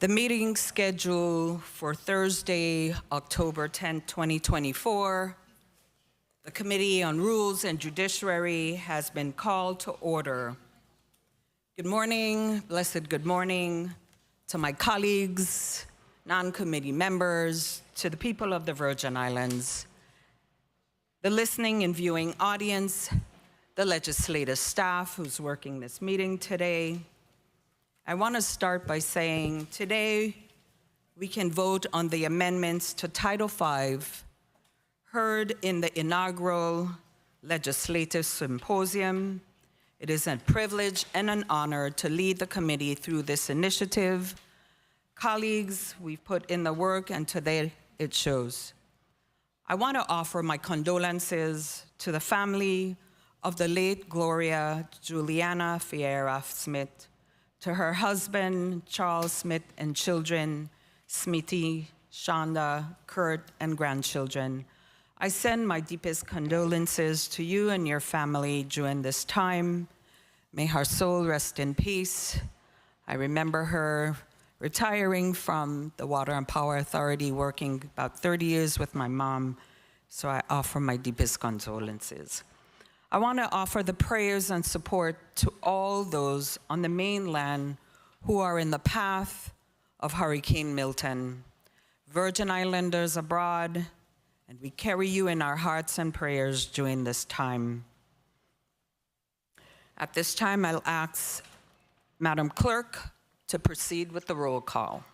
The meeting scheduled for Thursday, October 10, 2024. The Committee on Rules and Judiciary has been called to order. Good morning, blessed good morning to my colleagues, non-committee members, to the people of the Virgin Islands, the listening and viewing audience, the legislative staff who's working this meeting today. I want to start by saying today we can vote on the amendments to Title V heard in the inaugural legislative symposium. It is a privilege and an honor to lead the committee through this initiative. Colleagues, we've put in the work and today it shows. I want to offer my condolences to the family of the late Gloria Juliana Fiera Smith, to her husband, Charles Smith, and children, Smithy, Shonda, Kurt, and grandchildren. I send my deepest condolences to you and your family during this time. May her soul rest in peace. I remember her retiring from the Water and Power Authority, working about 30 years with my mom, so I offer my deepest condolences. I want to offer the prayers and support to all those on the mainland who are in the path of Hurricane Milton. Virgin Islanders abroad, and we carry you in our hearts and prayers during this time. At this time, I'll ask Madam Clerk to proceed with the roll call.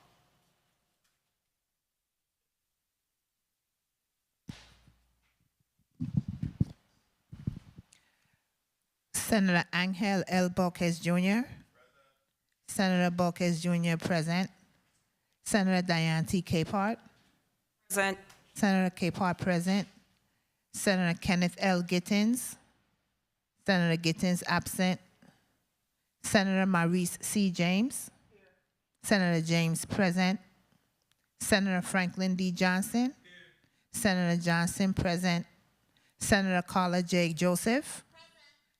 Senator Angel L. Borges Jr. Present. Senator Borges Jr. present. Senator Diane T. Capehart. Present. Senator Capehart present. Senator Kenneth L. Gittins. Senator Gittins absent. Senator Maurice C. James. Here. Senator James present. Senator Franklin D. Johnson. Here. Senator Johnson present. Senator Carla J. Joseph.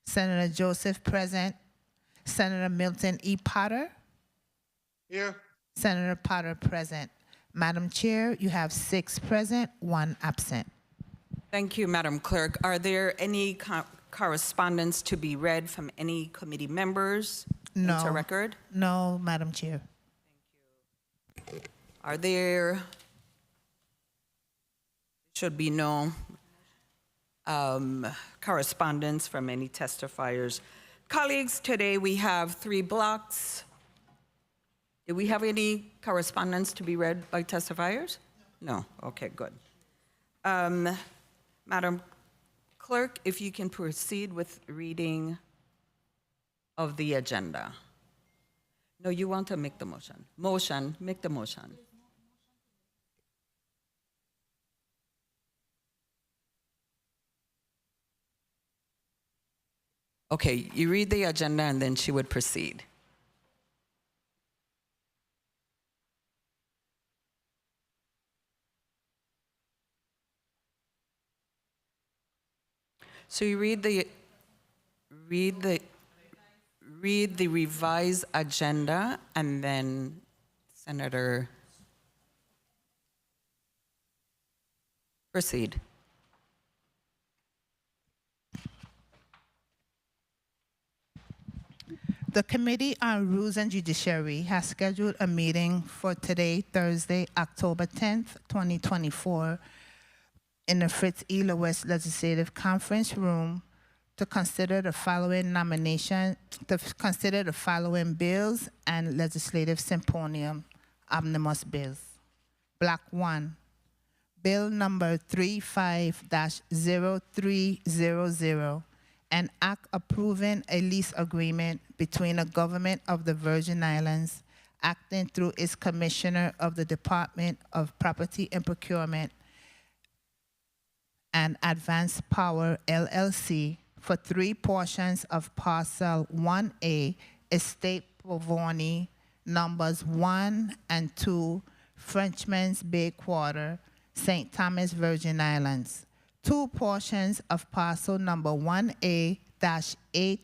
Senator Joseph present. Senator Milton E. Potter. Here. Senator Potter present. Madam Chair, you have 6 present, 1 absent. Thank you, Madam Clerk. Are there any correspondence to be read from any committee members into record? No, Madam Chair. Thank you. Are there, should be no correspondence from any testifiers. Colleagues, today we have 3 blocks. Do we have any correspondence to be read by testifiers? No. Okay, good. Madam Clerk, if you can proceed with reading of the agenda. No, you want to make the motion. Motion, make the motion. Okay, you read the agenda and then she would proceed. So you read the revised agenda and then Senator proceed. The Committee on Rules and Judiciary has scheduled a meeting for today, Thursday, October 10th, 2024, in the Fritz E. Lewis Legislative Conference Room to consider the following bills and legislative symposium omnibus bills. Block 1, Bill number 35-0300, an act approving a lease agreement between the government of the Virgin Islands, acting through its Commissioner of the Department of Property and Procurement, and Advanced Power, LLC, for 3 portions of Parcel 1A, Estate Pavoni, numbers 1 and 2, Frenchman's Bay Quarter, St. Thomas, Virgin Islands. 2 portions of parcel number 1A-8,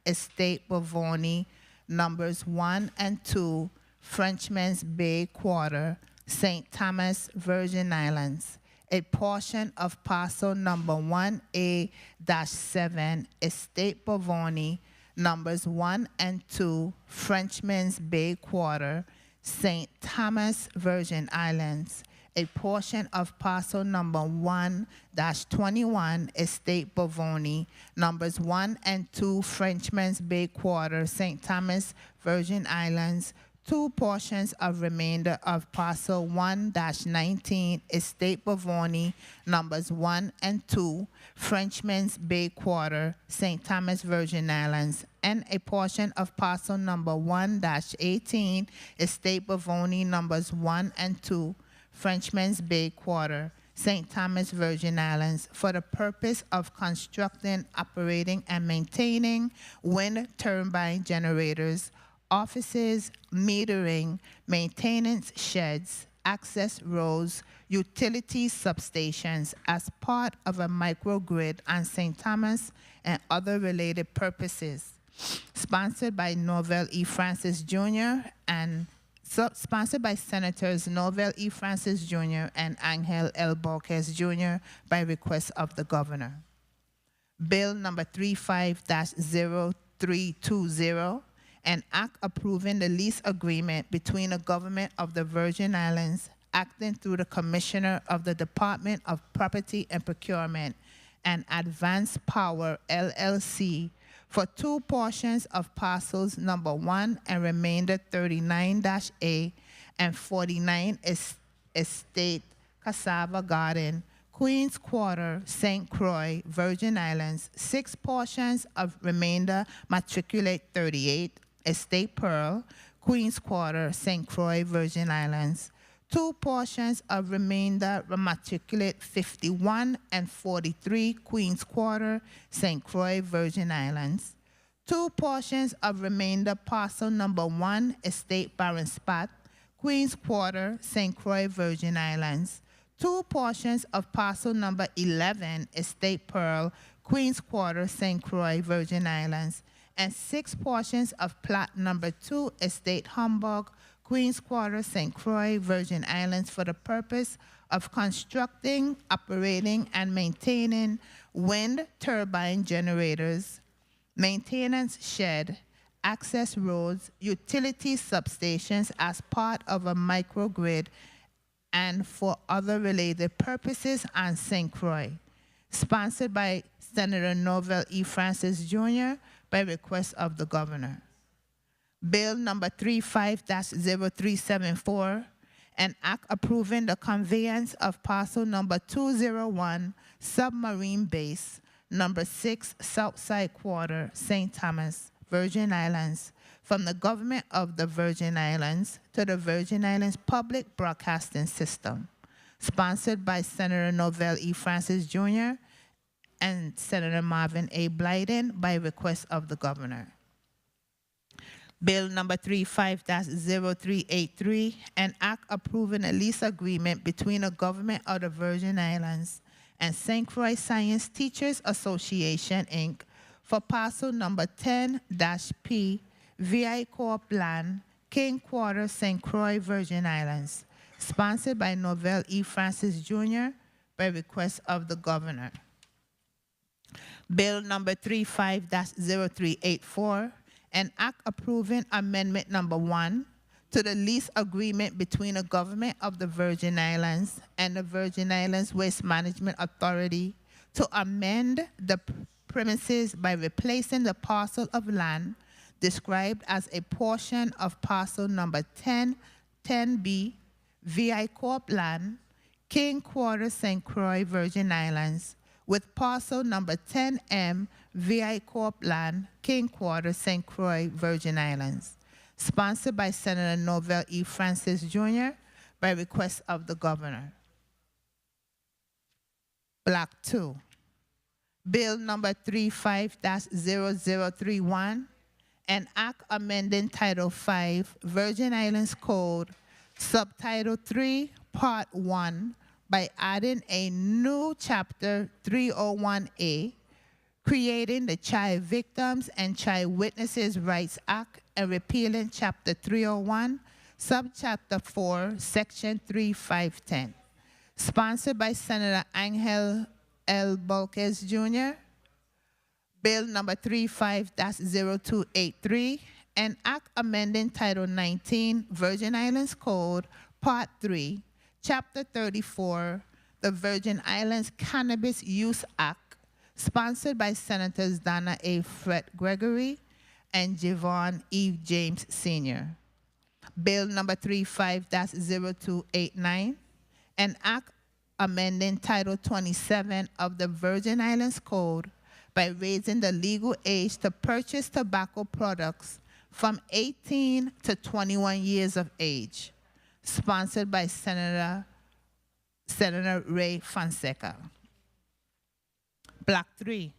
Estate Pavoni, numbers 1 and 2, Frenchman's Bay Quarter, St. Thomas, Virgin Islands. A portion of parcel number 1A-7, Estate Bavoni, numbers 1 and 2, Frenchman's Bay Quarter, St. Thomas, Virgin Islands. A portion of parcel number 1-21, Estate Bavoni, numbers 1 and 2, Frenchman's Bay Quarter, St. Thomas, Virgin Islands. 2 portions of remainder of parcel 1-19, Estate Bavoni, numbers 1 and 2, Frenchman's Bay Quarter, St. Thomas, Virgin Islands, and a portion of parcel number 1-18, Estate Bavoni, numbers 1 and 2, Frenchman's Bay Quarter, St. Thomas, Virgin Islands, for the purpose of constructing, operating, and maintaining wind turbine generators, offices, metering, maintenance sheds, access roads, utility substations as part of a microgrid on St. Thomas and other related purposes. Sponsored by Norvell E. Francis Jr. and sponsored by Senators Norvell E. Francis Jr. and Angel L. Borges Jr. by request of the Governor. Bill number 35-0320, an act approving the lease agreement between the Government of the Virgin Islands, acting through the Commissioner of the Department of Property and Procurement, and Advanced Power, LLC, for 2 portions of parcels number 1 and remainder 39-A and 49 Estate Cassava Garden, Queens Quarter, St. Croix, Virgin Islands. 6 portions of remainder matriculate 38, Estate Pearl, Queens Quarter, St. Croix, Virgin Islands. 2 portions of remainder matriculate 51 and 43, Queens Quarter, St. Croix, Virgin Islands. 2 portions of remainder parcel number 1, Estate Baron Spot, Queens Quarter, St. Croix, Virgin Islands. 2 portions of parcel number 11, Estate Pearl, Queens Quarter, St. Croix, Virgin Islands, and 6 portions of plot number 2, Estate Hamburg, Queens Quarter, St. Croix, Virgin Islands, for the purpose of constructing, operating, and maintaining wind turbine generators, maintenance shed, access roads, utility substations as part of a microgrid, and for other related purposes on St. Croix. Sponsored by Senator Norvell E. Francis Jr. by request of the Governor. Bill number 35-0374, an act approving the conveyance of parcel number 201, Submarine Base, number 6, Southside Quarter, St. Thomas, Virgin Islands, from the Government of the Virgin Islands to the Virgin Islands Public Broadcasting System. Sponsored by Senator Norvell E. Francis Jr. and Senator Marvin A. Blyden by request of the Governor. Bill number 35-0383, an act approving a lease agreement between the Government of the Virgin Islands and St. Croix Science Teachers Association, Inc., for parcel number 10-P, VI Corp Land, King Quarter, St. Croix, Virgin Islands. Sponsored by Norvell E. Francis Jr. by request of the Governor. Bill number 35-0384, an act approving amendment number 1 to the lease agreement between the Government of the Virgin Islands and the Virgin Islands Waste Management Authority to amend the premises by replacing the parcel of land described as a portion of parcel number 10B, VI Corp Land, King Quarter, St. Croix, Virgin Islands, with parcel number 10M, VI Corp Land, King Quarter, St. Croix, Virgin Islands. Sponsored by Senator Norvell E. Francis Jr. by request of the Governor. Block 2. Bill number 35-0031, an act amending Title V, Virgin Islands Code, Subtitle 3, Part 1, by adding a new Chapter 301A, creating the Child Victims and Child Witnesses Rights Act, and repealing Chapter 301, Subchapter 4, Section 3510. Sponsored by Senator Angel L. Bolquez Jr. Bill number 35-0283, an act amending Title 19, Virgin Islands Code, Part 3, Chapter 34, the Virgin Islands Cannabis Use Act, sponsored by Senators Donna A. Fred Gregory and Javon E. James Sr. Bill number 35-0289, an act amending Title 27 of the Virgin Islands Code by raising the legal age to purchase tobacco products from 18 to 21 years of age, sponsored by Senator Ray Fonseca. Block 3.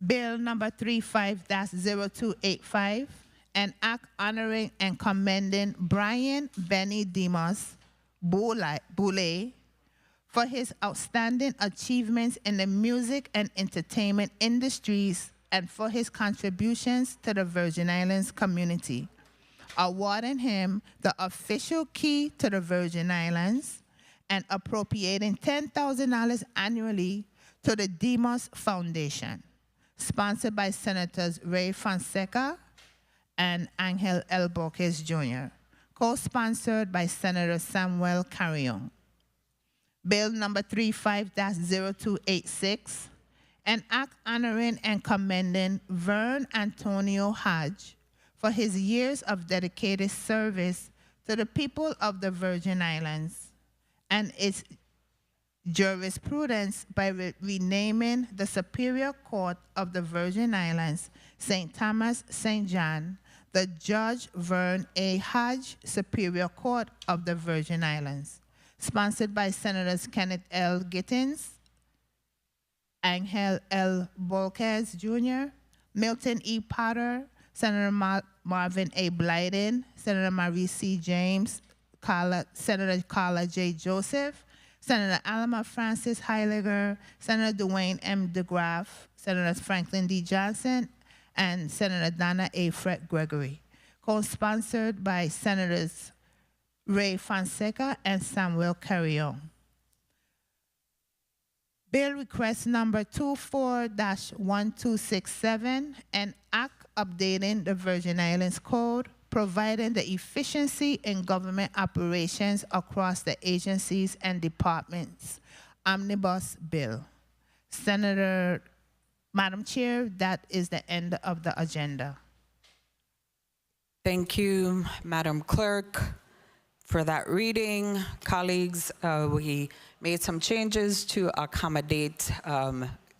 Bill number 35-0285, an act honoring and commending Brian Benny Dimas Boulay for his outstanding achievements in the music and entertainment industries and for his contributions to the Virgin Islands community, awarding him the official key to the Virgin Islands and appropriating $10,000 annually to the Demos Foundation, sponsored by Senators Ray Fonseca and Angel L. Borges Jr., co-sponsored by Senator Samuel Carrion. Bill number 35-0286, an act honoring and commending Vern Antonio Hodge for his years of dedicated service to the people of the Virgin Islands and its jurisprudence by renaming the Superior Court of the Virgin Islands, St. Thomas, St. John, the Judge Vern A. Hodge Superior Court of the Virgin Islands, sponsored by Senators Kenneth L. Gittins, Angel L. Bolquez Jr., Milton E. Potter, Senator Marvin A. Blyden, Senator Marie C. James, Senator Carla J. Joseph, Senator Alma Francis Heiliger, Senator Dwayne M. DeGraff, Senator Franklin D. Johnson, and Senator Donna A. Fred Gregory, co-sponsored by Senators Ray Fonseca and Samuel Carrion. Bill request number 24-1267, an act updating the Virgin Islands Code, providing the efficiency in government operations across the agencies and departments. Omnibus bill. Madam Chair, that is the end of the agenda. Thank you, Madam Clerk, for that reading. Colleagues, we made some changes to accommodate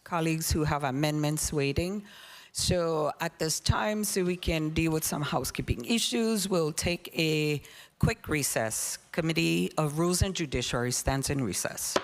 colleagues who have amendments waiting. So at this time, so we can deal with some housekeeping issues, we'll take a quick recess. Committee of Rules and Judiciary stands in recess.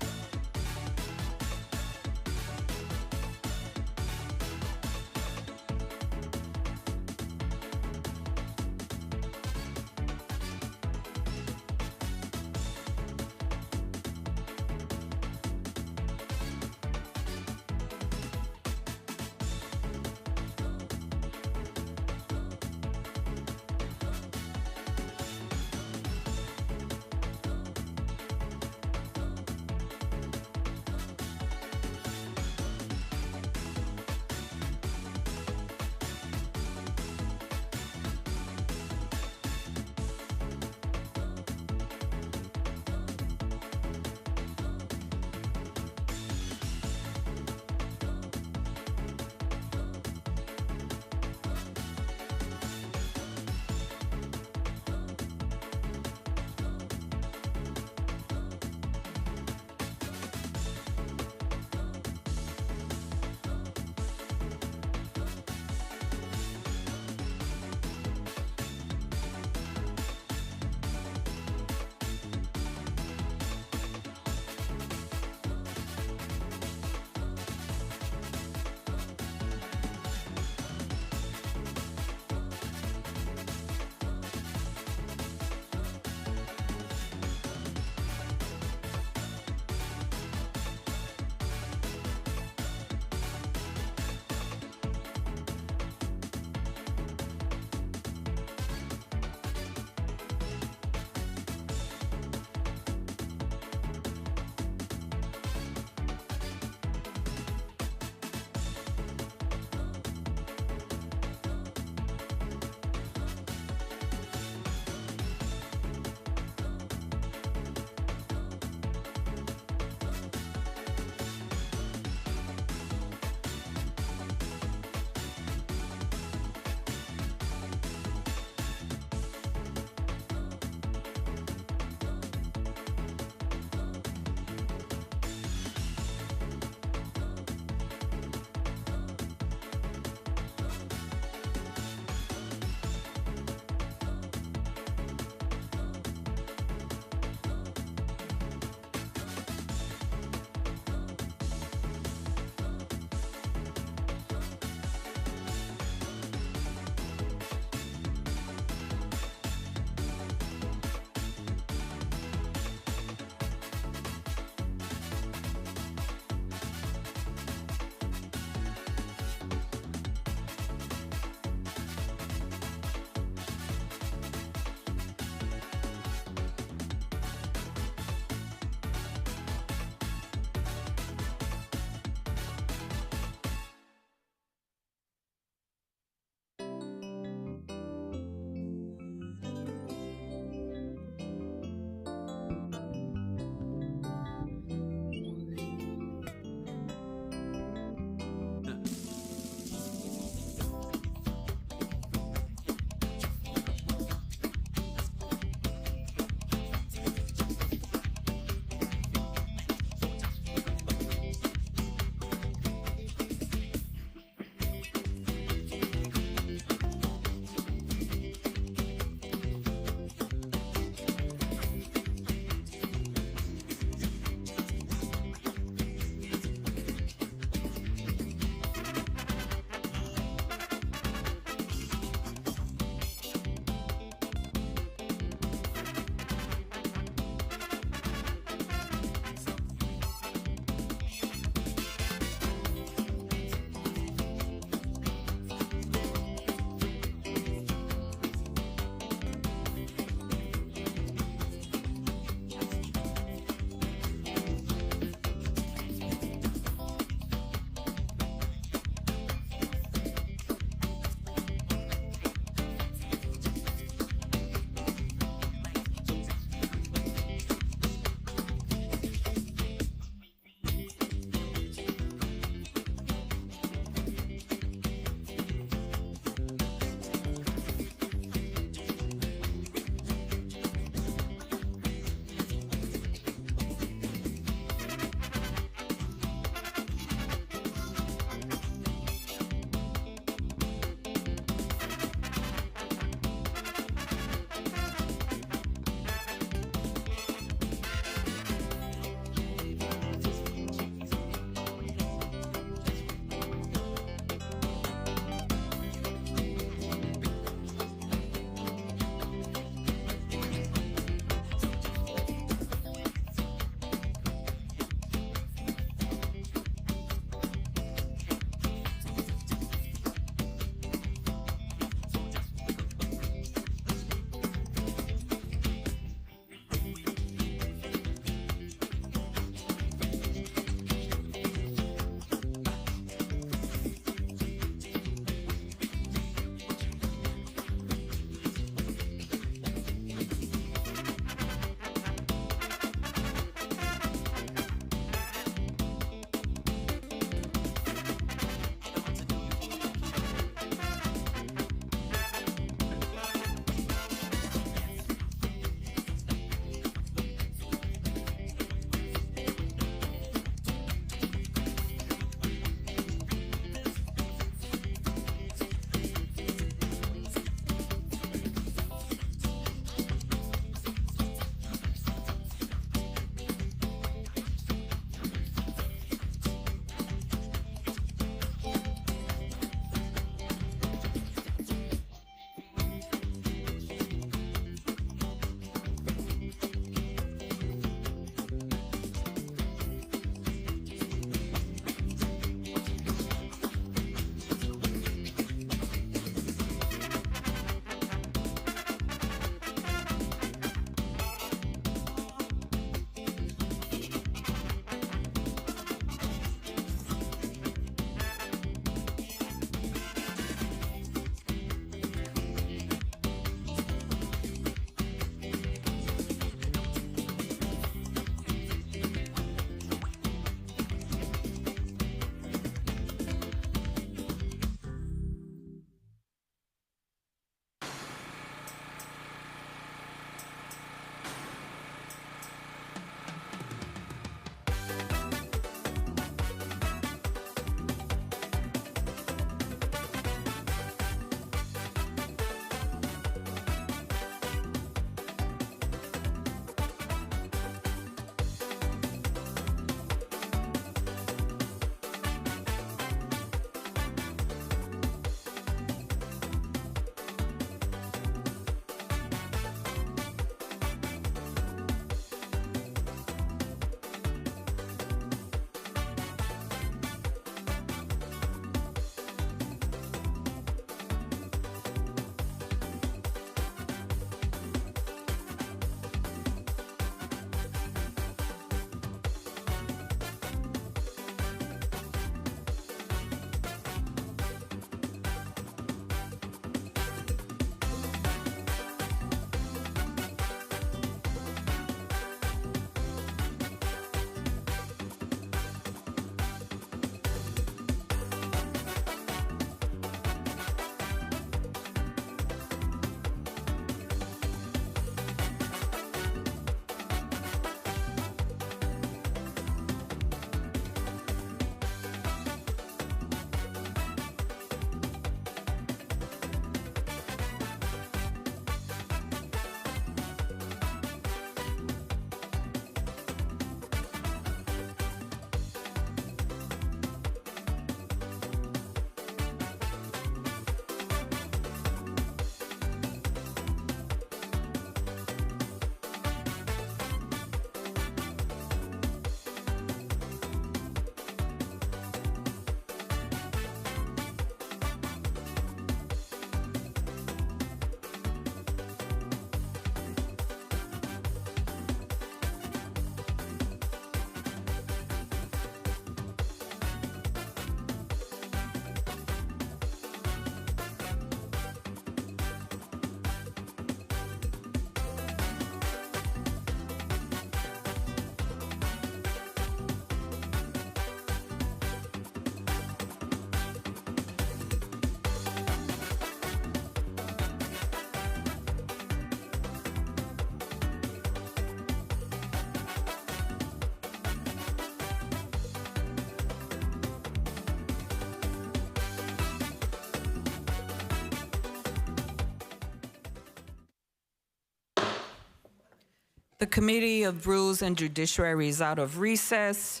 The Committee of Rules and Judiciary is out of recess.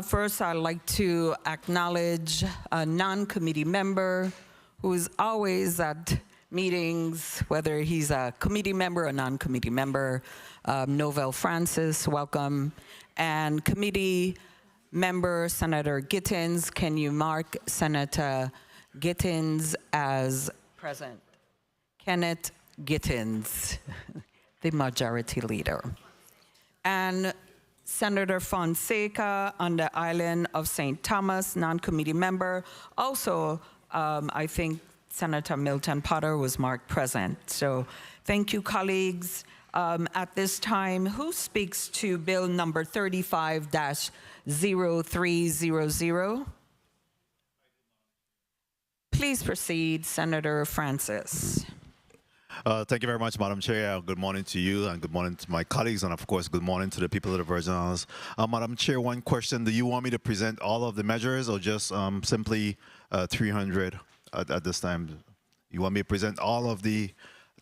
First, I'd like to acknowledge a non-committee member who is always at meetings, whether he's a committee member or non-committee member. Novell Francis, welcome. And committee member Senator Gittins, can you mark Senator Gittins as present? Kenneth Gittins, the majority leader. And Senator Fonseca on the island of St. Thomas, non-committee member. Also, I think Senator Milton Potter was marked present. So thank you, colleagues. At this time, who speaks to bill number 35-0300? Please proceed, Senator Francis. Thank you very much, Madam Chair. Good morning to you, and good morning to my colleagues, and of course, good morning to the people of the Virgin Islands. Madam Chair, one question: do you want me to present all of the measures, or just simply 300 at this time? You want me to present all of the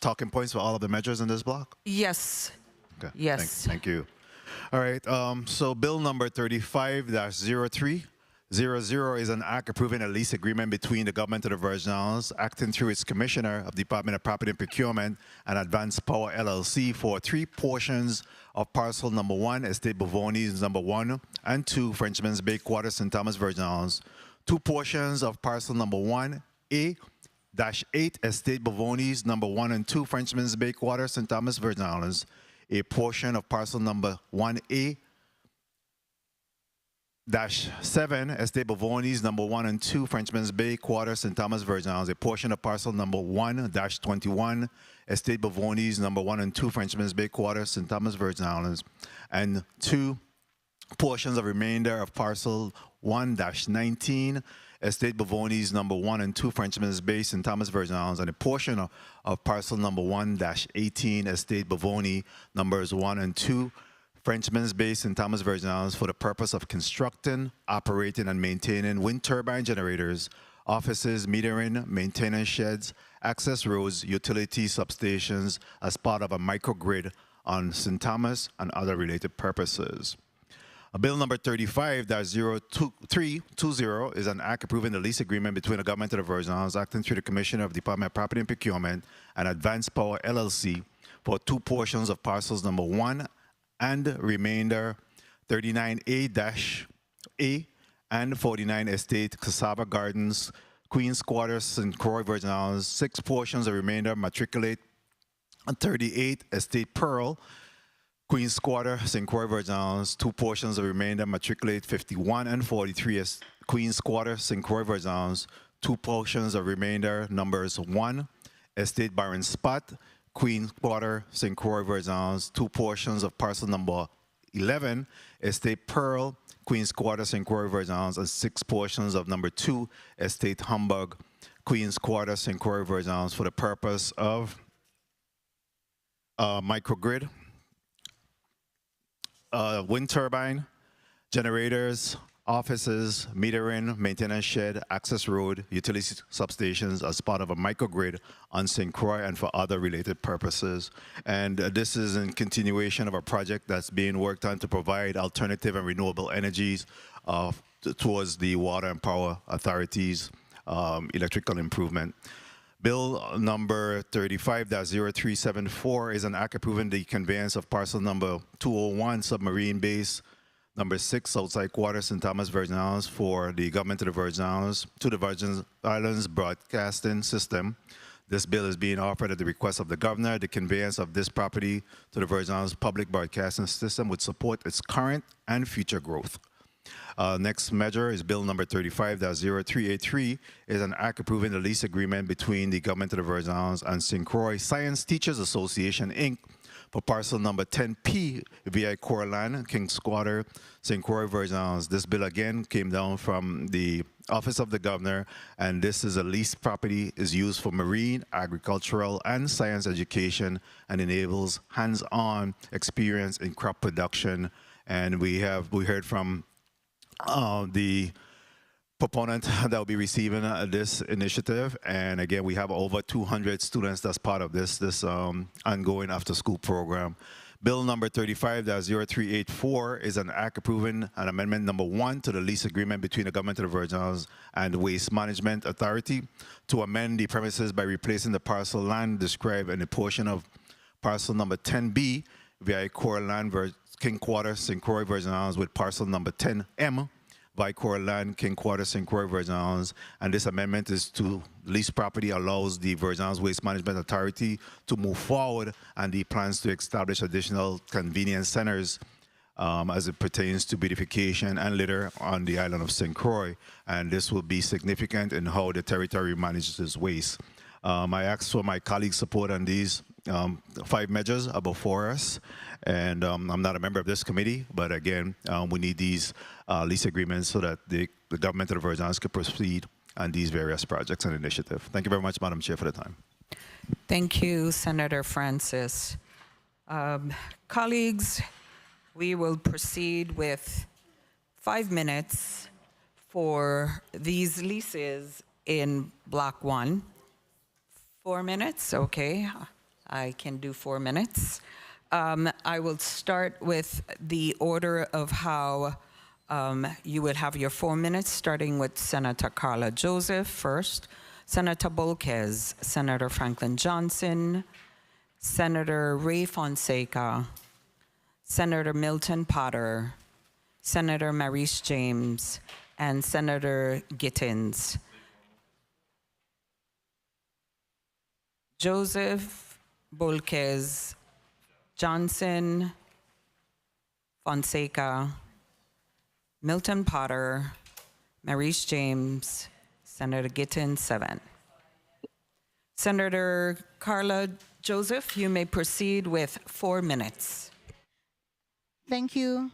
talking points for all of the measures in this block? Yes. Okay. Yes. Thank you. All right. So, bill number 35-0300 is an act approving a lease agreement between the government of the Virgin Islands, acting through its commissioner of Department of Property and Procurement and Advanced Power LLC for 3 portions of parcel number 1, Estate Bavonis number 1 and 2, Frenchman's Bay Quarter, St. Thomas, Virgin Islands. 2 portions of parcel number 1A-8, Estate Bavonis number 1 and 2, Frenchman's Bay Quarter, St. Thomas, Virgin Islands. A portion of parcel number 1A-7, Estate Bavonis number 1 and 2, Frenchman's Bay Quarter, St. Thomas, Virgin Islands. A portion of parcel number 1-21, Estate Bavonis number 1 and 2, Frenchman's Bay Quarter, St. Thomas, Virgin Islands. And 2 portions of remainder of parcel 1-19, Estate Bavonis number 1 and 2, Frenchman's Bay, St. Thomas, Virgin Islands, and a portion of parcel number 1-18, Estate Bavoni numbers 1 and 2, Frenchman's Bay, St. Thomas, Virgin Islands, for the purpose of constructing, operating, and maintaining wind turbine generators, offices, metering, maintenance sheds, access roads, utility substations as part of a microgrid on St. Thomas and other related purposes. Bill number 35-0320 is an act approving the lease agreement between the government of the Virgin Islands, acting through the Commissioner of Department of Property and Procurement and Advanced Power LLC for 2 portions of parcels number 1 and remainder 39A-A and 49 Estate Cassava Gardens, Queen's Quarters, St. Croix, Virgin Islands. 6 portions of remainder matriculate 38 Estate Pearl, Queen's Quarter, St. Croix, Virgin Islands. 2 portions of remainder matriculate 51 and 43 Queen's Quarter, St. Croix, Virgin Islands. 2 portions of remainder numbers 1, Estate Byron Spot, Queen's Quarter, St. Croix, Virgin Islands. 2 portions of parcel number 11, Estate Pearl, Queen's Quarter, St. Croix, Virgin Islands, and 6 portions of number 2, Estate Humbug, Queen's Quarter, St. Croix, Virgin Islands, for the purpose of microgrid, wind turbine, generators, offices, metering, maintenance shed, access road, utility substations as part of a microgrid on St. Croix and for other related purposes. And this is in continuation of a project that's being worked on to provide alternative and renewable energies towards the water and power authorities' electrical improvement. Bill number 35-0374 is an act approving the conveyance of parcel number 201, submarine base number 6, outside quarters, St. Thomas, Virgin Islands, for the government of the Virgin Islands to the Virgin Islands Broadcasting System. This bill is being offered at the request of the governor. The conveyance of this property to the Virgin Islands Public Broadcasting System would support its current and future growth. Next measure is bill number 35-0383, is an act approving the lease agreement between the government of the Virgin Islands and St. Croix Science Teachers Association, Inc., for parcel number 10P, VI Coraline, King's Quarter, St. Croix, Virgin Islands. This bill again came down from the Office of the Governor, and this is a leased property, is used for marine, agricultural, and science education, and enables hands-on experience in crop production. And we heard from the proponent that will be receiving this initiative, and again, we have over 200 students that's part of this ongoing after-school program. Bill number 35-0384 is an act approving an amendment number 1 to the lease agreement between the Government of the Virgin Islands and the Waste Management Authority to amend the premises by replacing the parcel land described in the portion of parcel number 10B via core land King Quarter, St. Croix, Virgin Islands with parcel number 10M Vicor Land, King Quarter, St. Croix, Virgin Islands, and this amendment is to lease property allows the Virgin Islands Waste Management Authority to move forward and the plans to establish additional convenience centers as it pertains to beautification and litter on the island of St. Croix, and this will be significant in how the territory manages waste. I ask for my colleagues' support on these 5 measures are before us, and I'm not a member of this committee, but again, we need these lease agreements so that the Government of the Virgin Islands can proceed on these various projects and initiatives. Thank you very much, Madam Chair, for the time. Thank you, Senator Francis. Colleagues, we will proceed with 5 minutes for these leases in Block 1. 4 minutes, okay. I can do 4 minutes. I will start with the order of how you would have your 4 minutes, starting with Senator Carla Joseph first, Senator Bolquez, Senator Franklin Johnson, Senator Ray Fonseca, Senator Milton Potter, Senator Maurice James, and Senator Gittins. Joseph, Bolquez, Johnson, Fonseca, Milton Potter, Maurice James, Senator Gittins, 7. Senator Carla Joseph, you may proceed with 4 minutes. Thank you.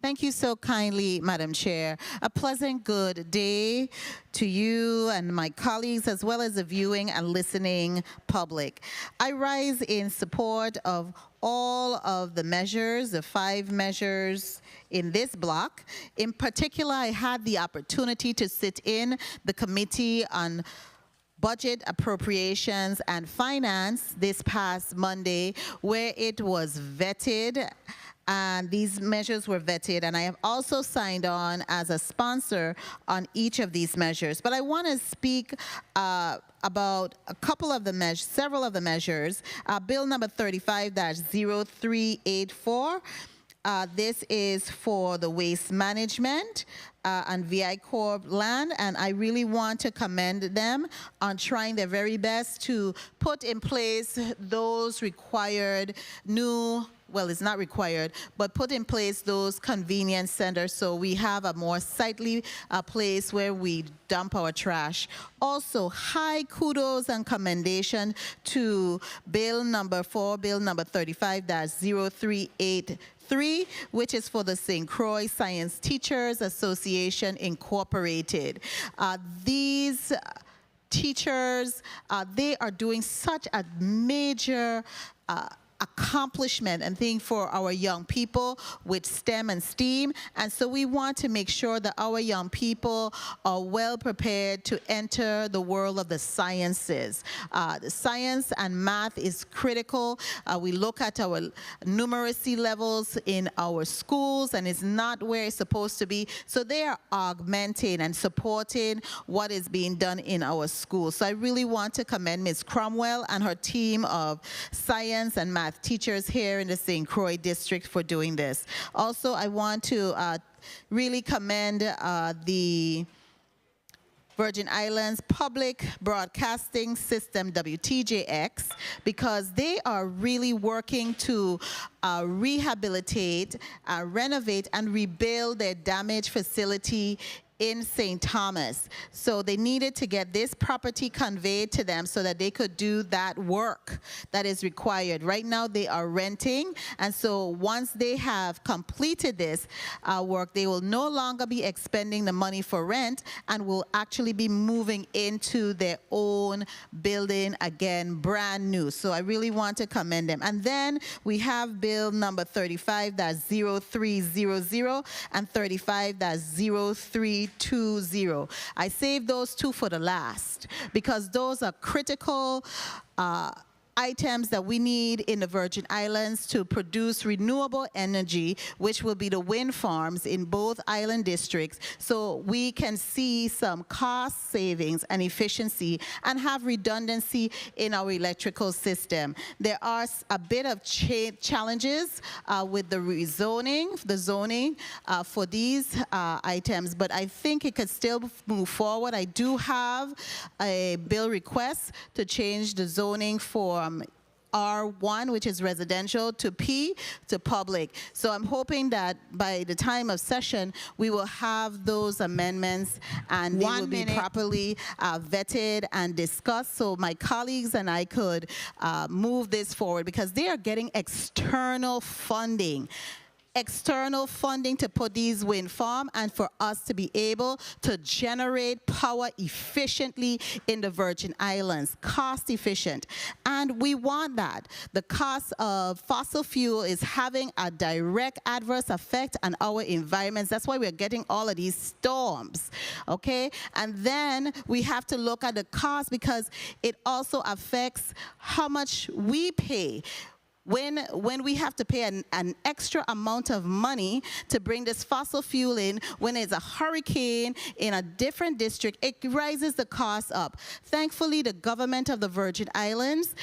Thank you so kindly, Madam Chair. A pleasant good day to you and my colleagues, as well as the viewing and listening public. I rise in support of all of the measures, the 5 measures in this block. In particular, I had the opportunity to sit in the Committee on Budget, Appropriations, and Finance this past Monday, where it was vetted. And these measures were vetted, and I have also signed on as a sponsor on each of these measures. But I want to speak about a couple of the measures, several of the measures. Bill number 35-0384. This is for the waste management and VI Corp land, and I really want to commend them on trying their very best to put in place those required new, well, it's not required, but put in place those convenience centers so we have a more sightly place where we dump our trash. Also, high kudos and commendation to Bill number 4, Bill number 35-0383, which is for the St. Croix Science Teachers Association Incorporated. These teachers, they are doing such a major accomplishment and thing for our young people with STEM and STEAM, and so we want to make sure that our young people are well prepared to enter the world of the sciences. The science and math is critical. We look at our numeracy levels in our schools, and it's not where it's supposed to be, so they are augmenting and supporting what is being done in our schools. So I really want to commend Ms. Cromwell and her team of science and math teachers here in the St. Croix district for doing this. Also, I want to really commend the Virgin Islands Public Broadcasting System, WTJX, because they are really working to rehabilitate, renovate, and rebuild their damaged facility in St. Thomas. So they needed to get this property conveyed to them so that they could do that work that is required. Right now they are renting, and so once they have completed this work, they will no longer be expending the money for rent and will actually be moving into their own building again, brand new. So I really want to commend them. And then we have bill number 35-0300 and 35-0320. I saved those 2 for the last because those are critical items that we need in the Virgin Islands to produce renewable energy, which will be the wind farms in both island districts, so we can see some cost savings and efficiency and have redundancy in our electrical system. There are a bit of challenges with the zoning for these items, but I think it could still move forward. I do have a bill request to change the zoning for R1, which is residential, to P, to public. So I'm hoping that by the time of session, we will have those amendments and they will be properly vetted and discussed, so my colleagues and I could move this forward, because they are getting external funding to put these wind farms and for us to be able to generate power efficiently in the Virgin Islands, cost efficient. And we want that. The cost of fossil fuel is having a direct adverse effect on our environments. That's why we're getting all of these storms, okay? And then we have to look at the cost, because it also affects how much we pay. When we have to pay an extra amount of money to bring this fossil fuel in, when there's a hurricane in a different district, it rises the cost up. Thankfully, the government of the Virgin Islands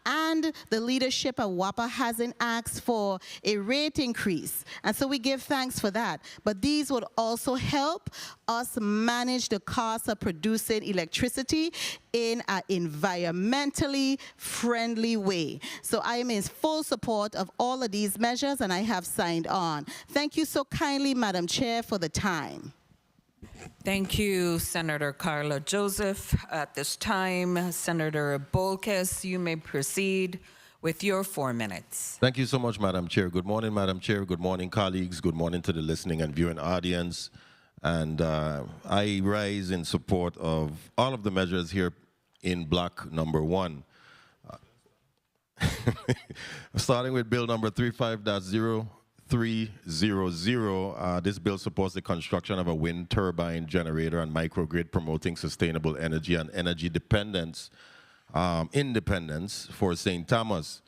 and the leadership of WAPA hasn't asked for a rate increase, and so we give thanks for that. But these would also help us manage the cost of producing electricity in an environmentally friendly way. So I am in full support of all of these measures, and I have signed on. Thank you so kindly, Madam Chair, for the time. Thank you, Senator Carla Joseph. At this time, Senator Bolkes, you may proceed with your 4 minutes. Thank you so much, Madam Chair. Good morning, Madam Chair. Good morning, colleagues. Good morning to the listening and viewing audience. And I rise in support of all of the measures here in block number 1. Starting with bill number 35.0300, this bill supports the construction of a wind turbine generator and microgrid, promoting sustainable energy and energy independence for St. Thomas.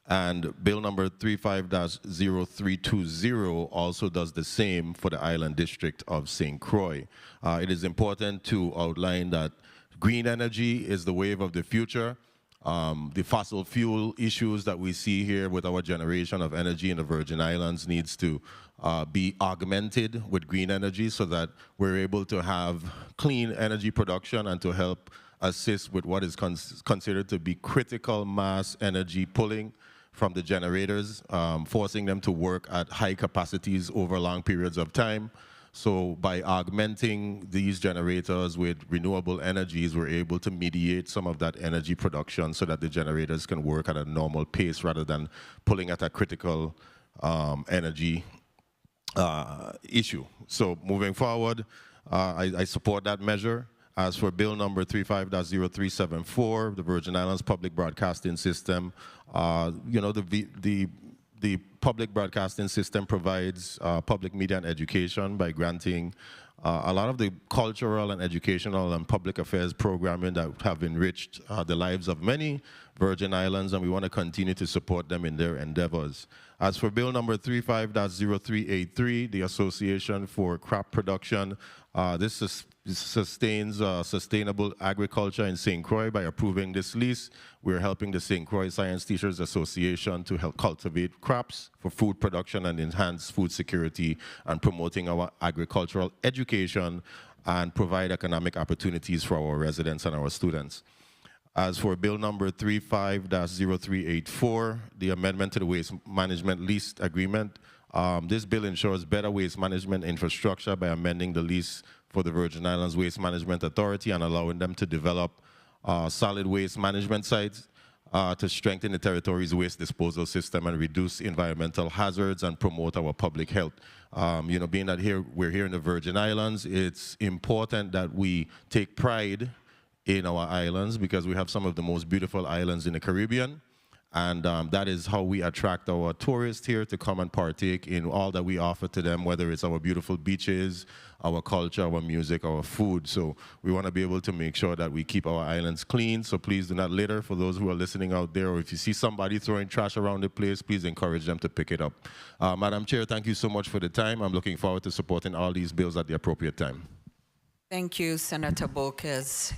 And bill number 35.0320 also does the same for the island district of St. Croix. It is important to outline that green energy is the wave of the future. The fossil fuel issues that we see here with our generation of energy in the Virgin Islands needs to be augmented with green energy, so that we're able to have clean energy production and to help assist with what is considered to be critical mass energy pulling from the generators, forcing them to work at high capacities over long periods of time. So by augmenting these generators with renewable energies, we're able to mediate some of that energy production so that the generators can work at a normal pace rather than pulling at a critical energy issue. So moving forward, I support that measure. As for bill number 35.0374, the Virgin Islands Public Broadcasting System, the public broadcasting system provides public media and education by granting a lot of the cultural and educational and public affairs programming that have enriched the lives of many Virgin Islands, and we want to continue to support them in their endeavors. As for bill number 35.0383, the Association for Crop Production, this sustains sustainable agriculture in St. Croix. By approving this lease, we're helping the St. Croix Science Teachers Association to help cultivate crops for food production and enhance food security, and promoting our agricultural education and provide economic opportunities for our residents and our students. As for bill number 35.0384, the amendment to the Waste Management Lease Agreement, this bill ensures better waste management infrastructure by amending the lease for the Virgin Islands Waste Management Authority and allowing them to develop solid waste management sites to strengthen the territory's waste disposal system and reduce environmental hazards and promote our public health. Being that we're here in the Virgin Islands, it's important that we take pride in our islands, because we have some of the most beautiful islands in the Caribbean. And that is how we attract our tourists here to come and partake in all that we offer to them, whether it's our beautiful beaches, our culture, our music, our food. So we want to be able to make sure that we keep our islands clean. So please do not litter. For those who are listening out there, or if you see somebody throwing trash around the place, please encourage them to pick it up. Madam Chair, thank you so much for the time. I'm looking forward to supporting all these bills at the appropriate time. Thank you, Senator Bolkes.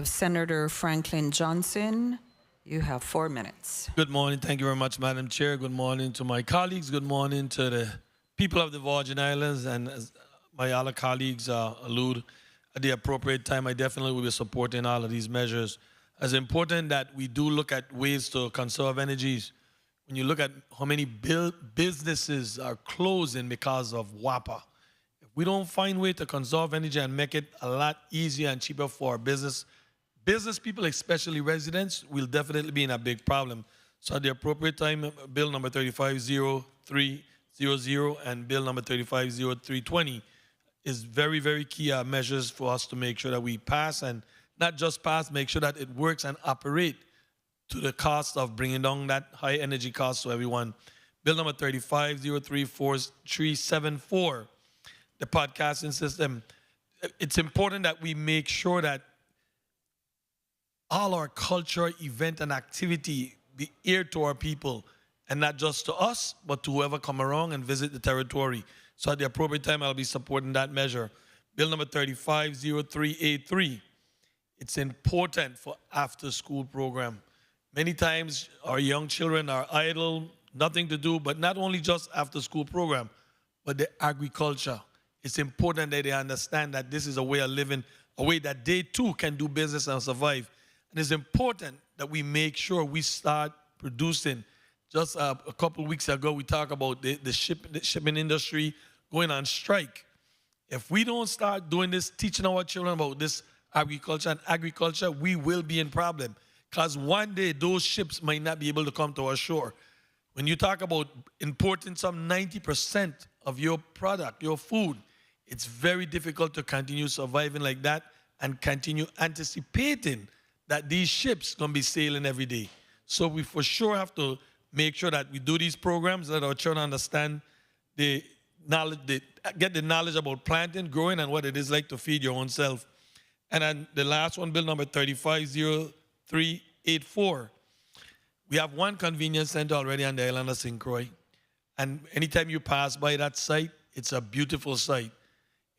Senator Franklin Johnson, you have 4 minutes. Good morning. Thank you very much, Madam Chair. Good morning to my colleagues. Good morning to the people of the Virgin Islands. And as my other colleagues allude, at the appropriate time, I definitely will be supporting all of these measures. It's important that we do look at ways to conserve energies. When you look at how many businesses are closing because of WAPA, if we don't find a way to conserve energy and make it a lot easier and cheaper for our business people, especially residents, will definitely be in a big problem. So at the appropriate time, Bill number 350300 and Bill number 350320 is very, very key measures for us to make sure that we pass, and not just pass, make sure that it works and operate to the cost of bringing down that high energy cost to everyone. Bill number 35034374, the podcasting system. It's important that we make sure that all our culture, event, and activity be aired to our people, and not just to us, but to whoever come around and visit the territory. So at the appropriate time, I'll be supporting that measure. Bill number 350383. It's important for after-school program. Many times, our young children are idle, nothing to do, but not only just after-school program, but the agriculture. It's important that they understand that this is a way of living, a way that they too can do business and survive. And it's important that we make sure we start producing. Just a couple of weeks ago, we talked about the shipping industry going on strike. If we don't start doing this, teaching our children about this agriculture, we will be in problem. Because one day, those ships might not be able to come to our shore. When you talk about importing some 90% of your product, your food, it's very difficult to continue surviving like that and continue anticipating that these ships going to be sailing every day. So we for sure have to make sure that we do these programs, that our children understand the knowledge, get the knowledge about planting, growing, and what it is like to feed your own self. And then the last one, Bill number 350384. We have one convenience center already on the island of St. Croix. And anytime you pass by that site, it's a beautiful site.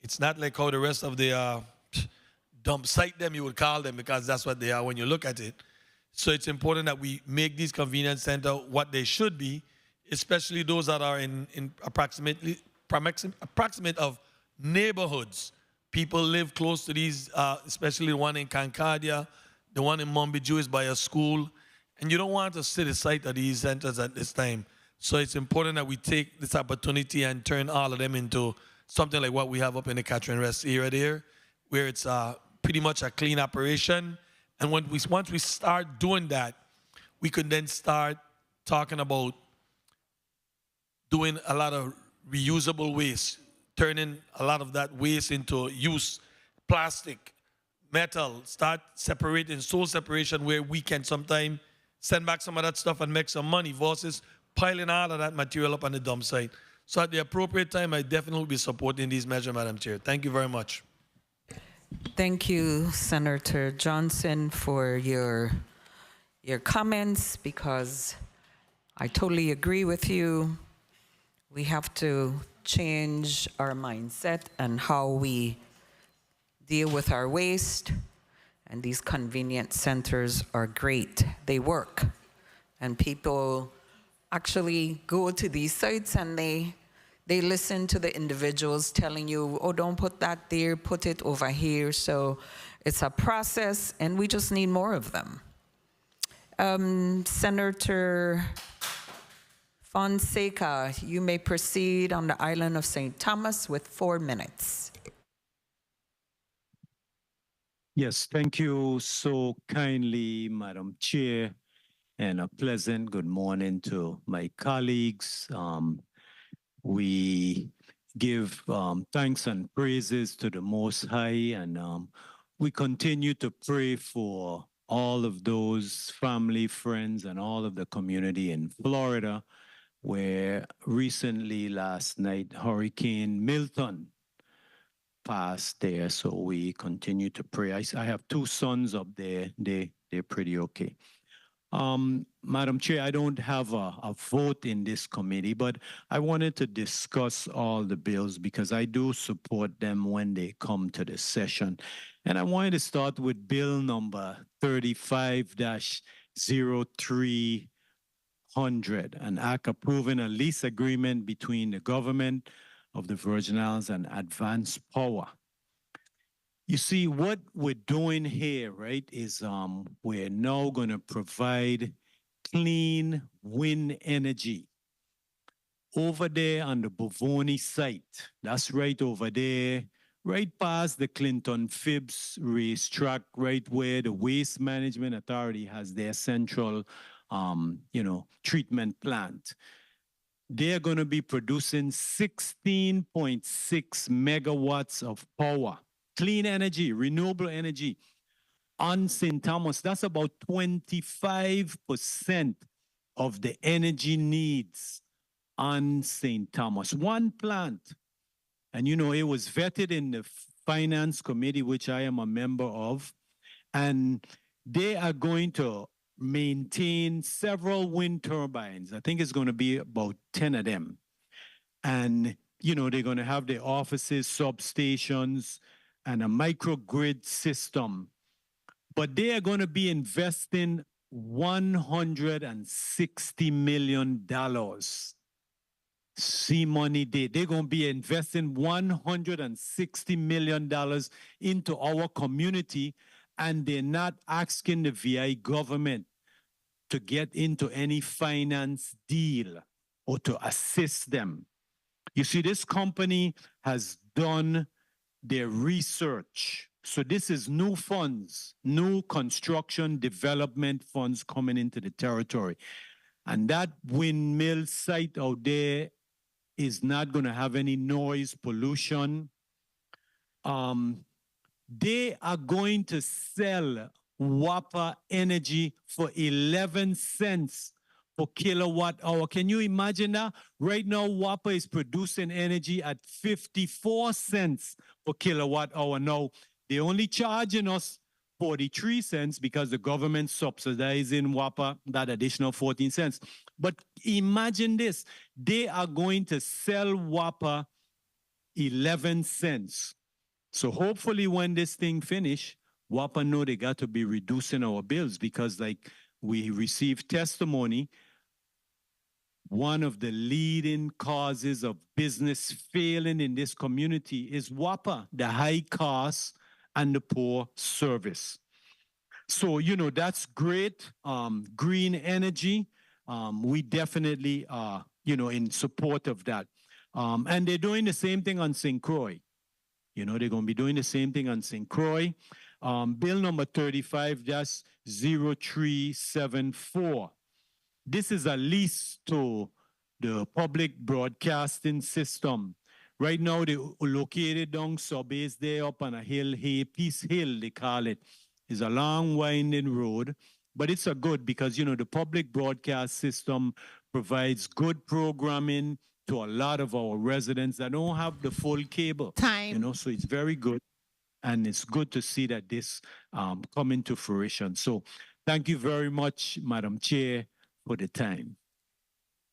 It's not like how the rest of the dump site them, you would call them, because that's what they are when you look at it. So it's important that we make these convenience centers what they should be, especially those that are in approximate of neighborhoods. People live close to these, especially the one in Concordia, the one in Montbijou is by a school, and you don't want to sit aside at these centers at this time. So it's important that we take this opportunity and turn all of them into something like what we have up in the Catherine Rest area there, where it's pretty much a clean operation. And once we start doing that, we can then start talking about doing a lot of reusable waste, turning a lot of that waste into use, plastic, metal, start separating, soul separation, where we can sometimes send back some of that stuff and make some money versus piling all of that material up on the dump site. So at the appropriate time, I definitely will be supporting these measures, Madam Chair. Thank you very much. Thank you, Senator Johnson, for your comments, because I totally agree with you. We have to change our mindset and how we deal with our waste. And these convenience centers are great. They work. And people actually go to these sites and they listen to the individuals telling you, oh, don't put that there, put it over here. So it's a process, and we just need more of them. Senator Fonseca, you may proceed on the island of St. Thomas with 4 minutes. Yes, thank you so kindly, Madam Chair, and a pleasant good morning to my colleagues. We give thanks and praises to the Most High, and we continue to pray for all of those family, friends, and all of the community in Florida, where recently last night, Hurricane Milton passed there. So we continue to pray. I have two sons up there. They're pretty okay. Madam Chair, I don't have a vote in this committee, but I wanted to discuss all the bills because I do support them when they come to the session. And I wanted to start with bill number 35-0300, an act approving a lease agreement between the government of the Virgin Islands and Advanced Power. You see, what we're doing here, right, is we're now going to provide clean wind energy over there on the Bovoni site. That's right over there, right past the Clinton Phibbs racetrack, right where the Waste Management Authority has their central, treatment plant. They're going to be producing 16.6 megawatts of power. Clean energy, renewable energy on St. Thomas. That's about 25% of the energy needs on St. Thomas. One plant. And it was vetted in the Finance Committee, which I am a member of. And they are going to maintain several wind turbines. I think it's going to be about 10 of them. And, they're going to have their offices, substations, and a microgrid system. But they are going to be investing $160 million. See money day. They're going to be investing $160 million into our community, and they're not asking the VI government to get into any finance deal or to assist them. You see, this company has done their research. So this is new funds, new construction development funds coming into the territory. And that windmill site out there is not going to have any noise pollution. They are going to sell WAPA energy for 11 cents per kilowatt hour. Can you imagine that? Right now, WAPA is producing energy at 54 cents per kilowatt hour. Now, they're only charging us 43 cents because the government subsidizing WAPA that additional 14 cents. But imagine this, they are going to sell WAPA 11 cents. So hopefully when this thing finish, WAPA know they got to be reducing our bills because like we received testimony, one of the leading causes of business failing in this community is WAPA, the high cost and the poor service. So, that's great. Green energy, we definitely are, in support of that. And they're doing the same thing on St. Croix. They're going to be doing the same thing on St. Croix. Bill number 35-0374. This is a lease to the public broadcasting system. Right now, they're located down subbase there up on a hill, Peace Hill, they call it. It's a long, winding road, but it's a good because, the public broadcast system provides good programming to a lot of our residents that don't have the full cable. Time. So it's very good. And it's good to see that this come into fruition. So thank you very much, Madam Chair, for the time.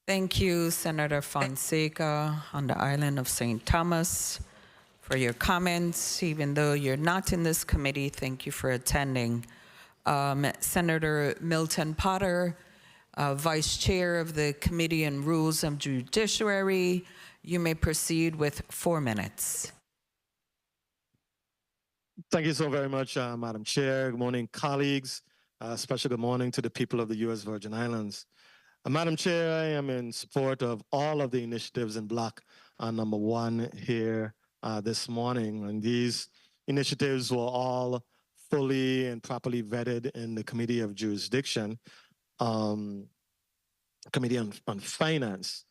Thank you, Senator Fonseca on the island of St. Thomas, for your comments. Even though you're not in this committee, thank you for attending. Senator Milton Potter, Vice Chair of the Committee on Rules and Judiciary, you may proceed with 4 minutes. Thank you so very much, Madam Chair. Good morning, colleagues. Special good morning to the people of the U.S. Virgin Islands. Madam Chair, I am in support of all of the initiatives in block number 1 here this morning. And these initiatives were all fully and properly vetted in the Committee of Jurisdiction, Committee on Finance.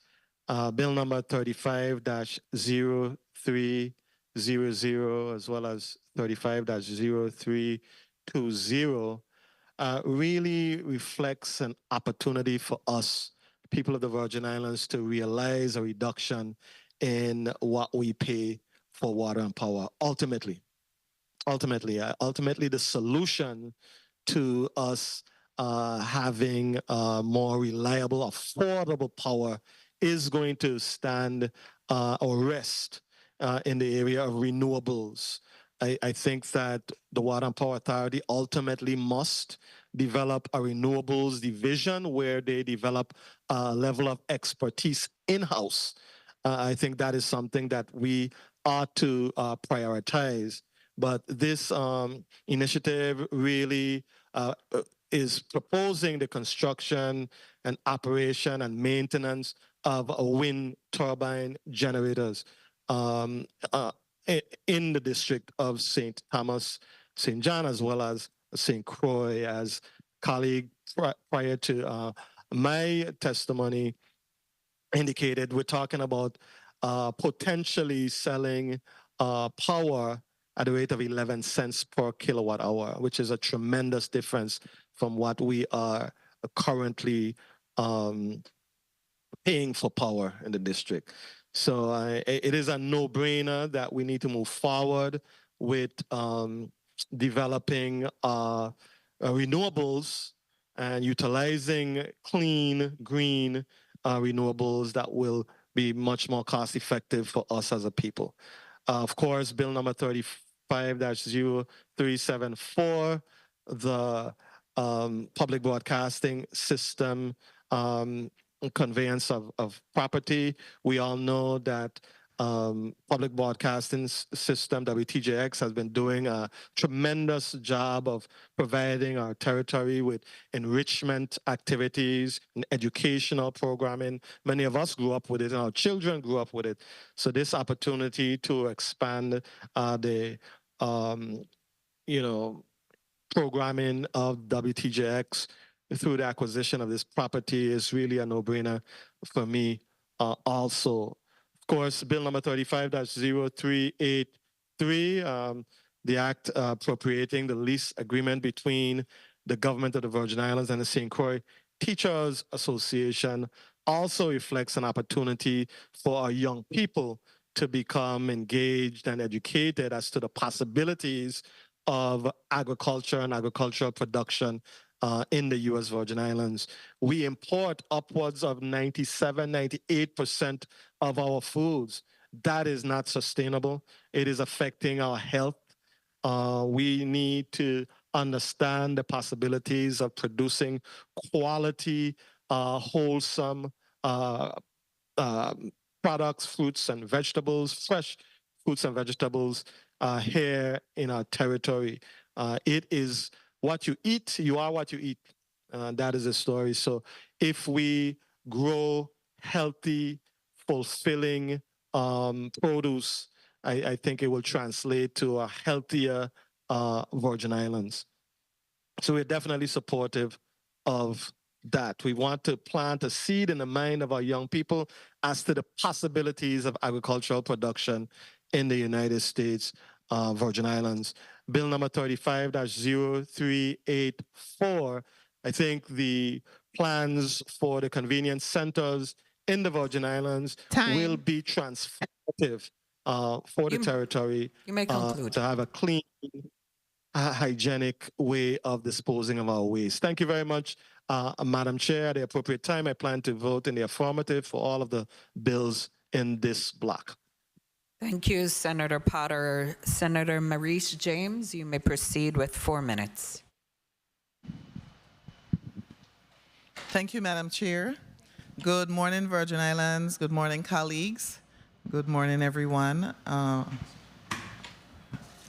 Bill number 35-0300 as well as 35-0320 really reflects an opportunity for us, people of the Virgin Islands, to realize a reduction in what we pay for water and power. Ultimately, the solution to us having more reliable, affordable power is going to stand or rest in the area of renewables. I think that the Water and Power Authority ultimately must develop a renewables division where they develop a level of expertise in-house. I think that is something that we ought to prioritize. But this initiative really is proposing the construction and operation and maintenance of wind turbine generators um, uh, in the district of St. Thomas, St. John, as well as St. Croix. As colleague prior to my testimony indicated, we're talking about potentially selling power at a rate of 11 cents per kilowatt hour, which is a tremendous difference from what we are currently paying for power in the district. So it is a no-brainer that we need to move forward with developing renewables and utilizing clean, green renewables that will be much more cost effective for us as a people. Of course, Bill number 35-0374, the public broadcasting system conveyance of property. We all know that public broadcasting system, WTJX, has been doing a tremendous job of providing our territory with enrichment activities and educational programming. Many of us grew up with it, and our children grew up with it. So this opportunity to expand the programming of WTJX through the acquisition of this property is really a no-brainer for me also. Of course, Bill number 35-0383, the act appropriating the lease agreement between the government of the Virgin Islands and the St. Croix Teachers Association also reflects an opportunity for our young people to become engaged and educated as to the possibilities of agriculture and agricultural production in the U.S. Virgin Islands. We import upwards of 97, 98% of our foods. That is not sustainable. It is affecting our health. We need to understand the possibilities of producing quality, wholesome products, fruits and vegetables, fresh fruits and vegetables here in our territory. It is what you eat, you are what you eat. That is the story. So if we grow healthy, fulfilling produce, I think it will translate to a healthier Virgin Islands. So we're definitely supportive of that. We want to plant a seed in the mind of our young people as to the possibilities of agricultural production in the United States Virgin Islands. Bill number 35-0384, I think the plans for the convenience centers in the Virgin Islands will be transformative for the territory You may conclude. to have a clean, hygienic way of disposing of our waste. Thank you very much, Madam Chair. At the appropriate time, I plan to vote in the affirmative for all of the bills in this block. Thank you, Senator Potter. Senator Maurice James, you may proceed with 4 minutes. Thank you, Madam Chair. Good morning, Virgin Islands. Good morning, colleagues. Good morning, everyone.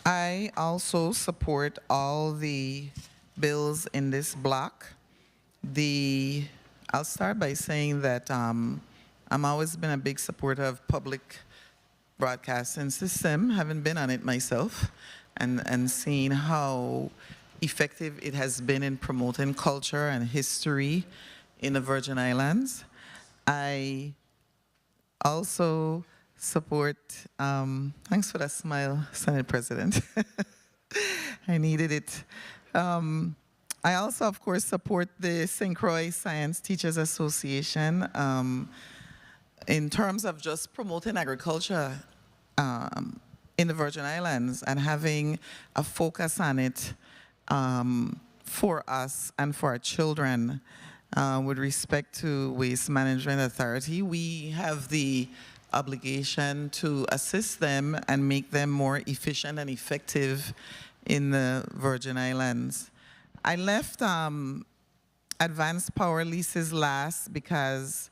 I also support all the bills in this block. I'll start by saying that I'm always been a big supporter of public broadcasting system, having been on it myself, and seeing how effective it has been in promoting culture and history in the Virgin Islands. I also support, thanks for that smile, Senate President. I needed it. I also, of course, support the St. Croix Science Teachers Association in terms of just promoting agriculture in the Virgin Islands and having a focus on it for us and for our children. With respect to Waste Management Authority, we have the obligation to assist them and make them more efficient and effective in the Virgin Islands. I left advanced power leases last because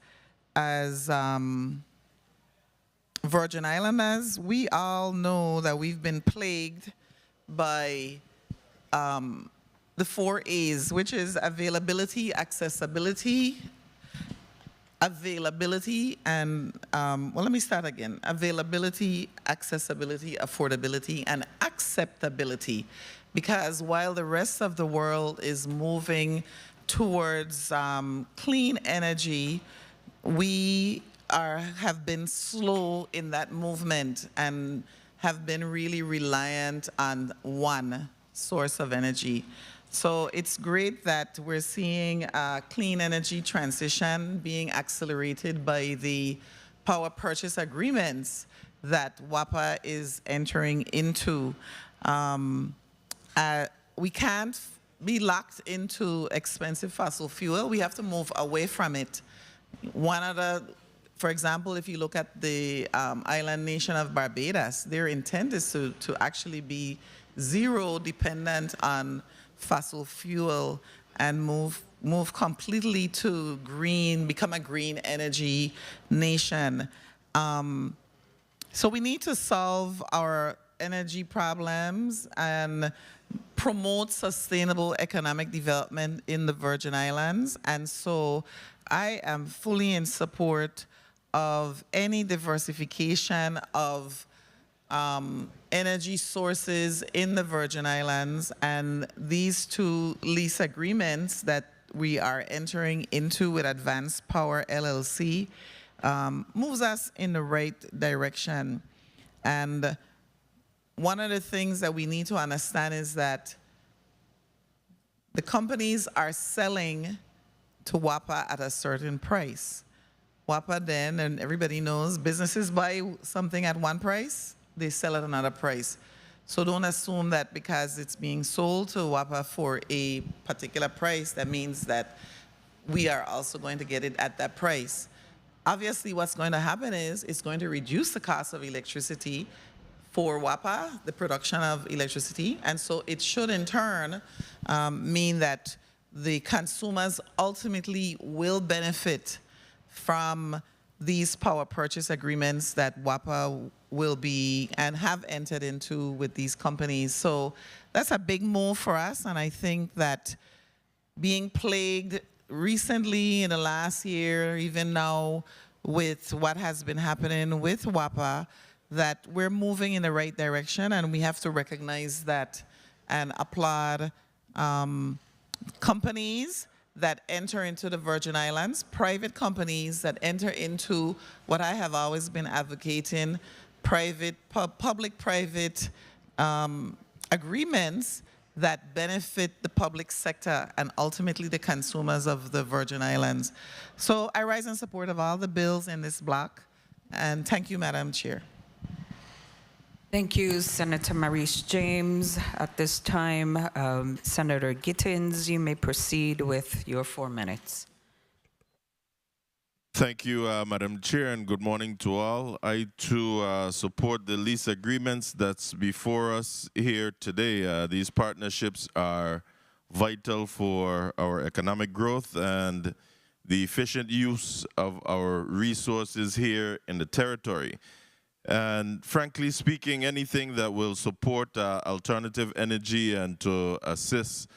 as Virgin Islanders, we all know that we've been plagued by the 4 A's, which is availability, accessibility, and, well, let me start again. Availability, accessibility, affordability, and acceptability. Because while the rest of the world is moving towards clean energy, we have been slow in that movement and have been really reliant on one source of energy. So it's great that we're seeing a clean energy transition being accelerated by the power purchase agreements that WAPA is entering into. We can't be locked into expensive fossil fuel. We have to move away from it. For example, if you look at the island nation of Barbados, their intent is to actually be zero dependent on fossil fuel and move completely to green, become a green energy nation. So we need to solve our energy problems and promote sustainable economic development in the Virgin Islands. And so I am fully in support of any diversification of energy sources in the Virgin Islands, and these 2 lease agreements that we are entering into with Advanced Power LLC moves us in the right direction. And one of the things that we need to understand is that the companies are selling to WAPA at a certain price. WAPA then, and everybody knows, businesses buy something at one price, they sell at another price. So don't assume that because it's being sold to WAPA for a particular price, that means that we are also going to get it at that price. Obviously, what's going to happen is it's going to reduce the cost of electricity for WAPA, the production of electricity, and so it should in turn mean that the consumers ultimately will benefit from these power purchase agreements that WAPA will be and have entered into with these companies. So that's a big move for us, and I think that being plagued recently in the last year, even now with what has been happening with WAPA, that we're moving in the right direction, and we have to recognize that and applaud companies that enter into the Virgin Islands, private companies that enter into what I have always been advocating, public-private agreements that benefit the public sector and ultimately the consumers of the Virgin Islands. So I rise in support of all the bills in this block, and thank you, Madam Chair. Thank you, Senator Maurice James. At this time, Senator Gittins, you may proceed with your 4 minutes. Thank you, Madam Chair, and good morning to all. I, too, support the lease agreements that's before us here today. These partnerships are vital for our economic growth and the efficient use of our resources here in the territory. And frankly speaking, anything that will support alternative energy and to assist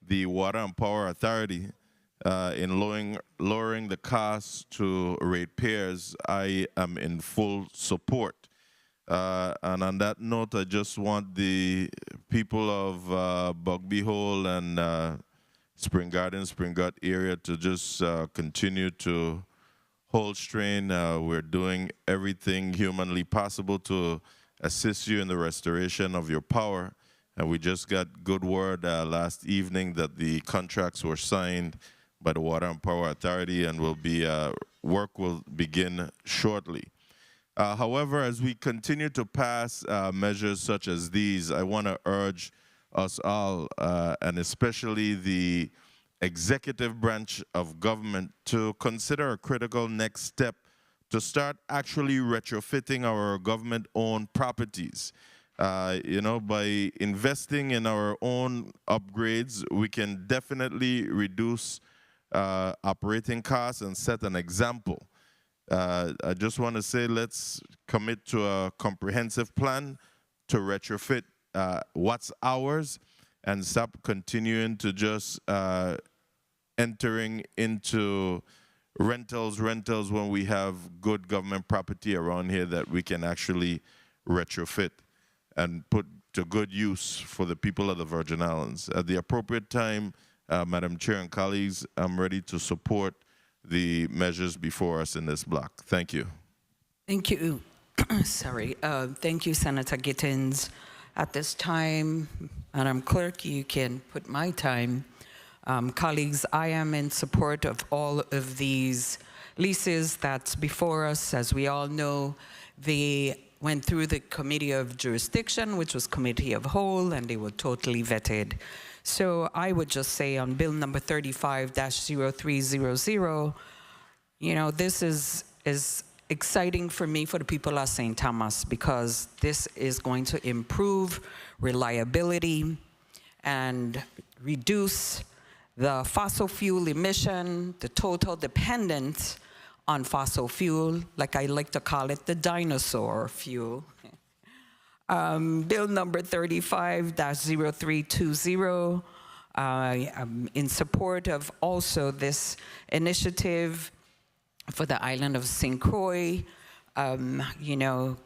the Water and Power Authority in lowering the costs to ratepayers, I am in full support. And on that note, I just want the people of Bugby Hole and Spring Garden, Spring Gut area to just continue to hold strain. We're doing everything humanly possible to assist you in the restoration of your power. And we just got good word last evening that the contracts were signed by the Water and Power Authority and work will begin shortly. However, as we continue to pass measures such as these, I want to urge us all, and especially the executive branch of government, to consider a critical next step to start actually retrofitting our government-owned properties. You know, by investing in our own upgrades, we can definitely reduce operating costs and set an example. I just want to say, let's commit to a comprehensive plan to retrofit what's ours and stop continuing to just entering into rentals when we have good government property around here that we can actually retrofit and put to good use for the people of the Virgin Islands. At the appropriate time, Madam Chair and colleagues, I'm ready to support the measures before us in this block. Thank you. Thank you. Sorry. Thank you, Senator Gittins. At this time, Madam Clerk, you can put my time. Colleagues, I am in support of all of these leases that's before us. As we all know, they went through the Committee of Jurisdiction, which was Committee of Whole, and they were totally vetted. So I would just say on Bill number 35-0300, you know, this is exciting for me, for the people of St. Thomas, because this is going to improve reliability and reduce the fossil fuel emission, the total dependence on fossil fuel, like I like to call it, the dinosaur fuel. Bill number 35-0320, I'm in support of also this initiative for the island of St. Croix. You know,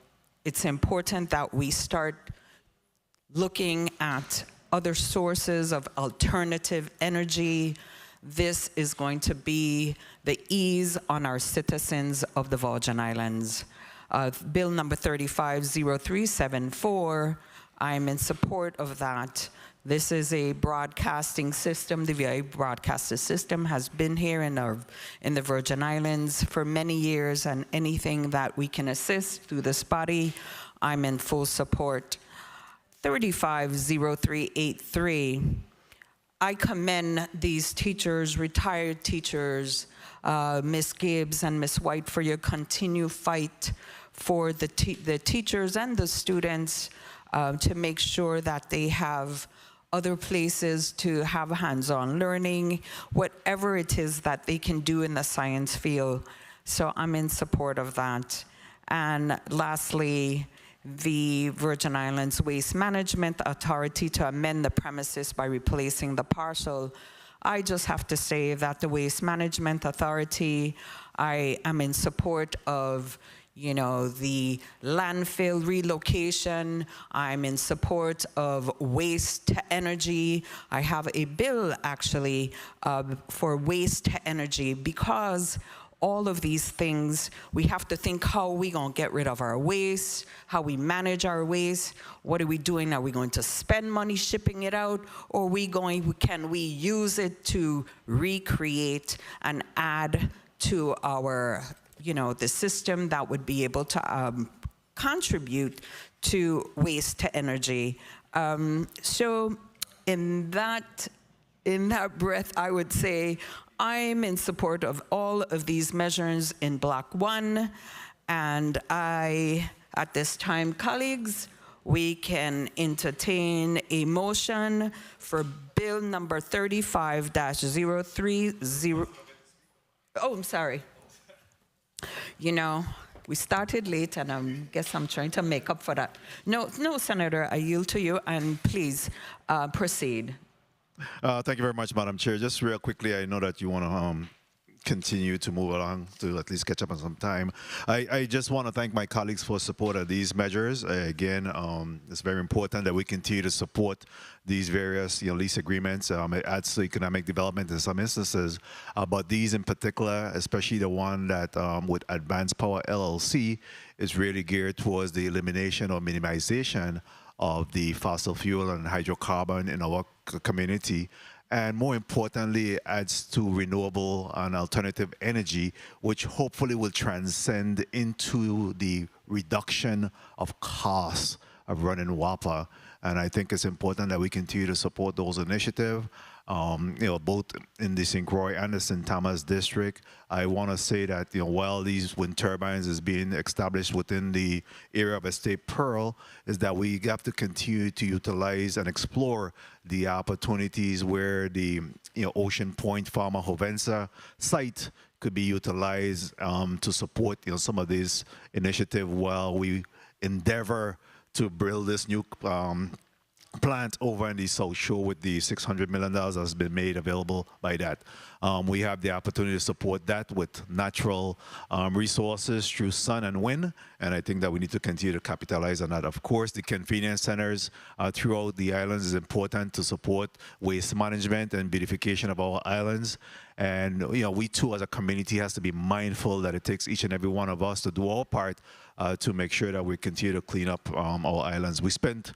it's important that we start looking at other sources of alternative energy. This is going to be the ease on our citizens of the Virgin Islands. Bill number 35-0374, I'm in support of that. This is a broadcasting system. The VI broadcaster system has been here in the Virgin Islands for many years, and anything that we can assist through this body, I'm in full support. 35-0383, I commend these teachers, retired teachers, Ms. Gibbs and Ms. White, for your continued fight for the teachers and the students to make sure that they have other places to have hands-on learning, whatever it is that they can do in the science field. So I'm in support of that. And lastly, the Virgin Islands Waste Management Authority to amend the premises by replacing the parcel. I just have to say that the Waste Management Authority, I am in support of, you know, the landfill relocation. I'm in support of waste to energy. I have a bill actually for waste to energy, because all of these things, we have to think, how are we gonna get rid of our waste, how we manage our waste, what are we doing? Are we going to spend money shipping it out, or can we use it to recreate and add to our, you know, the system that would be able to contribute to waste to energy. So in that breath, I would say I'm in support of all of these measures in Block 1, and at this time, colleagues, we can entertain a motion for Bill number 35-030. Oh, I'm sorry. You know, we started late, and I guess I'm trying to make up for that. No, Senator, I yield to you, and please proceed. Thank you very much, Madam Chair. Just real quickly, I know that you want to continue to move along to at least catch up on some time. I just want to thank my colleagues for support of these measures. Again, it's very important that we continue to support these various lease agreements. It adds to economic development in some instances, but these in particular, especially the one that with Advanced Power LLC, is really geared towards the elimination or minimization of the fossil fuel and hydrocarbon in our community. And more importantly, it adds to renewable and alternative energy, which hopefully will transcend into the reduction of costs of running WAPA. And I think it's important that we continue to support those initiatives, both in the St. Croix and the St. Thomas district. I want to say that, while these wind turbines is being established within the area of Estate Pearl, is that we have to continue to utilize and explore the opportunities where the, Ocean Point Farmer Hovensa site could be utilized to support, some of these initiatives while we endeavor to build this new plant over in the South Shore with the $600 million that's been made available by that. We have the opportunity to support that with natural resources through sun and wind, and I think that we need to continue to capitalize on that. Of course, the convenience centers throughout the islands is important to support waste management and beautification of our islands. And we too as a community has to be mindful that it takes each and every one of us to do our part to make sure that we continue to clean up our islands. We spent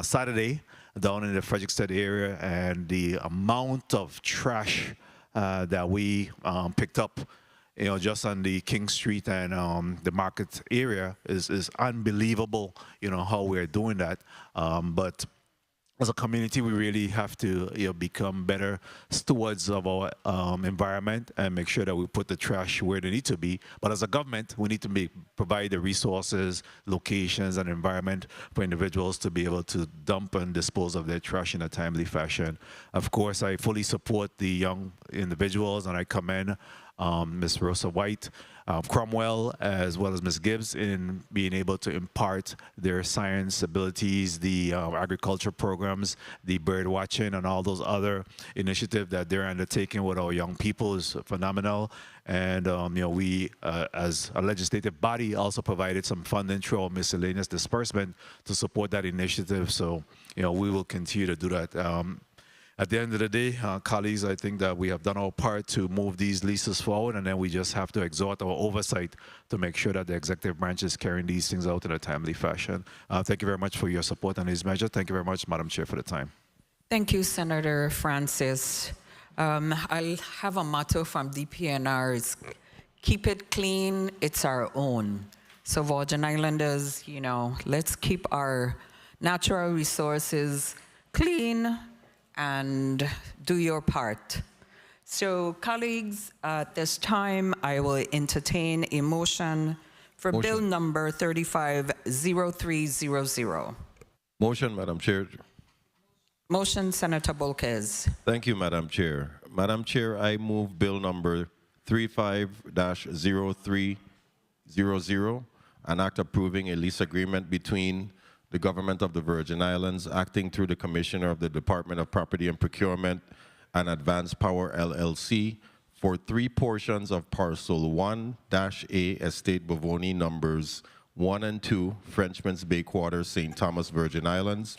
Saturday down in the Frederickstead area, and the amount of trash that we picked up, just on the King Street and the market area is unbelievable, how we're doing that. But as a community, we really have to become better stewards of our environment and make sure that we put the trash where they need to be. But as a government, we need to provide the resources, locations, and environment for individuals to be able to dump and dispose of their trash in a timely fashion. Of course, I fully support the young individuals, and I commend Ms. Rosa White, Cromwell, as well as Ms. Gibbs in being able to impart their science abilities, the agriculture programs, the bird watching, and all those other initiatives that they're undertaking with our young people is phenomenal. And we, as a legislative body, also provided some funding through our miscellaneous disbursement to support that initiative. So, we will continue to do that. At the end of the day, colleagues, I think that we have done our part to move these leases forward, and then we just have to exhort our oversight to make sure that the executive branch is carrying these things out in a timely fashion. Thank you very much for your support on these measures. Thank you very much, Madam Chair, for the time. Thank you, Senator Francis. I'll have a motto from DPNR, is keep it clean, it's our own. So Virgin Islanders, let's keep our natural resources clean and do your part. So colleagues, at this time, I will entertain a motion for bill number 350300. Motion, Madam Chair. Motion, Senator Bolkes. Thank you, Madam Chair. Madam Chair, I move bill number 35-0300, an act approving a lease agreement between the Government of the Virgin Islands, acting through the Commissioner of the Department of Property and Procurement and Advanced Power LLC for 3 portions of Parcel 1-A Estate Bovoni numbers 1 and 2, Frenchman's Bay Quarters, St. Thomas, Virgin Islands,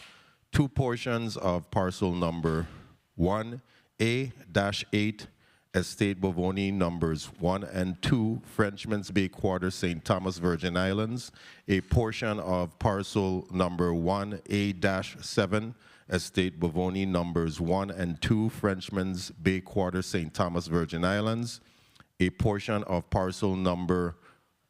2 portions of Parcel number 1A-8, Estate Bovoni numbers 1 and 2, Frenchman's Bay Quarters, St. Thomas, Virgin Islands, a portion of parcel number 1A-7, Estate Bovoni numbers 1 and 2, Frenchman's Bay Quarters, St. Thomas, Virgin Islands, a portion of parcel number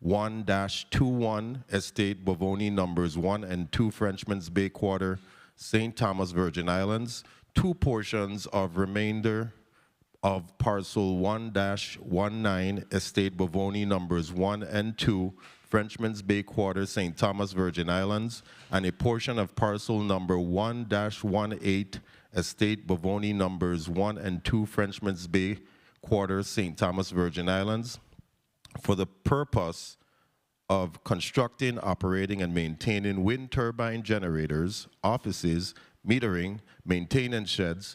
1-21, Estate Bovoni numbers 1 and 2, Frenchman's Bay Quarter, St. Thomas, Virgin Islands, 2 portions of remainder of parcel 1-19, Estate Bovoni numbers 1 and 2, Frenchman's Bay Quarter, St. Thomas, Virgin Islands, and a portion of parcel number 1-18, Estate Bovoni numbers 1 and 2, Frenchman's Bay Quarter, St. Thomas, Virgin Islands, for the purpose of constructing, operating, and maintaining wind turbine generators, offices, metering, maintenance sheds,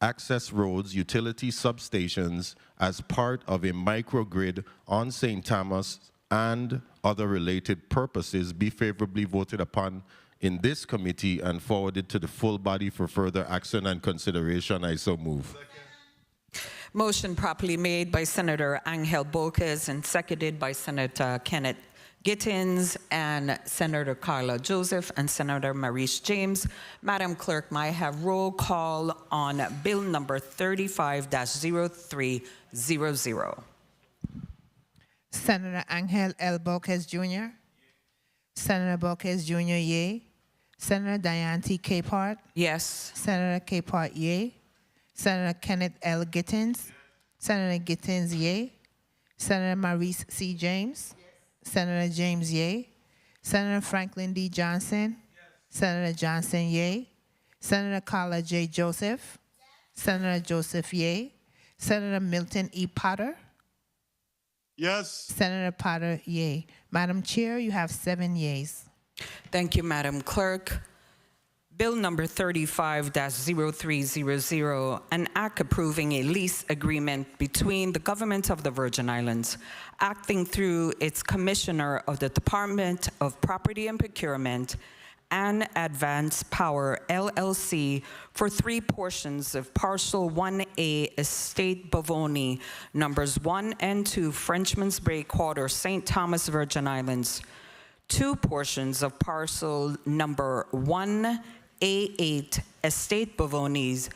access roads, utility substations as part of a microgrid on St. Thomas and other related purposes be favorably voted upon in this committee and forwarded to the full body for further action and consideration. I so move. Motion properly made by Senator Angel Bolkes and seconded by Senator Kenneth Gittins and Senator Carla Joseph and Senator Maurice James. Madam Clerk, may I have roll call on bill number 35-0300? Senator Angel L. Borges Jr., Senator Borges Jr., yea. Senator Diane T. Capehart, Yes. Senator Capehart, yea. Senator Kenneth L. Gittins, Senator Gittins, yea. Senator Maurice C. James, Senator James, yea. Senator Franklin D. Johnson, Senator Johnson, yea. Senator Carla J. Joseph, Senator Joseph, yea. Senator Milton E. Potter, Yes. Senator Potter, yea. Madam Chair, you have 7 yeas. Thank you, Madam Clerk. Bill number 35-0300, an act approving a lease agreement between the Government of the Virgin Islands, acting through its Commissioner of the Department of Property and Procurement, and Advance Power, LLC, for 3 portions of Parcel 1A, Estate Bavoni, numbers 1 and 2, Frenchman's Bay Quarter, St. Thomas, Virgin Islands. 2 portions of Parcel number 1A8, Estate Bavoni,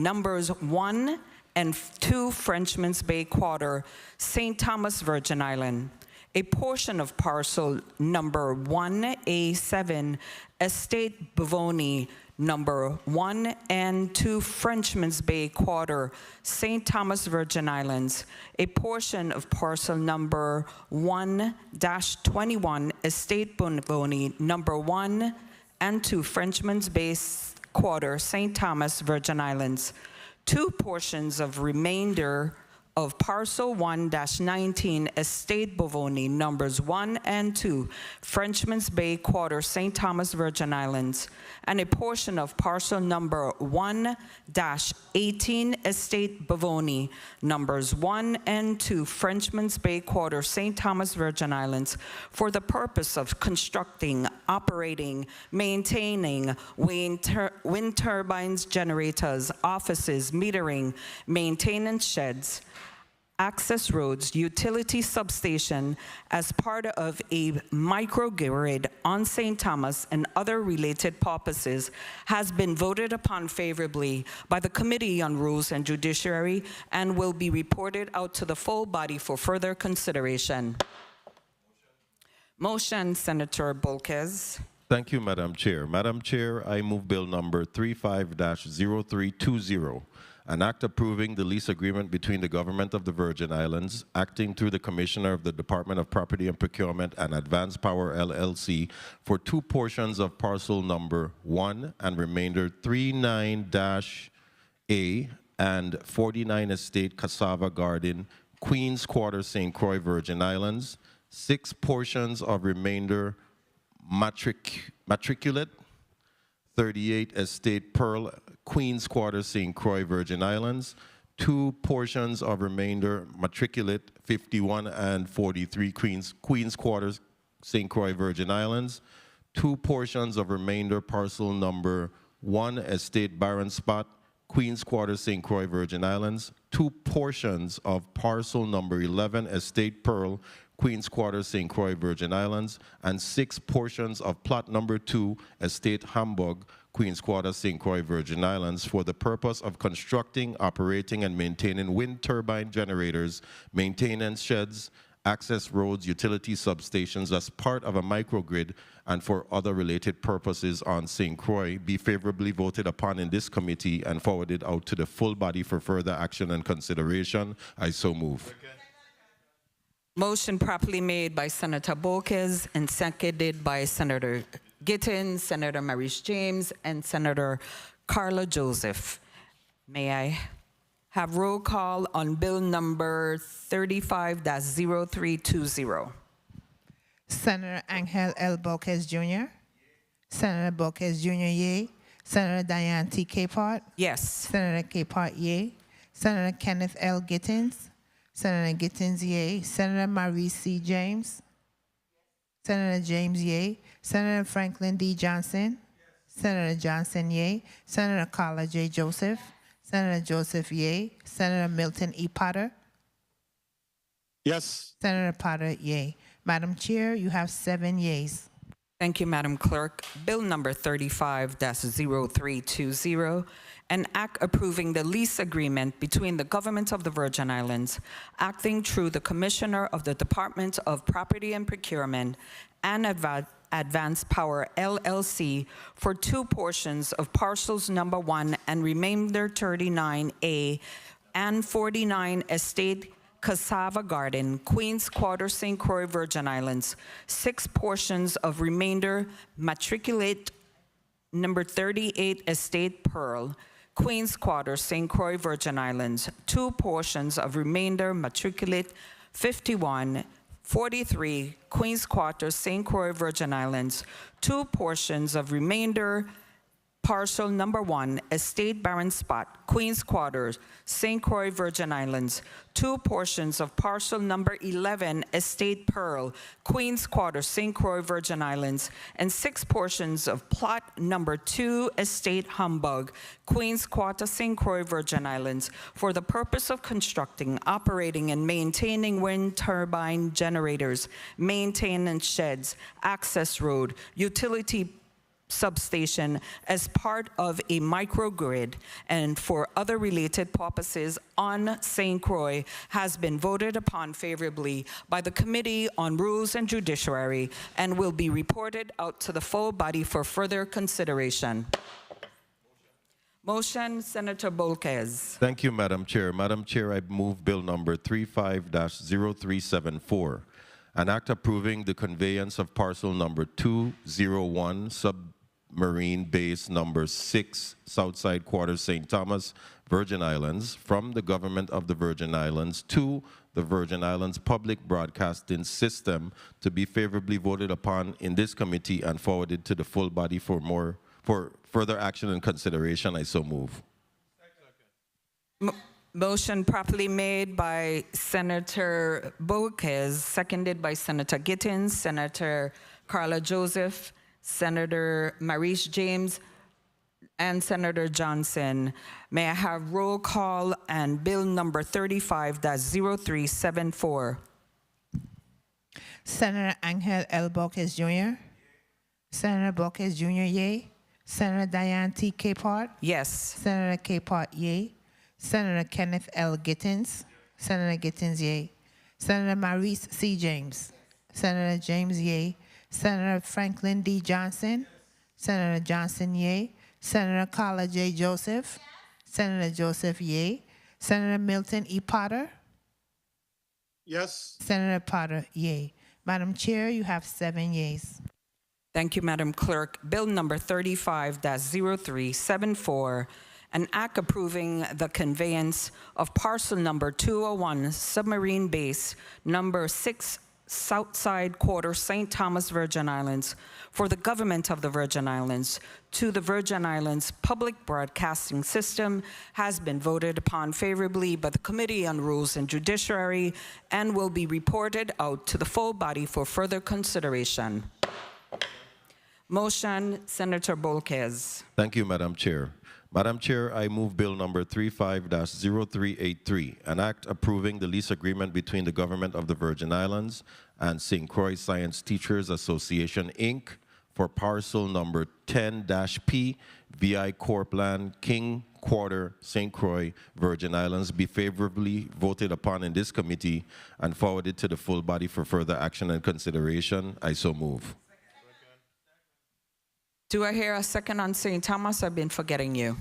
numbers 1 and 2, Frenchman's Bay Quarter, St. Thomas, Virgin Island. A portion of Parcel number 1A7, Estate Bavoni, number 1 and 2, Frenchman's Bay Quarter, St. Thomas, Virgin Islands. A portion of Parcel number 1-21, Estate Bavoni, number 1 and 2, Frenchman's Bay Quarter, St. Thomas, Virgin Islands. 2 portions of remainder of Parcel 1-19, Estate Bavoni, numbers 1 and 2, Frenchman's Bay Quarter, St. Thomas, Virgin Islands, and a portion of Parcel number 1-18, Estate Bavoni, numbers 1 and 2, Frenchman's Bay Quarter, St. Thomas, Virgin Islands, for the purpose of constructing, operating, maintaining wind turbines, generators, offices, metering, maintenance sheds, access roads, utility substation as part of a microgrid on St. Thomas and other related purposes has been voted upon favorably by the Committee on Rules and Judiciary and will be reported out to the full body for further consideration. Motion, Senator Borges. Thank you, Madam Chair. Madam Chair, I move bill number 35-0320, an act approving the lease agreement between the Government of the Virgin Islands, acting through the Commissioner of the Department of Property and Procurement and Advance Power, LLC, for 2 portions of Parcel number 1 and remainder 39-A and 49 Estate Cassava Garden, Queens Quarter, St. Croix, Virgin Islands, 6 portions of remainder matriculate, 38 Estate Pearl, Queens Quarter, St. Croix, Virgin Islands, 2 portions of remainder matriculate, 51 and 43 Queens Quarter, St. Croix, Virgin Islands, 2 portions of remainder parcel number 1, Estate Barren Spot, Queens Quarter, St. Croix, Virgin Islands, 2 portions of parcel number 11, Estate Pearl, Queens Quarter, St. Croix, Virgin Islands, and 6 portions of plot number 2, Estate Hamburg, Queens Quarter, St. Croix, Virgin Islands, for the purpose of constructing, operating, and maintaining wind turbine generators, maintenance sheds, access roads, utility substations as part of a microgrid and for other related purposes on St. Croix, be favorably voted upon in this committee and forwarded out to the full body for further action and consideration. I so move. Motion properly made by Senator Borges and seconded by Senator Gittins, Senator Maurice James, and Senator Carla Joseph. May I have roll call on bill number 35-0320? Senator Angel L. Borges Jr., Senator Borges Jr., yea. Senator Diane T. Capehart, Yes. Senator Capehart, yea. Senator Kenneth L. Gittins, Senator Gittins, yea. Senator Maurice C. James, Senator James, yea. Senator Franklin D. Johnson, Senator Johnson, yea. Senator Carla J. Joseph, Senator Joseph, yea. Senator Milton E. Potter, Yes. Senator Potter, yay. Madam Chair, you have 7 yeas. Thank you, Madam Clerk. Bill number 35-0320, an act approving the lease agreement between the Government of the Virgin Islands, acting through the Commissioner of the Department of Property and Procurement and Advanced Power LLC for 2 portions of parcels number 1 and remainder 39A and 49 Estate Cassava Garden, Queens Quarter, St. Croix, Virgin Islands. 6 portions of remainder matriculate number 38 Estate Pearl, Queens Quarter, St. Croix, Virgin Islands. 2 portions of remainder matriculate 51 43 Queens Quarter, St. Croix, Virgin Islands. 2 portions of remainder parcel number 1, Estate Barren Spot, Queens Quarters, St. Croix, Virgin Islands. 2 portions of parcel number 11, Estate Pearl, Queens Quarters, St. Croix, Virgin Islands. And 6 portions of plot number 2, Estate Humbug, Queens Quarter, St. Croix, Virgin Islands, for the purpose of constructing, operating, and maintaining wind turbine generators, maintenance sheds, access road, utility substation as part of a microgrid and for other related purposes on St. Croix has been voted upon favorably by the Committee on Rules and Judiciary and will be reported out to the full body for further consideration. Motion, Senator Bolquez. Thank you, Madam Chair. Madam Chair, I move bill number 35-0374, an act approving the conveyance of parcel number 201, submarine base number 6, Southside Quarter, St. Thomas, Virgin Islands, from the Government of the Virgin Islands to the Virgin Islands Public Broadcasting System to be favorably voted upon in this committee and forwarded to the full body for further action and consideration. I so move. Motion properly made by Senator Bolquez, seconded by Senator Gittins, Senator Carla Joseph, Senator Maurice James, and Senator Johnson. May I have roll call and bill number 35-0374? Senator Angel L. Bolquez Jr. Senator Bolquez Jr., yay. Senator Diane T. Capehart. Yes. Senator Capehart, yay. Senator Kenneth L. Gittins. Senator Gittins, yay. Senator Maurice C. James. Senator James, yay. Senator Franklin D. Johnson. Senator Johnson, yay. Senator Carla J. Joseph. Senator Joseph, yay. Senator Milton E. Potter. Yes. Senator Potter, yay. Madam Chair, you have 7 yeas. Thank you, Madam Clerk. Bill number 35-0374, an act approving the conveyance of parcel number 201, submarine base number 6, Southside Quarter, St. Thomas, Virgin Islands, for the Government of the Virgin Islands to the Virgin Islands Public Broadcasting System has been voted upon favorably by the Committee on Rules and Judiciary and will be reported out to the full body for further consideration. Motion, Senator Bolquez. Thank you, Madam Chair. Madam Chair, I move bill number 35-0383, an act approving the lease agreement between the Government of the Virgin Islands and St. Croix Science Teachers Association, Inc. for parcel number 10-P, VI Corp Land, King Quarter, St. Croix, Virgin Islands, be favorably voted upon in this committee and forwarded to the full body for further action and consideration. I so move. Do I hear a second on St. Thomas? I've been forgetting you.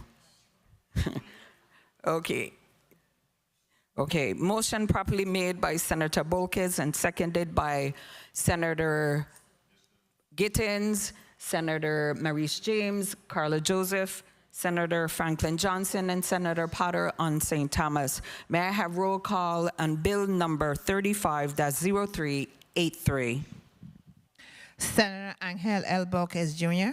Okay. Okay, motion properly made by Senator Bolquez and seconded by Senator Gittins, Senator Maurice James, Carla Joseph, Senator Franklin Johnson, and Senator Potter on St. Thomas. May I have roll call on bill number 35-0383? Senator Angel L. Bolquez Jr.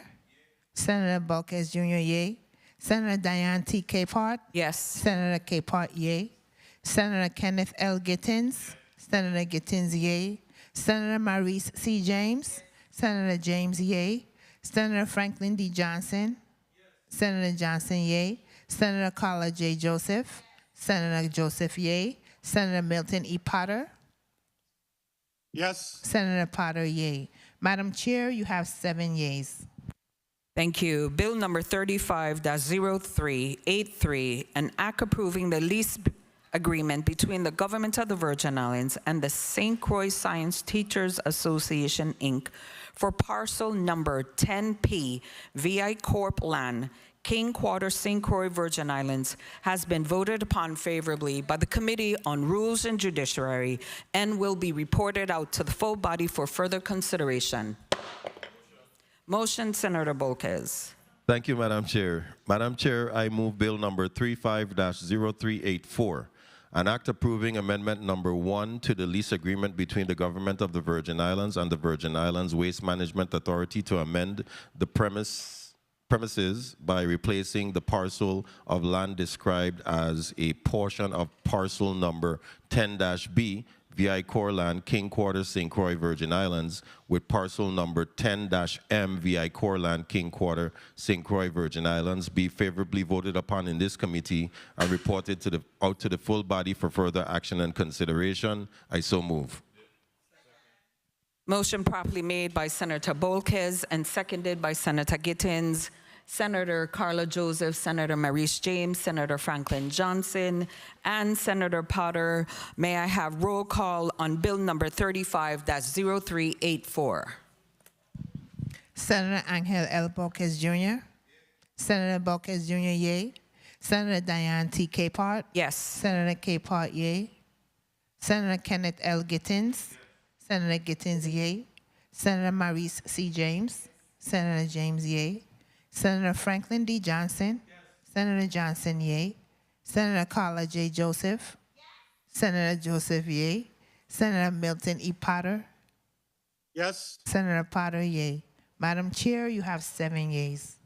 Senator Bolquez Jr., yay. Senator Diane T. Capehart. Yes. Senator Capehart, yay. Senator Kenneth L. Gittins. Senator Gittins, yay. Senator Maurice C. James. Senator James, yay. Senator Franklin D. Johnson. Senator Johnson, yay. Senator Carla J. Joseph. Senator Joseph, yay. Senator Milton E. Potter. Yes. Senator Potter, yay. Madam Chair, you have 7 yeas. Thank you. Bill number 35-0383, an act approving the lease agreement between the Government of the Virgin Islands and the St. Croix Science Teachers Association, Inc. for parcel number 10P VI Corp land, King Quarter, St. Croix, Virgin Islands, has been voted upon favorably by the Committee on Rules and Judiciary and will be reported out to the full body for further consideration. Motion, Senator Bolkes. Thank you, Madam Chair. Madam Chair, I move Bill number 35-0384, an act approving amendment number 1 to the lease agreement between the Government of the Virgin Islands and the Virgin Islands Waste Management Authority to amend the premises by replacing the parcel of land described as a portion of parcel number 10-B VI Core Land, King Quarter, St. Croix, Virgin Islands, with parcel number 10-M VI Core Land, King Quarter, St. Croix, Virgin Islands, be favorably voted upon in this committee and reported out to the full body for further action and consideration. I so move. Motion properly made by Senator Bolkes and seconded by Senator Gittins. Senator Carla Joseph, Senator Maurice James, Senator Franklin Johnson, and Senator Potter. May I have roll call on bill number 35-0384? Senator Angel L. Bolkes Jr. Senator Bolkes Jr., yay. Senator Diane T. Capehart. Yes. Senator Capehart, yay. Senator Kenneth L. Gittins. Senator Gittins, yay. Senator Maurice C. James. Senator James, yay. Senator Franklin D. Johnson. Yes. Senator Johnson, yay. Senator Carla J. Joseph. Yes. Senator Joseph, yay. Senator Milton E. Potter. Yes. Senator Potter, yay. Madam Chair, you have 7 yeas.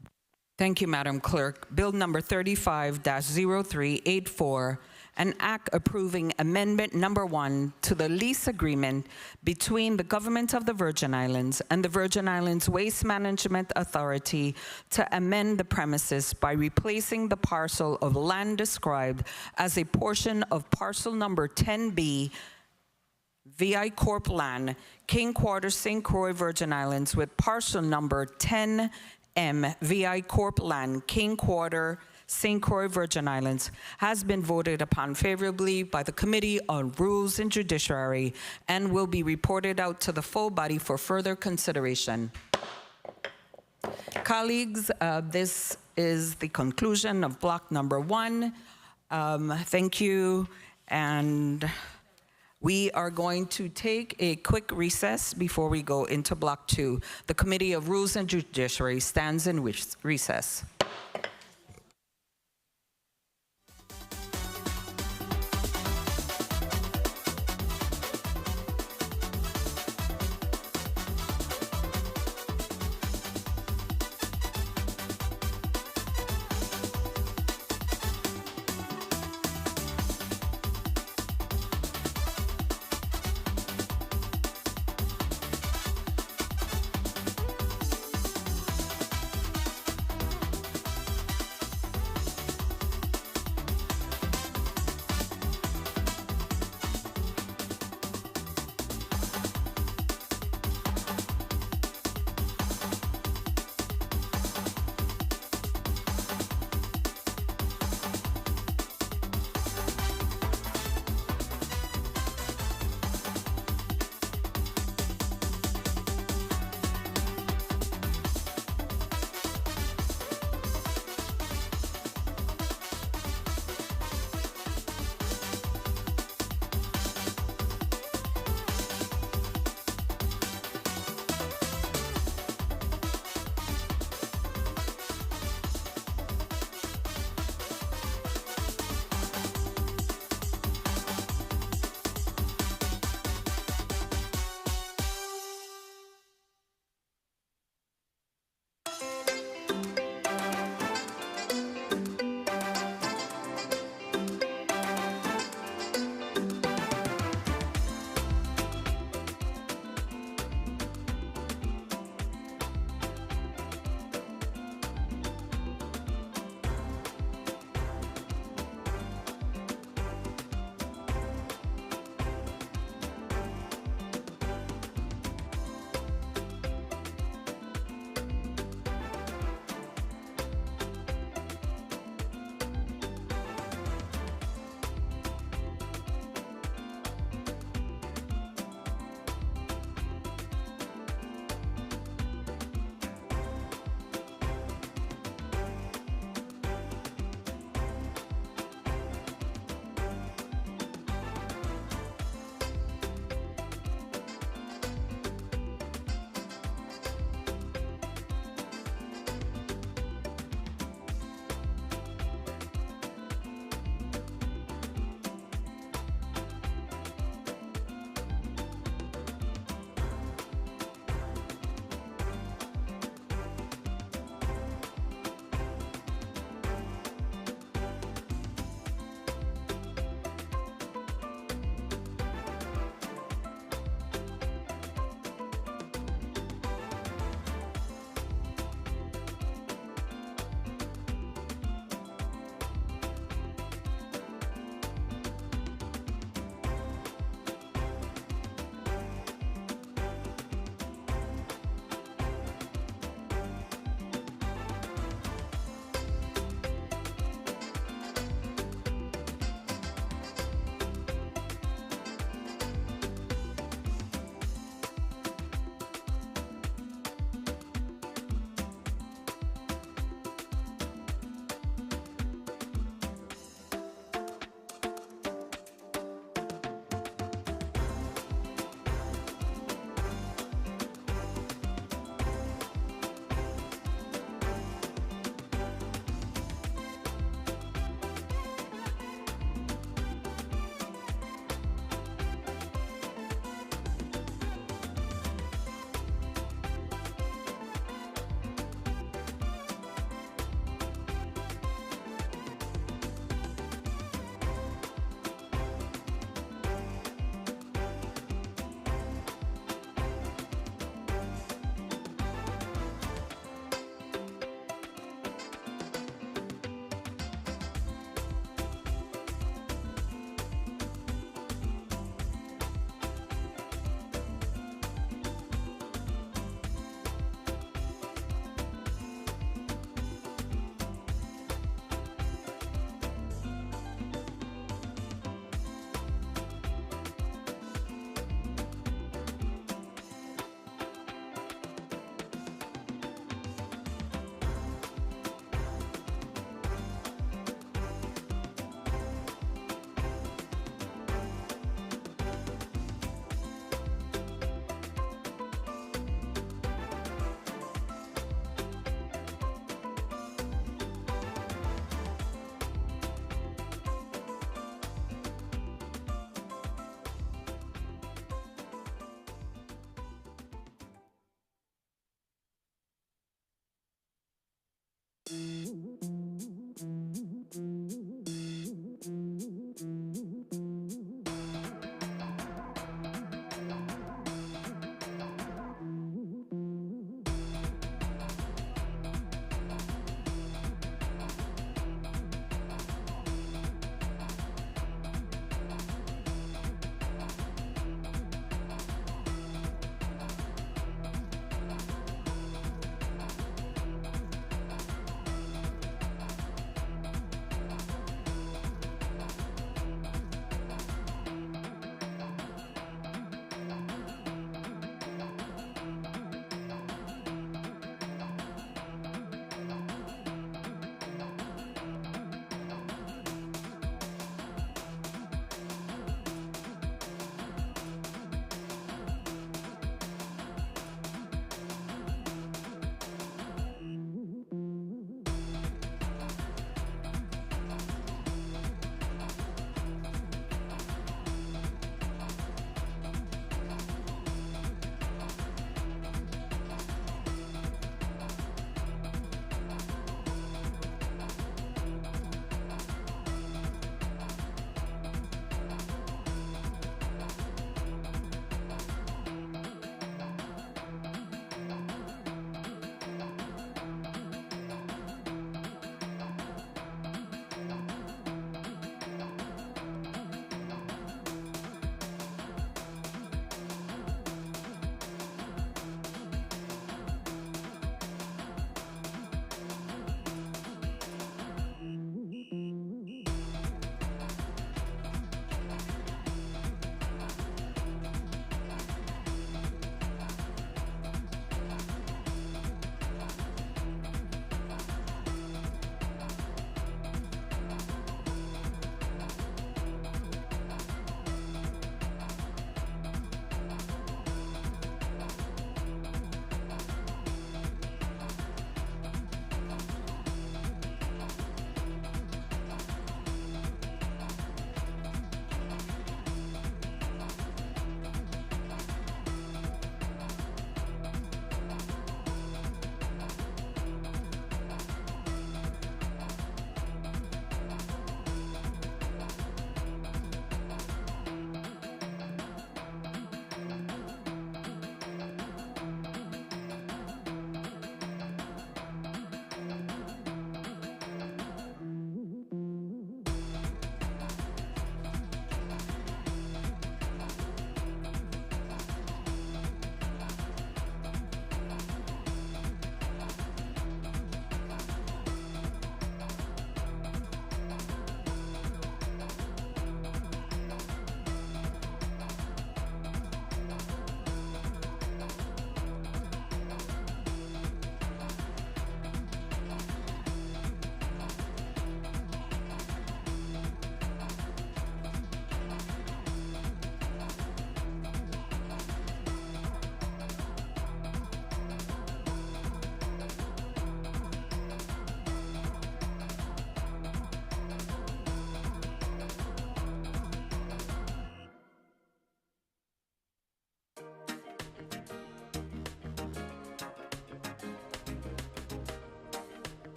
Thank you, Madam Clerk. Bill number 35-0384, an act approving amendment number 1 to the lease agreement between the Government of the Virgin Islands and the Virgin Islands Waste Management Authority to amend the premises by replacing the parcel of land described as a portion of parcel number 10B VI Corp land, King Quarter, St. Croix, Virgin Islands, with parcel number 10M VI Corp land, King Quarter, St. Croix, Virgin Islands, has been voted upon favorably by the Committee on Rules and Judiciary and will be reported out to the full body for further consideration. Colleagues, this is the conclusion of block number 1. Thank you, and we are going to take a quick recess before we go into block 2. The Committee of Rules and Judiciary stands in recess.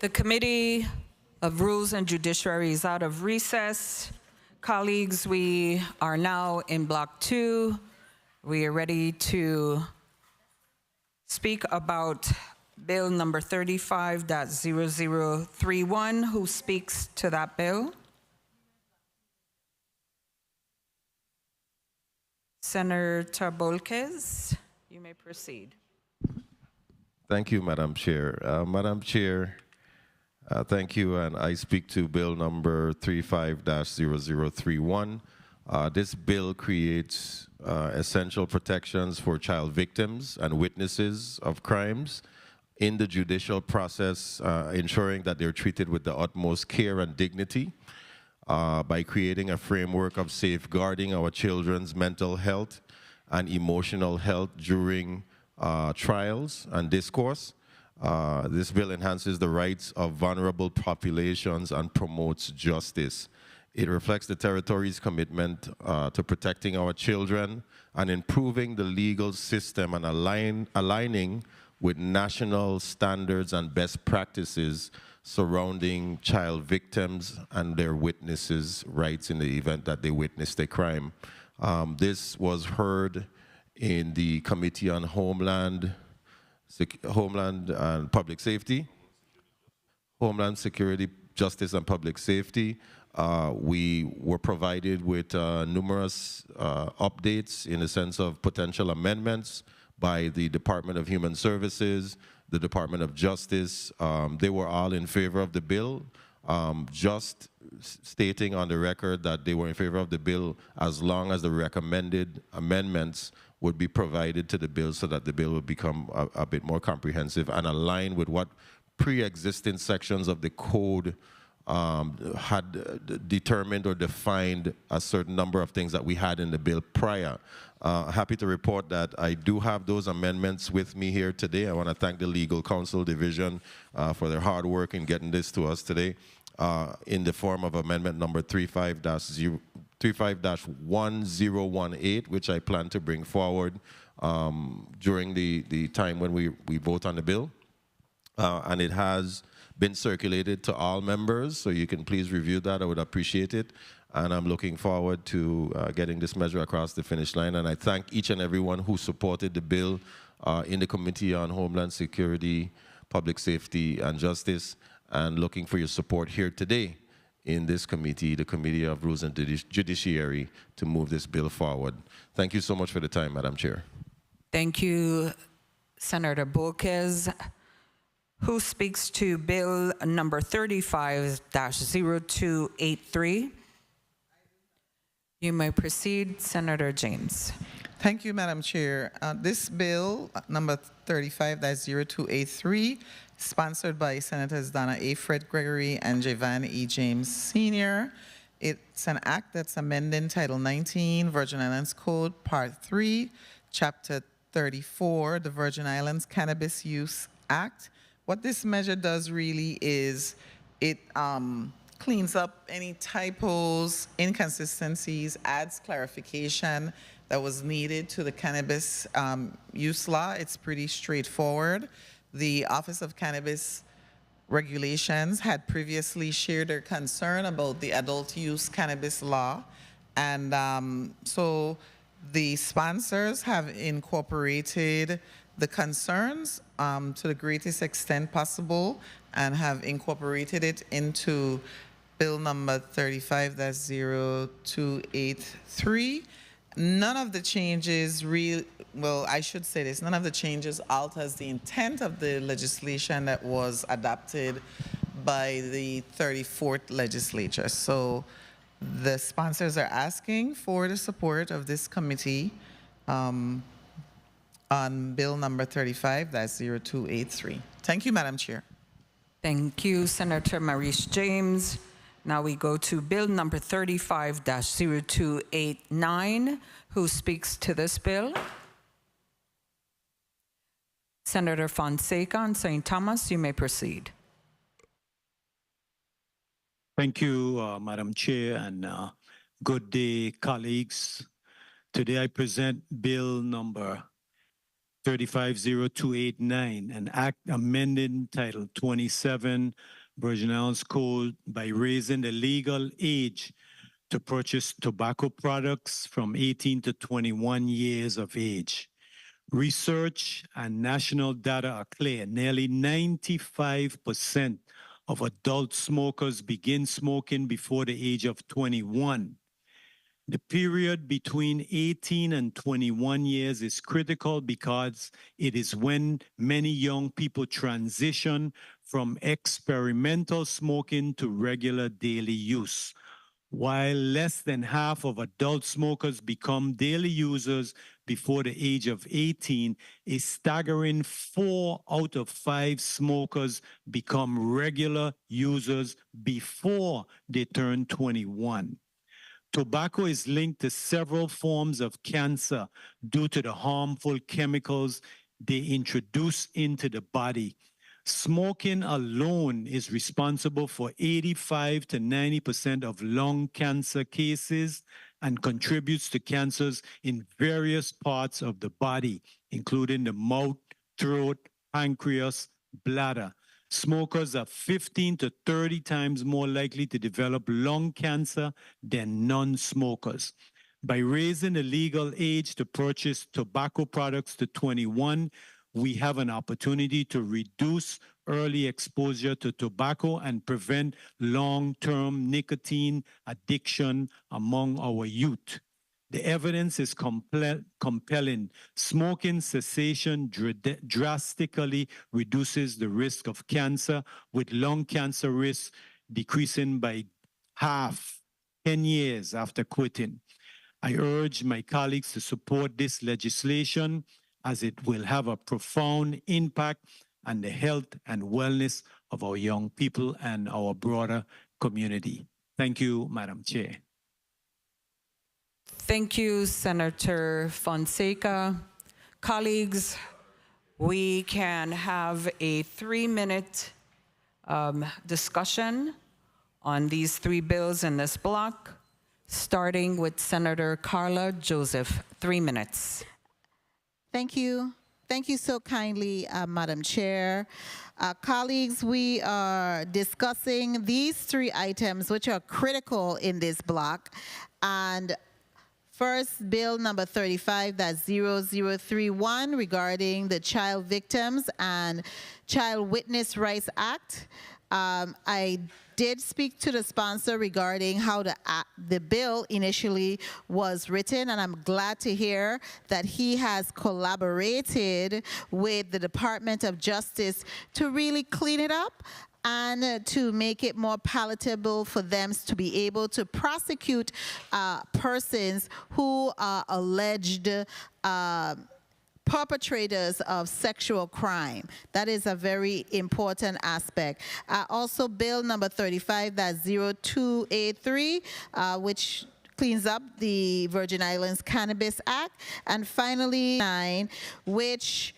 The Committee of Rules and Judiciary is out of recess. Colleagues, we are now in Block 2. We are ready to speak about Bill number 35.0031. Who speaks to that bill? Senator Bolquez, you may proceed. Thank you, Madam Chair. Madam Chair, thank you, and I speak to Bill number 35-0031. This bill creates essential protections for child victims and witnesses of crimes in the judicial process, ensuring that they're treated with the utmost care and dignity by creating a framework of safeguarding our children's mental health and emotional health during trials and discourse. This bill enhances the rights of vulnerable populations and promotes justice. It reflects the territory's commitment to protecting our children and improving the legal system and aligning with national standards and best practices surrounding child victims and their witnesses' rights in the event that they witnessed a crime. This was heard in the Committee on Homeland and Public Safety, Homeland Security, Justice and Public Safety. We were provided with numerous updates in the sense of potential amendments by the Department of Human Services, the Department of Justice. They were all in favor of the bill, just stating on the record that they were in favor of the bill as long as the recommended amendments would be provided to the bill so that the bill would become a bit more comprehensive and align with what pre-existing sections of the code had determined or defined a certain number of things that we had in the bill prior. Happy to report that I do have those amendments with me here today. I want to thank the Legal Counsel Division for their hard work in getting this to us today in the form of amendment number 35-1018, which I plan to bring forward during the time when we vote on the bill. And it has been circulated to all members, so you can please review that. I would appreciate it. And I'm looking forward to getting this measure across the finish line. And I thank each and everyone who supported the bill in the Committee on Homeland Security, Public Safety, and Justice, and looking for your support here today in this committee, the Committee of Rules and Judiciary, to move this bill forward. Thank you so much for the time, Madam Chair. Thank you, Senator Bolquez. Who speaks to bill number 35-0283? You may proceed, Senator James. Thank you, Madam Chair. This bill, number 35-0283, sponsored by Senators Donna A. Fred Gregory and Javan E. James Sr. It's an act that's amending Title 19, Virgin Islands Code, Part 3, Chapter 34, the Virgin Islands Cannabis Use Act. What this measure does really is it cleans up any typos, inconsistencies, adds clarification that was needed to the cannabis use law. It's pretty straightforward. The Office of Cannabis Regulations had previously shared their concern about the adult use cannabis law. And so the sponsors have incorporated the concerns to the greatest extent possible and have incorporated it into bill number 35-0283. None of the changes I should say this, none of the changes alters the intent of the legislation that was adopted by the 34th legislature. So the sponsors are asking for the support of this committee on bill number 35-0283. Thank you, Madam Chair. Thank you, Senator Maurice James. Now we go to bill number 35-0289. Who speaks to this bill? Senator Fonseca on St. Thomas, you may proceed. Thank you, Madam Chair, and good day, colleagues. Today I present bill number 350289, an act amending Title 27 Virgin Islands Code by raising the legal age to purchase tobacco products from 18 to 21 years of age. Research and national data are clear. Nearly 95% of adult smokers begin smoking before the age of 21. The period between 18 and 21 years is critical because it is when many young people transition from experimental smoking to regular daily use. While less than half of adult smokers become daily users before the age of 18, a staggering 4 out of 5 smokers become regular users before they turn 21. Tobacco is linked to several forms of cancer due to the harmful chemicals they introduce into the body. Smoking alone is responsible for 85 to 90% of lung cancer cases and contributes to cancers in various parts of the body, including the mouth, throat, pancreas, bladder. Smokers are 15 to 30 times more likely to develop lung cancer than non-smokers. By raising the legal age to purchase tobacco products to 21, we have an opportunity to reduce early exposure to tobacco and prevent long-term nicotine addiction among our youth. The evidence is compelling. Smoking cessation drastically reduces the risk of cancer, with lung cancer risk decreasing by half 10 years after quitting. I urge my colleagues to support this legislation as it will have a profound impact on the health and wellness of our young people and our broader community. Thank you, Madam Chair. Thank you, Senator Fonseca. Colleagues, we can have a 3-minute discussion on these 3 bills in this block, starting with Senator Carla Joseph. 3 minutes. Thank you. Thank you so kindly, Madam Chair. Colleagues, we are discussing these 3 items which are critical in this block. And first, Bill number 35, that's 0031, regarding the Child Victims and Child Witness Rights Act. I did speak to the sponsor regarding how the bill initially was written, and I'm glad to hear that he has collaborated with the Department of Justice to really clean it up and to make it more palatable for them to be able to prosecute persons who are alleged perpetrators of sexual crime. That is a very important aspect. Also, Bill number 35, that's 0283, which cleans up the Virgin Islands Cannabis Act. And finally, 9, which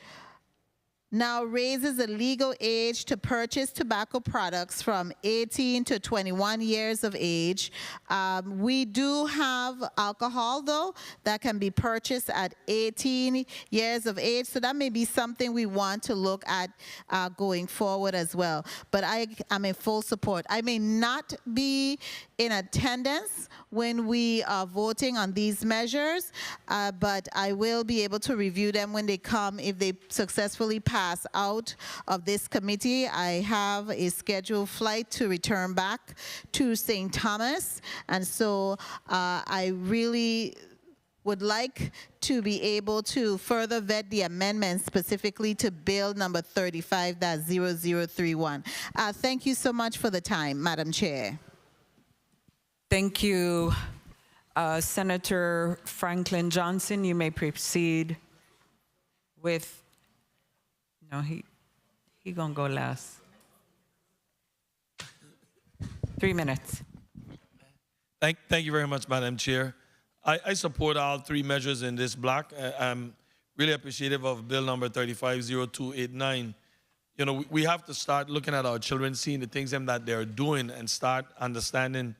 now raises the legal age to purchase tobacco products from 18 to 21 years of age. We do have alcohol, though, that can be purchased at 18 years of age, so that may be something we want to look at going forward as well. But I am in full support. I may not be in attendance when we are voting on these measures, but I will be able to review them when they come, if they successfully pass out of this committee. I have a scheduled flight to return back to St. Thomas, and so I really would like to be able to further vet the amendments specifically to Bill number 35, that's 0031. Thank you so much for the time, Madam Chair. Thank you, Senator Franklin Johnson. You may proceed with. No, he gonna go last. 3 minutes. Thank you very much, Madam Chair. I support all 3 measures in this block. I'm really appreciative of Bill number 350289. You know, we have to start looking at our children, seeing the things that they're doing, and start understanding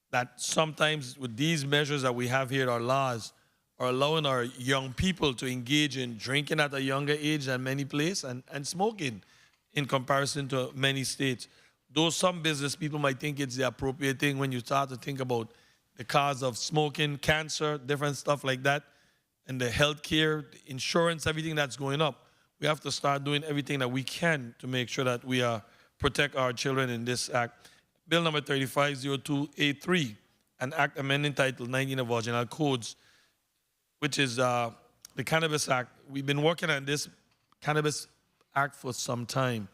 that sometimes with these measures that we have here, our laws, are allowing our young people to engage in drinking at a younger age than many places and smoking in comparison to many states. Though some business people might think it's the appropriate thing when you start to think about the cause of smoking, cancer, different stuff like that, and the healthcare, the insurance, everything that's going up. We have to start doing everything that we can to make sure that we protect our children in this act. Bill number 3502A3, an act amending Title 19 of Virginia Codes, which is the Cannabis Act. We've been working on this Cannabis Act for some time,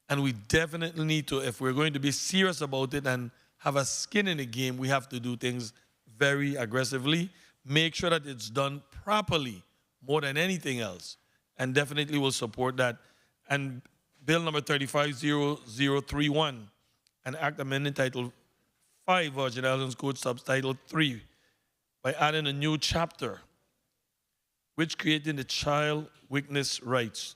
and we definitely need to, if we're going to be serious about it and have a skin in the game, we have to do things very aggressively, make sure that it's done properly more than anything else, and definitely will support that. And Bill number 350031, an act amending Title 5 Virgin Islands Code Subtitle 3 by adding a new chapter which created the child witness rights.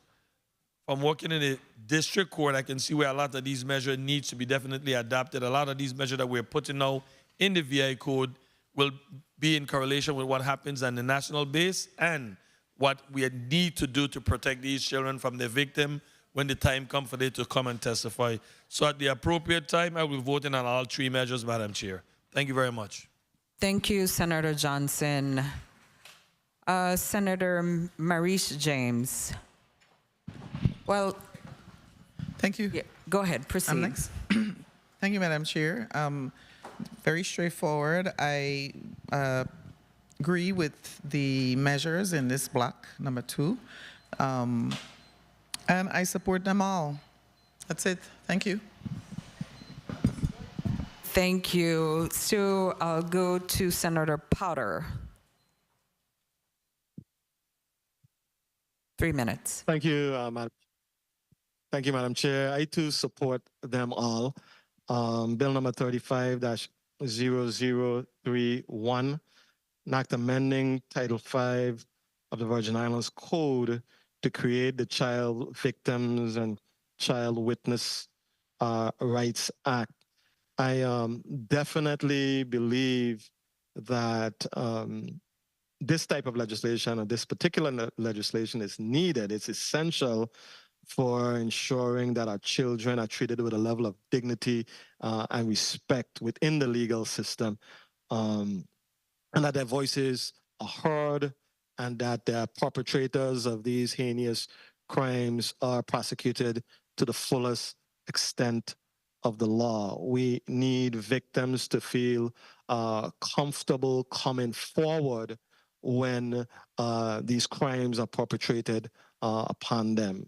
From working in the district court, I can see where a lot of these measures needs to be definitely adapted. A lot of these measures that we're putting now in the VI code will be in correlation with what happens on the national base and what we need to do to protect these children from the victim when the time comes for them to come and testify. So at the appropriate time, I will vote in on all three measures, Madam Chair. Thank you very much. Thank you, Senator Johnson. Senator Maurice James. Well, Thank you. yeah, go ahead, proceed. I'm next. Thank you, Madam Chair. Very straightforward. I agree with the measures in this block, number 2, and I support them all. That's it. Thank you. Thank you. So I'll go to Senator Potter. 3 minutes. Thank you, Madam. Thank you, Madam Chair. I too support them all. Bill number 35-0031, an act amending Title 5 of the Virgin Islands Code to create the Child Victims and Child Witness Rights Act. I definitely believe that this type of legislation, or this particular legislation, is needed. It's essential for ensuring that our children are treated with a level of dignity and respect within the legal system, and that their voices are heard, and that the perpetrators of these heinous crimes are prosecuted to the fullest extent of the law. We need victims to feel comfortable coming forward when these crimes are perpetrated upon them.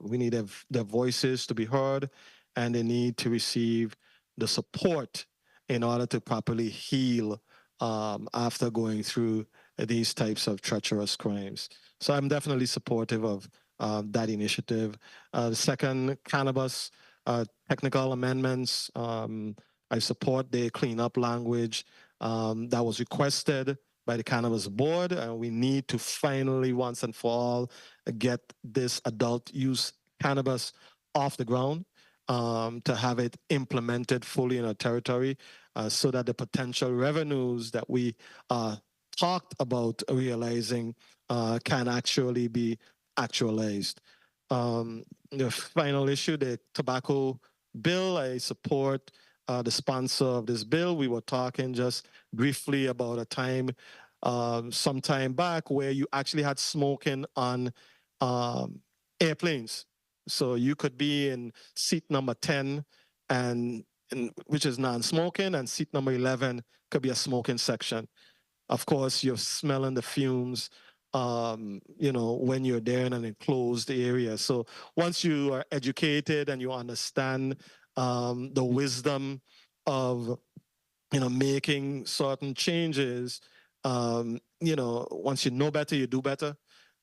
We need their voices to be heard, and they need to receive the support in order to properly heal after going through these types of treacherous crimes. So I'm definitely supportive of that initiative. The second, cannabis technical amendments. I support the cleanup language that was requested by the Cannabis Board, and we need to finally, once and for all, get this adult use cannabis off the ground, to have it implemented fully in our territory, so that the potential revenues that we talked about realizing can actually be actualized. The final issue, the tobacco bill, I support the sponsor of this bill. We were talking just briefly about a time some time back where you actually had smoking on airplanes. So you could be in seat number 10, which is non-smoking, and seat number 11 could be a smoking section. Of course, you're smelling the fumes, when you're there in an enclosed area. So once you are educated and you understand the wisdom of, making certain changes, once you know better, you do better.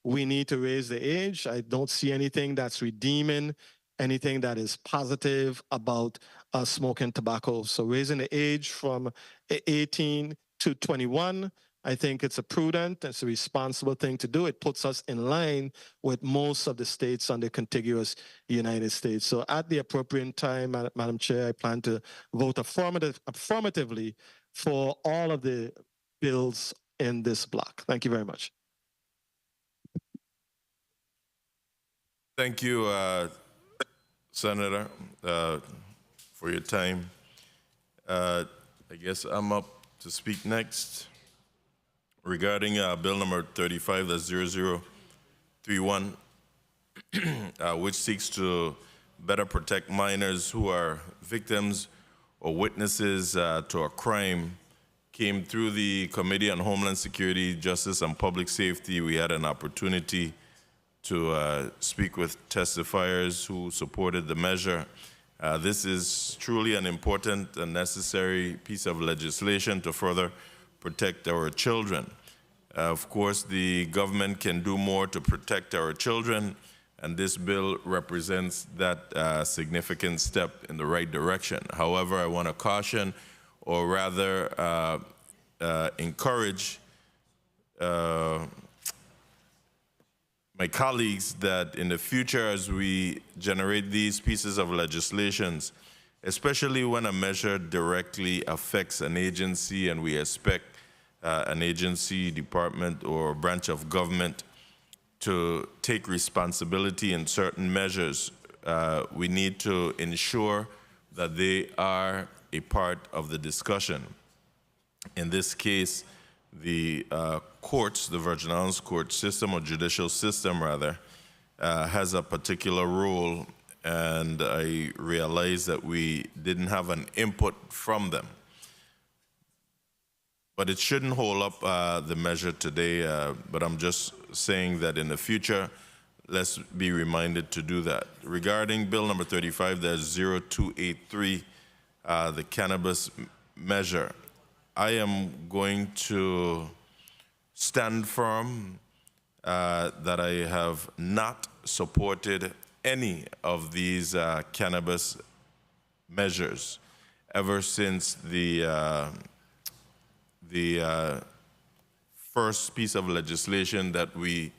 We need to raise the age. I don't see anything that's redeeming, anything that is positive about smoking tobacco. So raising the age from 18 to 21, I think it's a prudent, it's a responsible thing to do. It puts us in line with most of the states on the contiguous United States. So at the appropriate time, Madam Chair, I plan to vote affirmatively for all of the bills in this block. Thank you very much. Thank you, Senator, for your time. I guess I'm up to speak next regarding Bill number 35, that's 0031, which seeks to better protect minors who are victims or witnesses to a crime. Came through the Committee on Homeland Security, Justice, and Public Safety. We had an opportunity to speak with testifiers who supported the measure. This is truly an important and necessary piece of legislation to further protect our children. Of course, the government can do more to protect our children, and this bill represents that significant step in the right direction. However, I want to caution, or rather encourage my colleagues that in the future, as we generate these pieces of legislations, especially when a measure directly affects an agency and we expect an agency, department, or branch of government to take responsibility in certain measures, we need to ensure that they are a part of the discussion. In this case, the courts, the Virgin Islands court system, or judicial system rather, has a particular role, and I realized that we didn't have an input from them. But it shouldn't hold up the measure today, but I'm just saying that in the future, let's be reminded to do that. Regarding Bill number 35, there's 0283, the cannabis measure. I am going to stand firm that I have not supported any of these cannabis measures ever since the first piece of legislation that we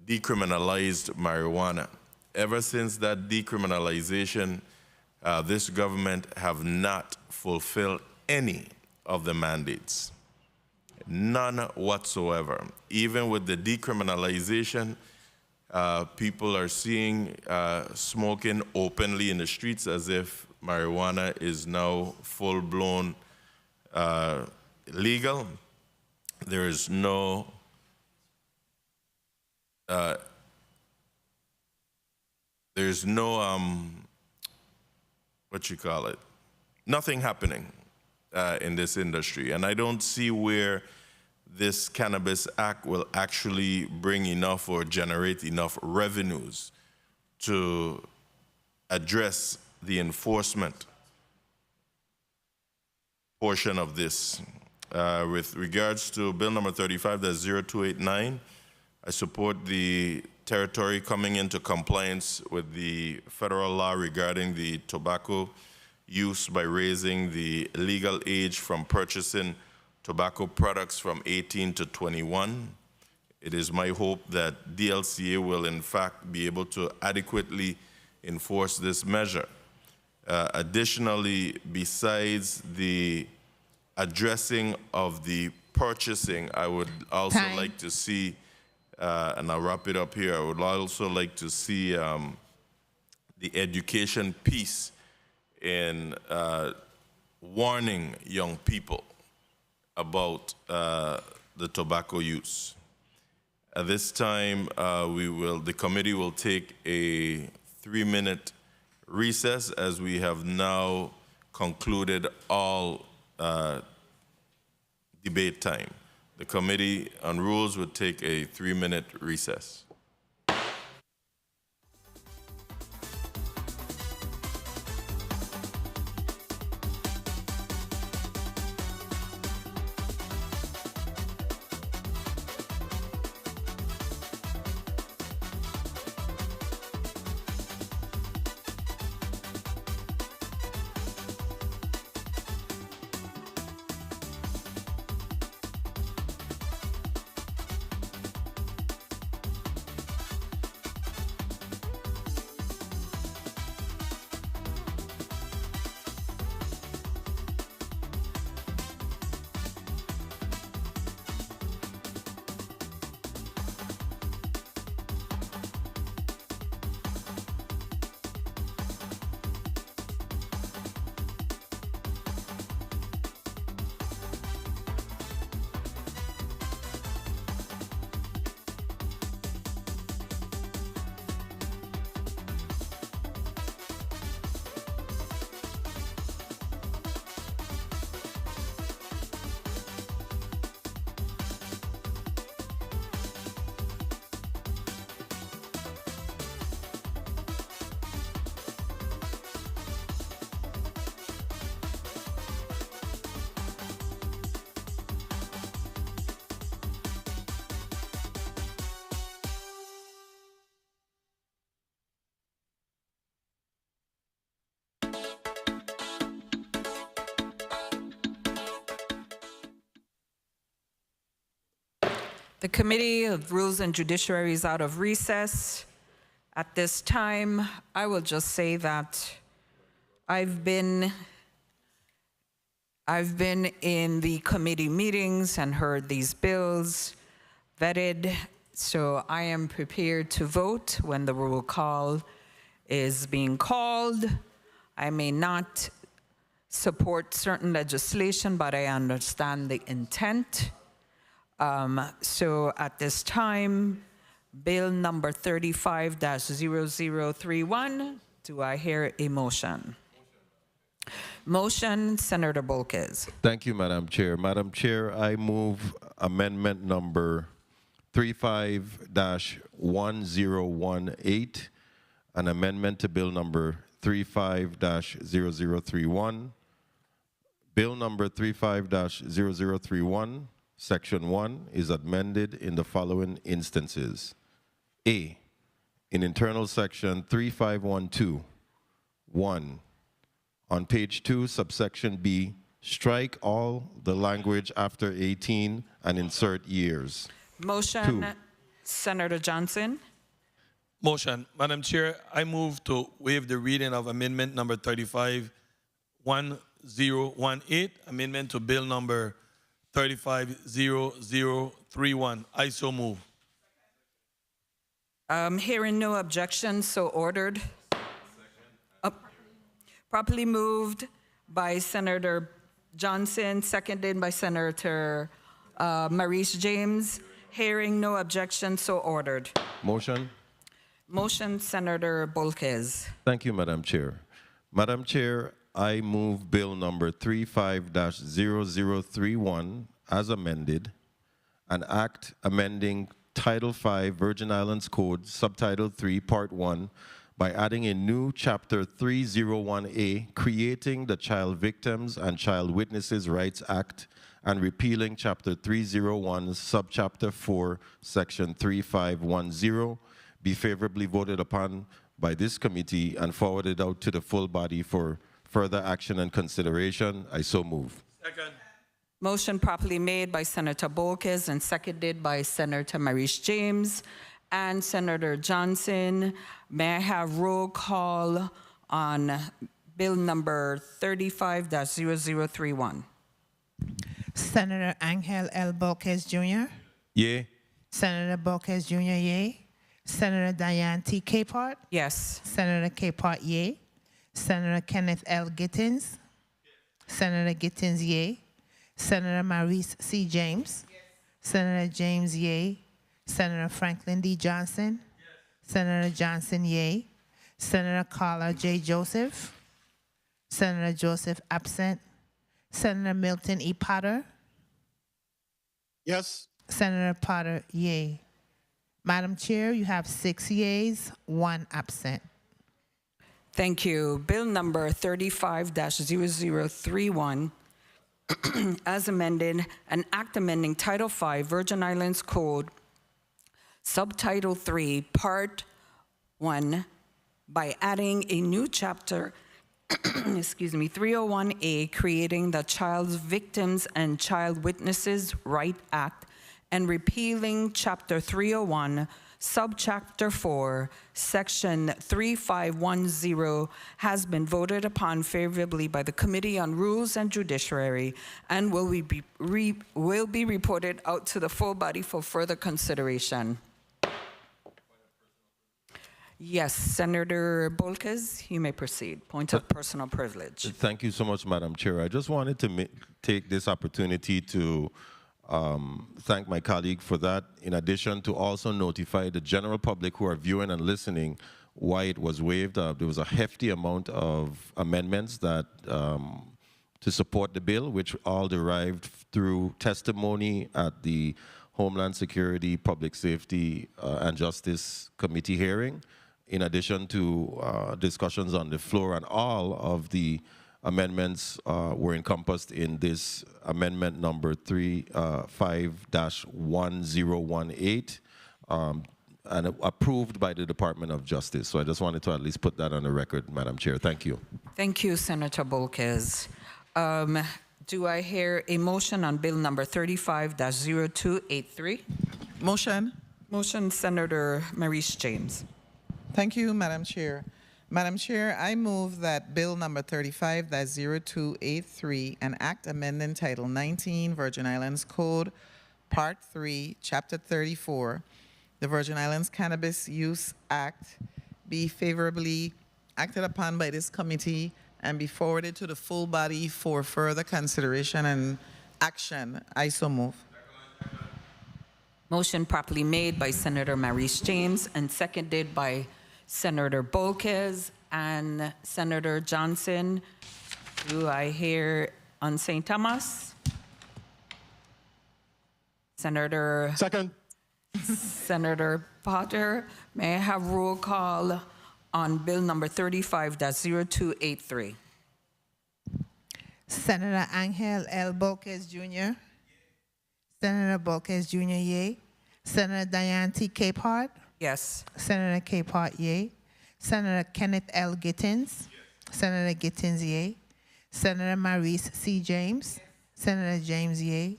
decriminalized marijuana. Ever since that decriminalization, this government have not fulfilled any of the mandates. None whatsoever. Even with the decriminalization, people are seeing smoking openly in the streets as if marijuana is now full-blown legal. There is no nothing happening in this industry. And I don't see where this Cannabis Act will actually bring enough or generate enough revenues to address the enforcement portion of this. With regards to Bill number 35, that's 0289, I support the territory coming into compliance with the federal law regarding the tobacco use by raising the legal age from purchasing tobacco products from 18 to 21. It is my hope that DLCA will in fact be able to adequately enforce this measure. Additionally, besides the addressing of the purchasing, I would also like to see, and I'll wrap it up here, I would also like to see the education piece in warning young people about the tobacco use. At this time, the committee will take a 3-minute recess as we have now concluded all debate time. The Committee on Rules would take a 3-minute recess. The Committee of Rules and Judiciary is out of recess. At this time, I will just say that I've been in the committee meetings and heard these bills vetted, so I am prepared to vote when the roll call is being called. I may not support certain legislation, but I understand the intent. So at this time, Bill number 35-0031, do I hear a motion? Motion, Senator Bolkes. Thank you, Madam Chair. Madam Chair, I move amendment number 35-1018, an amendment to bill number 35-0031. Bill number 35-0031, section 1, is amended in the following instances. A, in internal section 3512, 1, on page 2, subsection B, strike all the language after 18 and insert years. Motion, 2. Senator Johnson. Motion. Madam Chair, I move to waive the reading of amendment number 35-1018, amendment to bill number 35-0031. I so move. Hearing no objection, so ordered. Properly moved by Senator Johnson, seconded by Senator Maurice James. Hearing no objection, so ordered. Motion. Motion, Senator Bolkes. Thank you, Madam Chair. Madam Chair, I move bill number 35-0031 as amended, an act amending Title V Virgin Islands Code, Subtitle 3, Part 1, by adding a new Chapter 301A, creating the Child Victims and Child Witnesses Rights Act, and repealing Chapter 301, Subchapter 4, Section 3510, be favorably voted upon by this committee and forwarded out to the full body for further action and consideration. I so move. Second. Motion properly made by Senator Bolkes and seconded by Senator Maurice James and Senator Johnson. May I have roll call on bill number 35-0031? Senator Angel L. Bolkes Jr., Yea. Senator Bolkes Jr., yea. Senator Diane T. Capehart, Yes. Senator Capehart, yea. Senator Kenneth L. Gittins, Senator Gittins, yea. Senator Maurice C. James, Senator James, yea. Senator Franklin D. Johnson, Senator Johnson, yea. Senator Carla J. Joseph, Senator Joseph absent. Senator Milton E. Potter, Yes. Senator Potter, yea. Madam Chair, you have 6 yeas, 1 absent. Thank you. Bill number 35-0031, as amended, an act amending Title V Virgin Islands Code, Subtitle 3, Part 1, by adding a new chapter, 301A, creating the Child Victims and Child Witnesses Right Act, and repealing Chapter 301, Subchapter 4, Section 3510, has been voted upon favorably by the Committee on Rules and Judiciary and will be reported out to the full body for further consideration. Yes, Senator Bolkes, you may proceed. Point of personal privilege. Thank you so much, Madam Chair. I just wanted to take this opportunity to thank my colleague for that, in addition to also notify the general public who are viewing and listening why it was waived. There was a hefty amount of amendments that to support the bill, which all derived through testimony at the Homeland Security, Public Safety, and Justice Committee hearing, in addition to discussions on the floor, and all of the amendments were encompassed in this amendment number 35-1018 and approved by the Department of Justice. So I just wanted to at least put that on the record, Madam Chair. Thank you. Thank you, Senator Bolkes. Do I hear a motion on bill number 35-0283? Motion. Motion, Senator Maurice James. Thank you, Madam Chair. Madam Chair, I move that Bill number 35-0283, an act amending Title 19, Virgin Islands Code, Part 3, Chapter 34, the Virgin Islands Cannabis Use Act, be favorably acted upon by this committee and be forwarded to the full body for further consideration and action. I so move. Motion properly made by Senator Maurice James and seconded by Senator Bolkes and Senator Johnson. Do I hear on St. Thomas? Senator Second. Senator Potter, may I have roll call on bill number 35-0283? Senator Angel L. Bolkes Jr. Senator Bolkes Jr., yea. Senator Diane T. Capehart. Yes. Senator Capehart, yea. Senator Kenneth L. Gittins. Senator Gittins, yea. Senator Maurice C. James. Senator James, yea.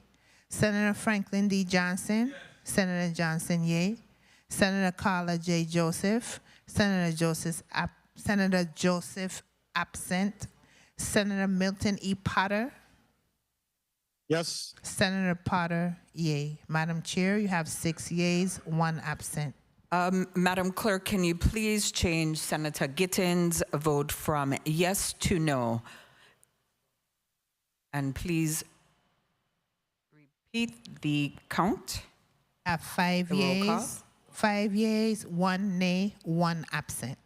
Senator Franklin D. Johnson. Senator Johnson, yea. Senator Carla J. Joseph. Senator Joseph absent. Senator Milton E. Potter. Yes. Senator Potter, yea. Madam Chair, you have 6 yeas, 1 absent. Madam Clerk, can you please change Senator Gittins' vote from yes to no? And please repeat the count. Have 5 The roll call. yeas, 5 yeas, 1 nay, 1 absent.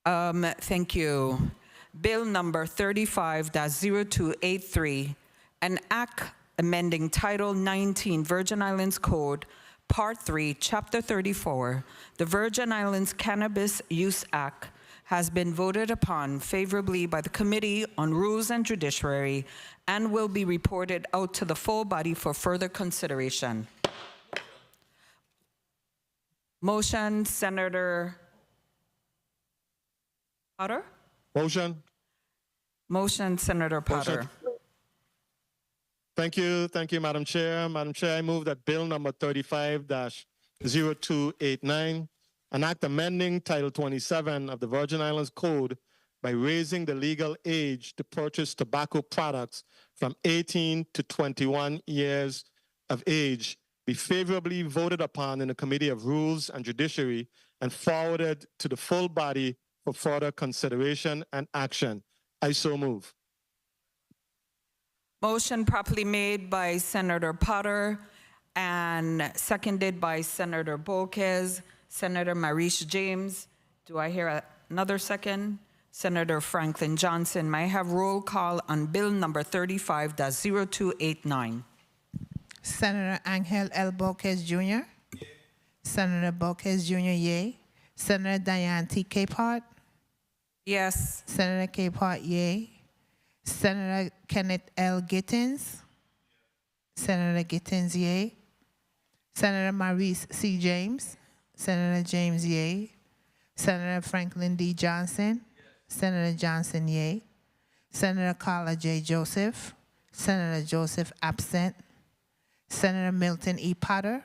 Thank you. Bill number 35-0283, an act amending Title 19 Virgin Islands Code, Part 3, Chapter 34, the Virgin Islands Cannabis Use Act, has been voted upon favorably by the Committee on Rules and Judiciary and will be reported out to the full body for further consideration. Motion, Senator Potter? Motion. Motion, Senator Potter. Motion. Thank you, Madam Chair. Madam Chair, I move that Bill number 35-0289, an act amending Title 27 of the Virgin Islands Code by raising the legal age to purchase tobacco products from 18 to 21 years of age, be favorably voted upon in the Committee of Rules and Judiciary and forwarded to the full body for further consideration and action. I so move. Motion properly made by Senator Potter and seconded by Senator Bolkes. Senator Maurice James. Do I hear another second? Senator Franklin Johnson. May I have roll call on bill number 35-0289? Senator Angel L. Bolkes Jr. Senator Bolkes Jr., yea. Senator Diane T. Capehart. Yes. Senator Capehart, yea. Senator Kenneth L. Gittins. Senator Gittins, yea. Senator Maurice C. James. Senator James, yea. Senator Franklin D. Johnson. Senator Johnson, yea. Senator Carla J. Joseph. Senator Joseph absent. Senator Milton E. Potter.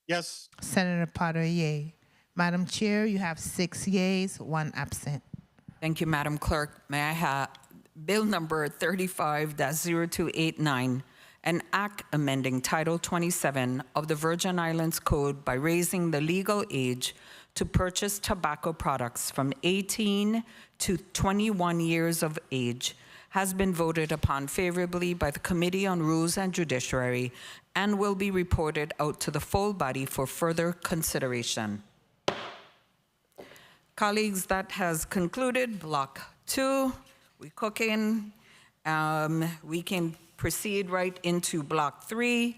Yes. Senator Potter, yea. Madam Chair, you have 6 yeas, 1 absent. Thank you, Madam Clerk. May I have bill number 35-0289, an act amending Title 27 of the Virgin Islands Code by raising the legal age to purchase tobacco products from 18 to 21 years of age, has been voted upon favorably by the Committee on Rules and Judiciary and will be reported out to the full body for further consideration. Colleagues, that has concluded Block 2. We're cooking. We can proceed right into Block 3.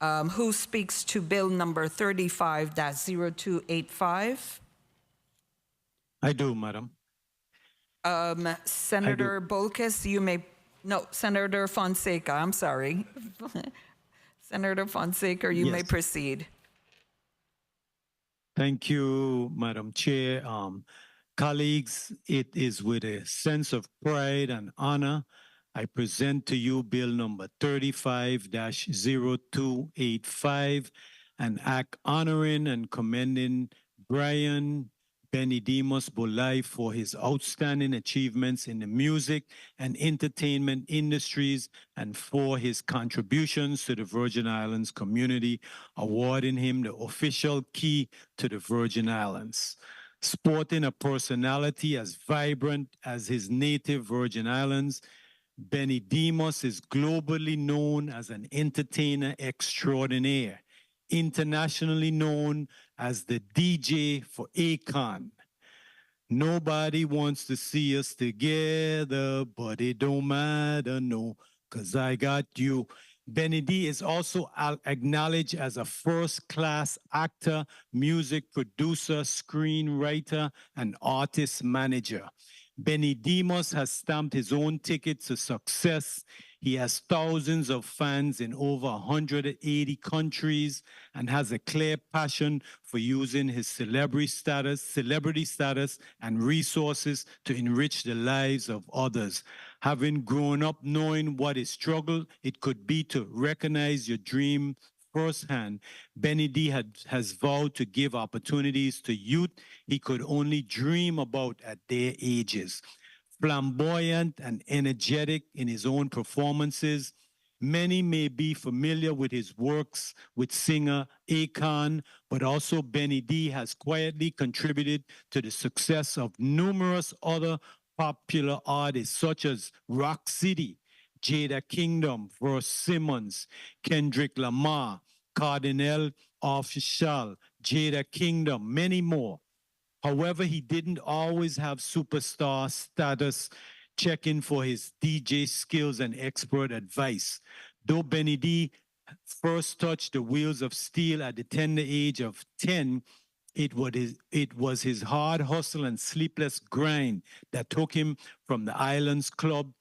Who speaks to bill number 35-0285? I do, Madam. Senator Bolkes, you may, no, Senator Fonseca, I'm sorry. Senator Fonseca, you may Yes. proceed. Thank you, Madam Chair. Colleagues, it is with a sense of pride and honor I present to you Bill number 35-0285, an act honoring and commending Brian Benedimos Bolai for his outstanding achievements in the music and entertainment industries and for his contributions to the Virgin Islands community, awarding him the official key to the Virgin Islands. Sporting a personality as vibrant as his native Virgin Islands, Benedimos is globally known as an entertainer extraordinaire, internationally known as the DJ for Akon. Nobody wants to see us together, but it don't matter, no, 'cause I got you. Benedy is also acknowledged as a first-class actor, music producer, screenwriter, and artist manager. Benedimos has stamped his own ticket to success. He has thousands of fans in over 180 countries and has a clear passion for using his celebrity status and resources to enrich the lives of others. Having grown up knowing what a struggle it could be to recognize your dream firsthand, Benedy has vowed to give opportunities to youth he could only dream about at their ages. Flamboyant and energetic in his own performances, many may be familiar with his works with singer Akon, but also Benedy has quietly contributed to the success of numerous other popular artists such as Rock City, Jada Kingdom, Verse Simmons, Kendrick Lamar, Cardinal Offishall, Jada Kingdom, many more. However, he didn't always have superstar status, checking for his DJ skills and expert advice. Though Benedy first touched the wheels of steel at the tender age of 10, it was his hard hustle and sleepless grind that took him from the Islands Club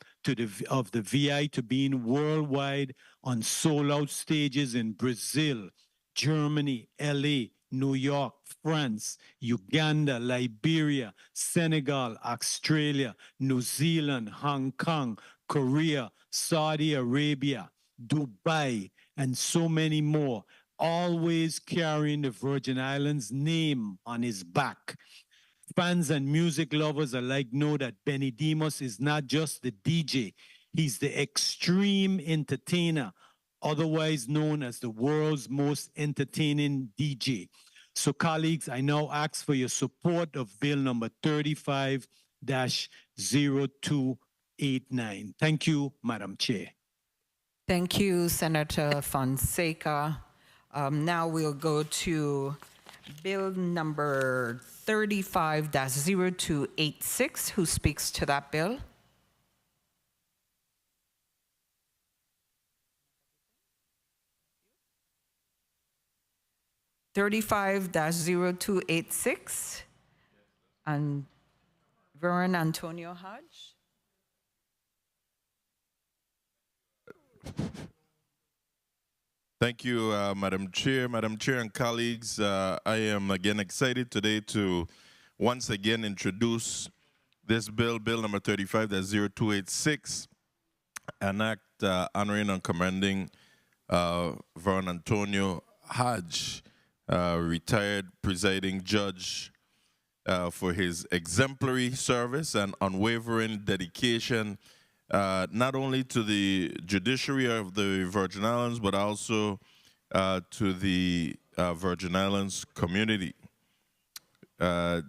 of the VI to being worldwide on sold-out stages in Brazil, Germany, LA, New York, France, Uganda, Liberia, Senegal, Australia, New Zealand, Hong Kong, Korea, Saudi Arabia, Dubai, and so many more, always carrying the Virgin Islands name on his back. Fans and music lovers alike know that Benedimos is not just the DJ, he's the extreme entertainer, otherwise known as the world's most entertaining DJ. So colleagues, I now ask for your support of Bill number 35-0289. Thank you, Madam Chair. Thank you, Senator Fonseca. Now we'll go to Bill number 35-0286. Who speaks to that bill? (35-0286) and Vern Antonio Hodge. Thank you, Madam Chair. Madam Chair and colleagues, I am again excited today to once again introduce this bill, Bill number 35-0286, an act honoring and commending Vern Antonio Hodge, retired presiding judge, for his exemplary service and unwavering dedication not only to the judiciary of the Virgin Islands, but also to the Virgin Islands community. I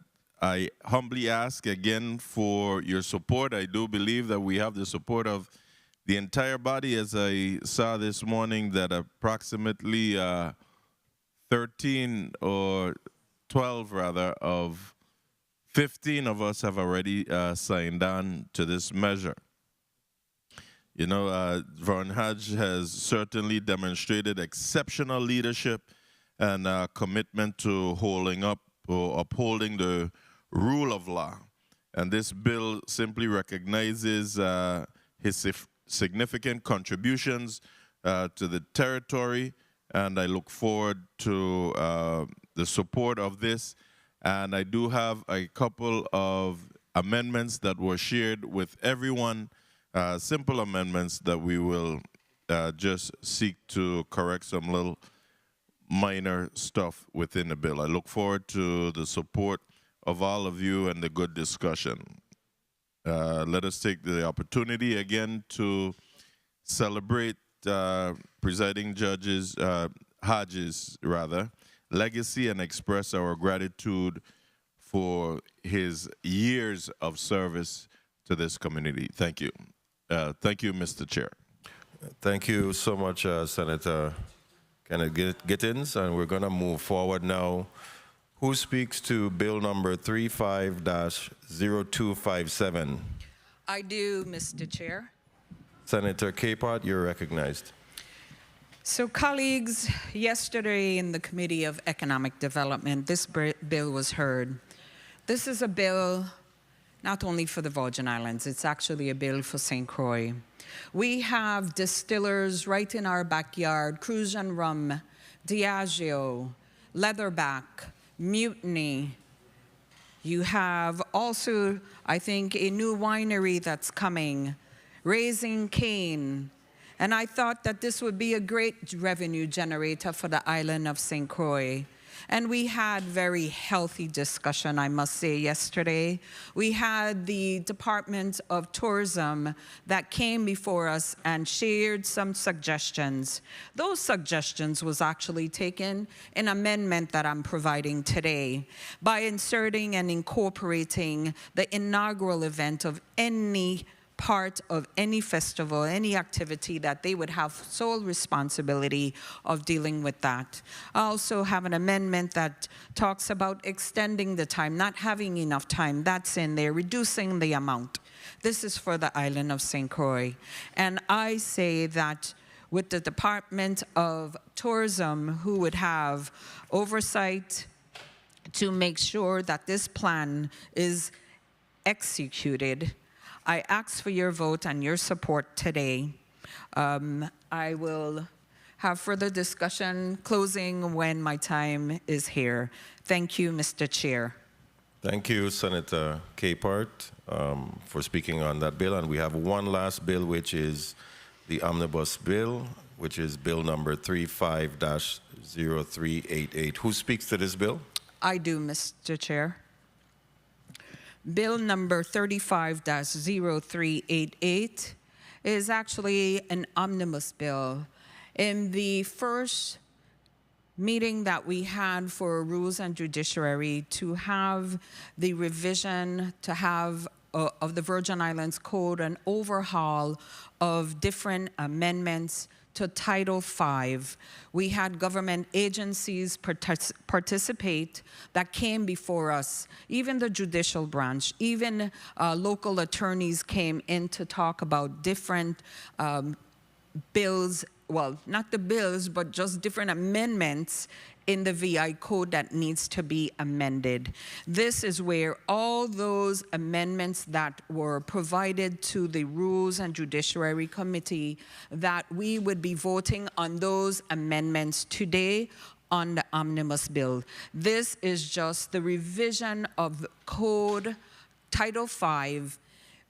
humbly ask again for your support. I do believe that we have the support of the entire body, as I saw this morning that approximately 13 or 12 rather of 15 of us have already signed on to this measure. You know, Vern Hodge has certainly demonstrated exceptional leadership and commitment to holding up or upholding the rule of law. And this bill simply recognizes his significant contributions to the territory, and I look forward to the support of this. And I do have a couple of amendments that were shared with everyone simple amendments that we will just seek to correct some little minor stuff within the bill. I look forward to the support of all of you and the good discussion. Let us take the opportunity again to celebrate presiding judges, Hodges rather, legacy and express our gratitude for his years of service to this community. Thank you. Thank you, Mr. Chair. Thank you so much, Senator Kenneth Gittins, and we're going to move forward now. Who speaks to bill number 35-0257? I do, Mr. Chair. Senator Caput, you're recognized. So, colleagues, yesterday in the Committee of Economic Development, this bill was heard. This is a bill not only for the Virgin Islands, it's actually a bill for St. Croix. We have distillers right in our backyard, Cruise and Rum, Diageo, Leatherback, Mutiny. You have also, I think, a new winery that's coming, Raising Cane. And I thought that this would be a great revenue generator for the island of St. Croix. And we had very healthy discussion, I must say, yesterday. We had the Department of Tourism that came before us and shared some suggestions. Those suggestions was actually taken in an amendment that I'm providing today by inserting and incorporating the inaugural event of any part of any festival, any activity, that they would have sole responsibility of dealing with that. I also have an amendment that talks about extending the time, not having enough time. That's in there, reducing the amount. This is for the island of St. Croix. And I say that with the Department of Tourism, who would have oversight to make sure that this plan is executed, I ask for your vote and your support today. I will have further discussion closing when my time is here. Thank you, Mr. Chair. Thank you, Senator Caput, for speaking on that bill. And we have one last bill, which is the omnibus bill, which is bill number 35-0388. Who speaks to this bill? I do, Mr. Chair. Bill number 35-0388 is actually an omnibus bill. In the first meeting that we had for Rules and Judiciary to have the revision to have of the Virgin Islands Code, an overhaul of different amendments to Title V. We had government agencies participate that came before us, even the judicial branch, even local attorneys came in to talk about different bills, well, not the bills, but just different amendments in the VI code that needs to be amended. This is where all those amendments that were provided to the Rules and Judiciary Committee, that we would be voting on those amendments today on the omnibus bill. This is just the revision of the code, Title V,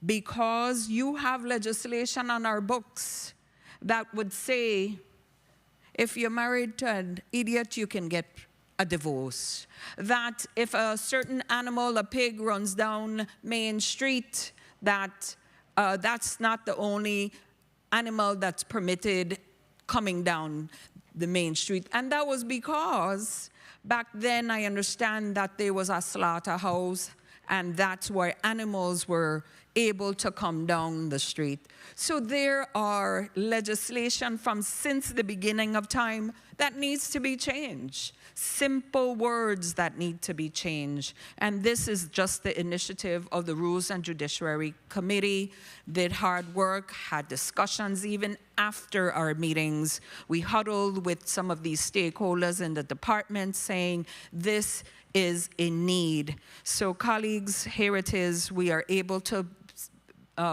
because you have legislation on our books that would say, if you're married to an idiot, you can get a divorce. That if a certain animal, a pig, runs down Main Street, that that's not the only animal that's permitted coming down the Main Street. And that was because back then I understand that there was a slaughterhouse, and that's where animals were able to come down the street. So there are legislation from since the beginning of time that needs to be changed. Simple words that need to be changed. And this is just the initiative of the Rules and Judiciary Committee. Did hard work, had discussions even after our meetings. We huddled with some of these stakeholders in the department saying this is a need. So colleagues, here it is. We are able to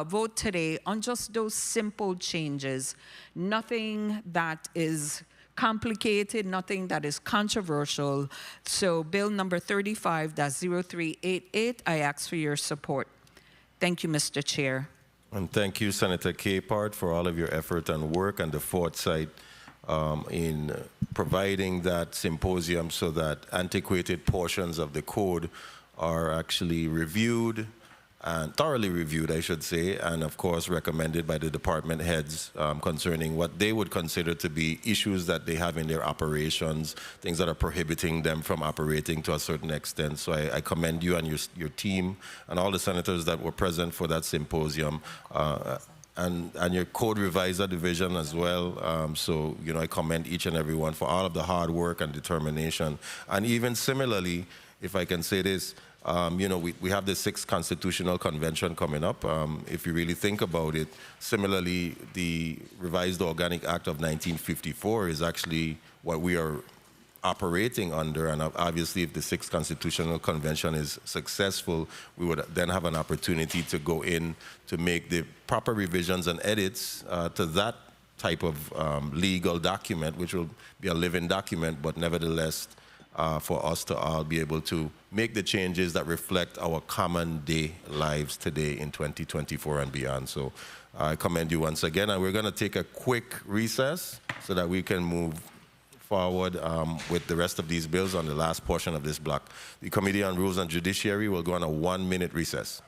vote today on just those simple changes. Nothing that is complicated, nothing that is controversial. So bill number 35-0388, I ask for your support. Thank you, Mr. Chair. And thank you, Senator Capehart, for all of your effort and work and the foresight in providing that symposium so that antiquated portions of the code are actually reviewed and thoroughly reviewed, I should say, and of course recommended by the department heads concerning what they would consider to be issues that they have in their operations, things that are prohibiting them from operating to a certain extent. So I commend you and your team and all the senators that were present for that symposium. And your code reviser division as well. So, you know, I commend each and every one for all of the hard work and determination. And even similarly, if I can say this, you know, we have the 6th Constitutional Convention coming up. If you really think about it, similarly, the Revised Organic Act of 1954 is actually what we are operating under, and obviously if the 6th Constitutional Convention is successful, we would then have an opportunity to go in to make the proper revisions and edits to that type of legal document, which will be a living document, but nevertheless for us to all be able to make the changes that reflect our common day lives today in 2024 and beyond. So I commend you once again, and we're going to take a quick recess so that we can move forward with the rest of these bills on the last portion of this block. The Committee on Rules and Judiciary will go on a 1-minute recess.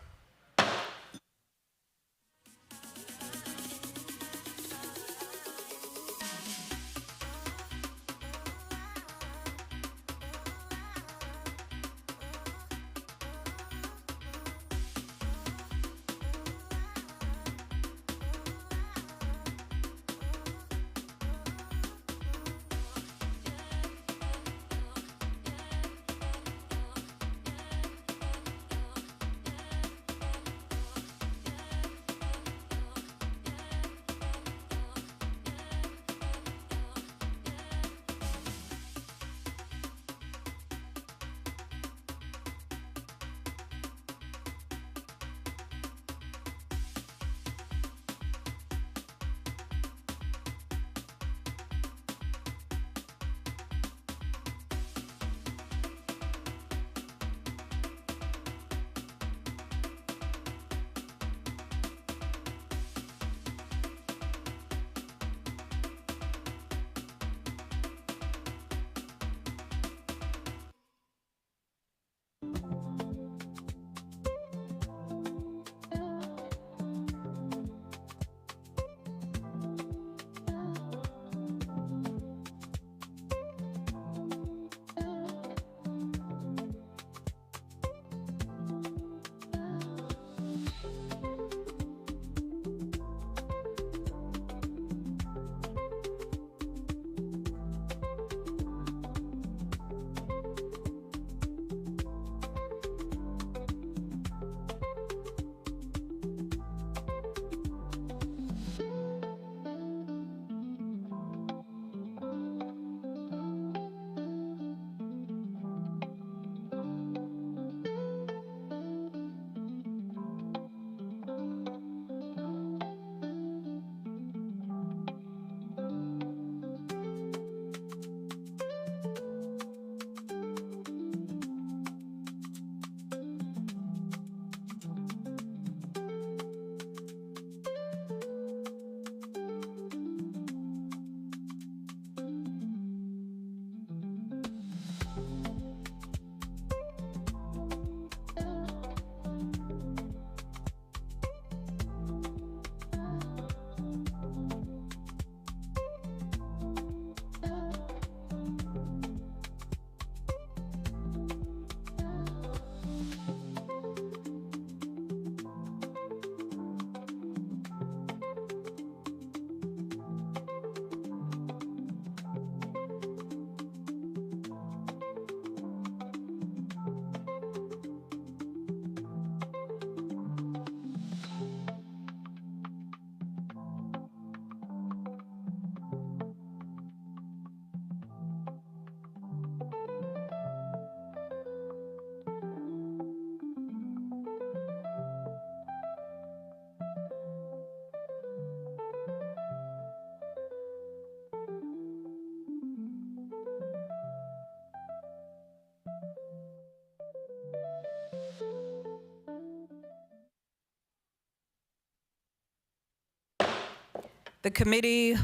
The Committee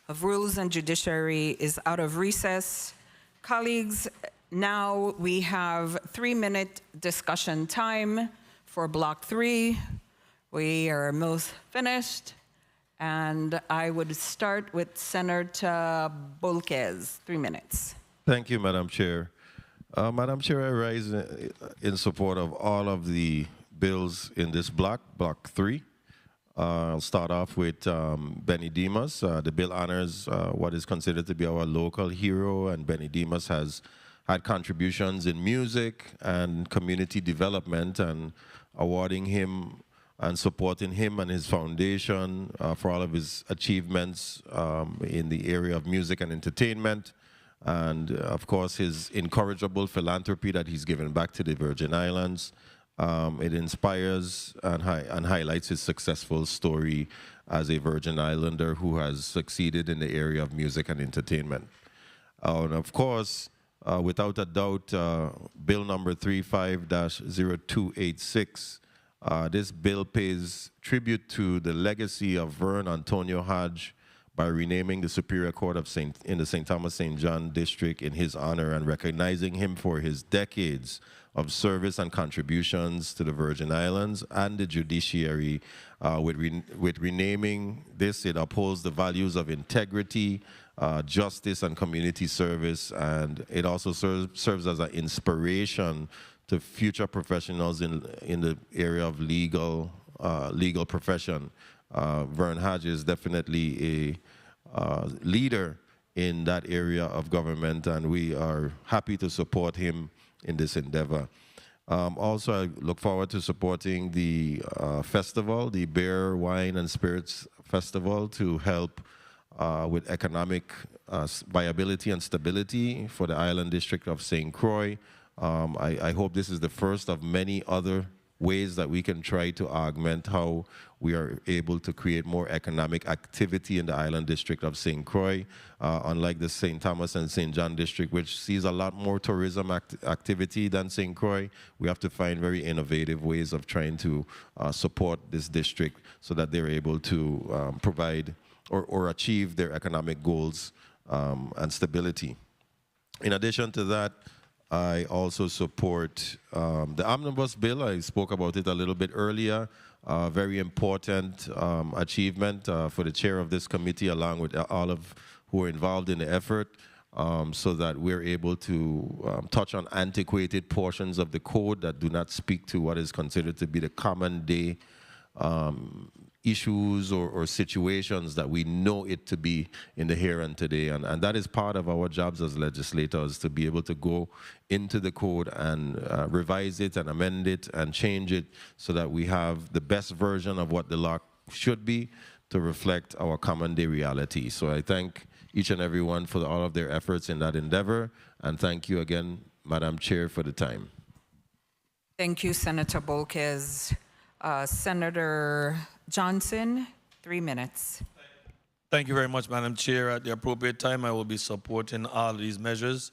of Rules and Judiciary is out of recess. Colleagues, now we have 3-minute discussion time for Block 3. We are almost finished. And I would start with Senator Bolquez, 3 minutes. Thank you, Madam Chair. Madam Chair, I rise in support of all of the bills in this block, Block 3. I'll start off with Benny Demas. The bill honors what is considered to be our local hero, and Benny Demas has had contributions in music and community development, and awarding him and supporting him and his foundation for all of his achievements in the area of music and entertainment, and of course his incorrigible philanthropy that he's given back to the Virgin Islands. It inspires and highlights his successful story as a Virgin Islander who has succeeded in the area of music and entertainment. And of course, without a doubt, Bill number 35-0286, this bill pays tribute to the legacy of Vern Antonio Hodge by renaming the Superior Court of in the St. Thomas St. John District in his honor and recognizing him for his decades of service and contributions to the Virgin Islands and the judiciary. With renaming this, it upholds the values of integrity, justice, and community service, and it also serves as an inspiration to future professionals in the area of legal profession. Vern Hodge is definitely a leader in that area of government, and we are happy to support him in this endeavor. Also, I look forward to supporting the festival, the Beer, Wine, and Spirits Festival, to help with economic viability and stability for the Island District of St. Croix. I hope this is the first of many other ways that we can try to augment how we are able to create more economic activity in the Island District of St. Croix, unlike the St. Thomas and St. John District, which sees a lot more tourism activity than St. Croix. We have to find very innovative ways of trying to support this district so that they're able to provide or achieve their economic goals and stability. In addition to that, I also support the omnibus bill. I spoke about it a little bit earlier. Very important achievement for the chair of this committee, along with all of who are involved in the effort, so that we're able to touch on antiquated portions of the code that do not speak to what is considered to be the common day issues or situations that we know it to be in the here and today. And that is part of our jobs as legislators, to be able to go into the code and revise it and amend it and change it so that we have the best version of what the law should be to reflect our common day reality. So I thank each and every one for all of their efforts in that endeavor. And thank you again, Madam Chair, for the time. Thank you, Senator Bolquez. Senator Johnson, 3 minutes. Thank you very much, Madam Chair. At the appropriate time, I will be supporting all of these measures.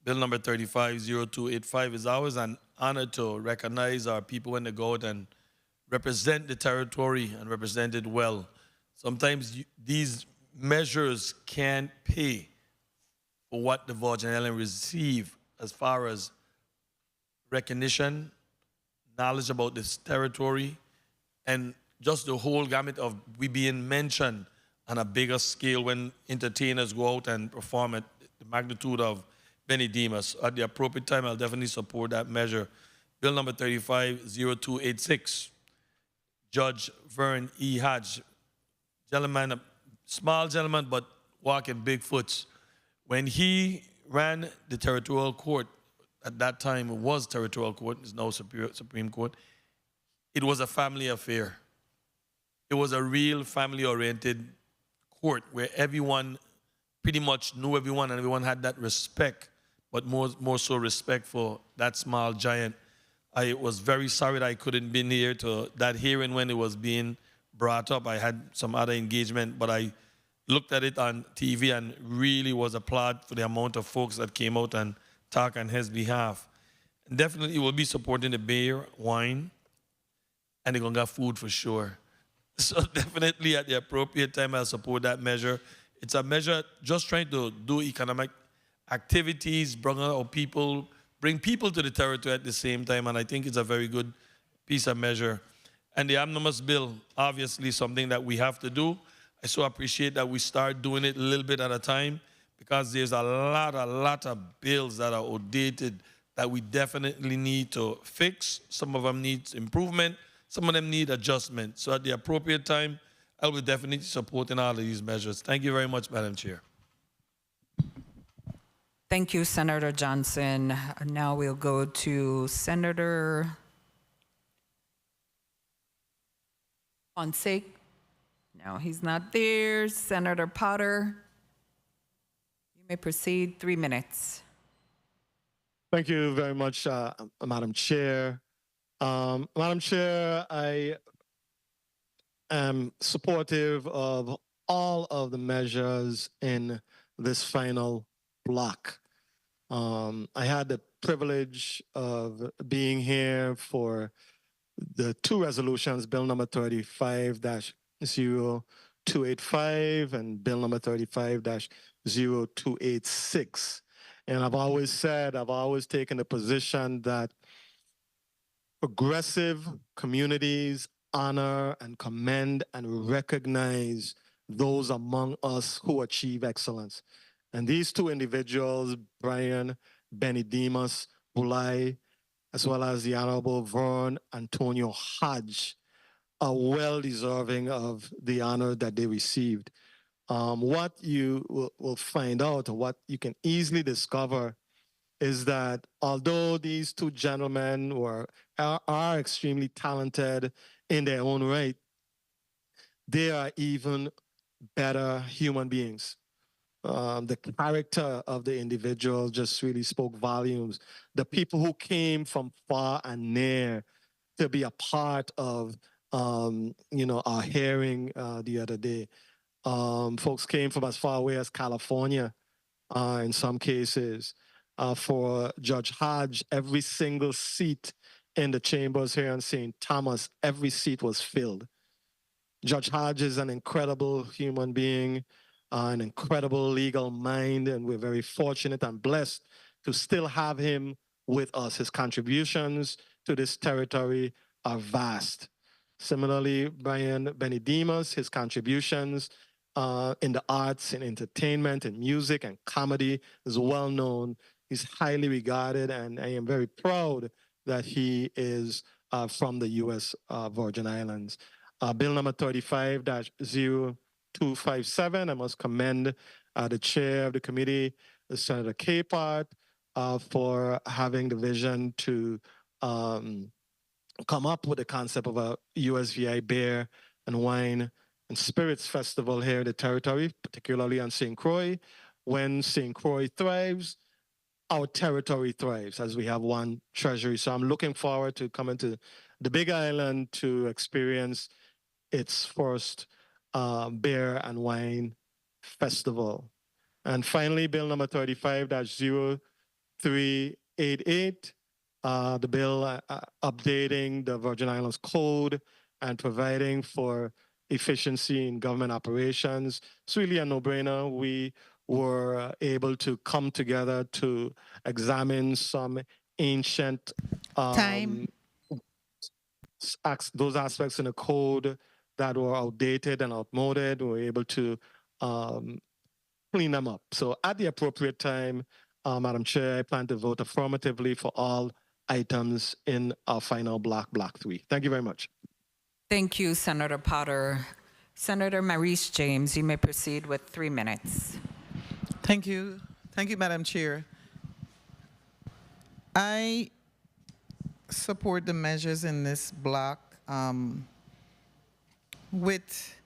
Bill number 35-0285 is always an honor to recognize our people when they go out and represent the territory and represent it well. Sometimes these measures can't pay for what the Virgin Islands receive as far as recognition, knowledge about this territory, and just the whole gamut of we being mentioned on a bigger scale when entertainers go out and perform at the magnitude of Benny Demas. At the appropriate time, I'll definitely support that measure. Bill number 35-0286, Judge Vern E. Hodge, gentleman, a small gentleman, but walking big foots. When he ran the territorial court, at that time it was territorial court, it's now Supreme Court, it was a family affair. It was a real family-oriented court where everyone pretty much knew everyone and everyone had that respect, but more so respect for that small giant. I was very sorry that I couldn't be here to that hearing when it was being brought up. I had some other engagement, but I looked at it on TV and really was applauded for the amount of folks that came out and talked on his behalf. And definitely will be supporting the beer, wine, and they're gonna get food for sure. So definitely at the appropriate time, I'll support that measure. It's a measure just trying to do economic activities, bring people to the territory at the same time, and I think it's a very good piece of measure. And the omnibus bill, obviously something that we have to do. I so appreciate that we start doing it a little bit at a time, because there's a lot of bills that are outdated that we definitely need to fix. Some of them need improvement, some of them need adjustment. So at the appropriate time, I will definitely supporting all of these measures. Thank you very much, Madam Chair. Thank you, Senator Johnson. Now we'll go to Senator Fonseca. No, he's not there. Senator Potter, you may proceed, 3 minutes. Thank you very much, Madam Chair. Madam Chair, I am supportive of all of the measures in this final block. I had the privilege of being here for the two resolutions, Bill number 35-0285 and Bill number 35-0286. And I've always taken the position that progressive communities honor and commend and recognize those among us who achieve excellence. And these two individuals, Brian Benny Demas Bulai, as well as the Honorable Vern Antonio Hodge, are well deserving of the honor that they received. What you will find out, or what you can easily discover, is that although these two gentlemen are extremely talented in their own right, they are even better human beings. The character of the individual just really spoke volumes. The people who came from far and near to be a part of, our hearing the other day. Folks came from as far away as California, in some cases. For Judge Hodge, every single seat in the chambers here in St. Thomas, every seat was filled. Judge Hodge is an incredible human being, an incredible legal mind, and we're very fortunate and blessed to still have him with us. His contributions to this territory are vast. Similarly, Brian Benny Demas, his contributions in the arts and entertainment and music and comedy is well known. He's highly regarded, and I am very proud that he is from the U.S. Virgin Islands. Bill number 35-0257, I must commend the chair of the committee, Senator Capehart, for having the vision to come up with the concept of a USVI beer and wine and spirits festival here in the territory, particularly on St. Croix. When St. Croix thrives, our territory thrives, as we have one treasury. So I'm looking forward to coming to the Big Island to experience its first beer and wine festival. And finally, Bill number 35-0388, the bill updating the Virgin Islands Code and providing for efficiency in government operations. It's really a no-brainer. We were able to come together to examine some ancient those aspects in the code that were outdated and outmoded. We were able to clean them up. So at the appropriate time, Madam Chair, I plan to vote affirmatively for all items in our final block, Block 3. Thank you very much. Thank you, Senator Potter. Senator Maurice James, you may proceed with 3 minutes. Thank you. Thank you, Madam Chair. I support the measures in this block with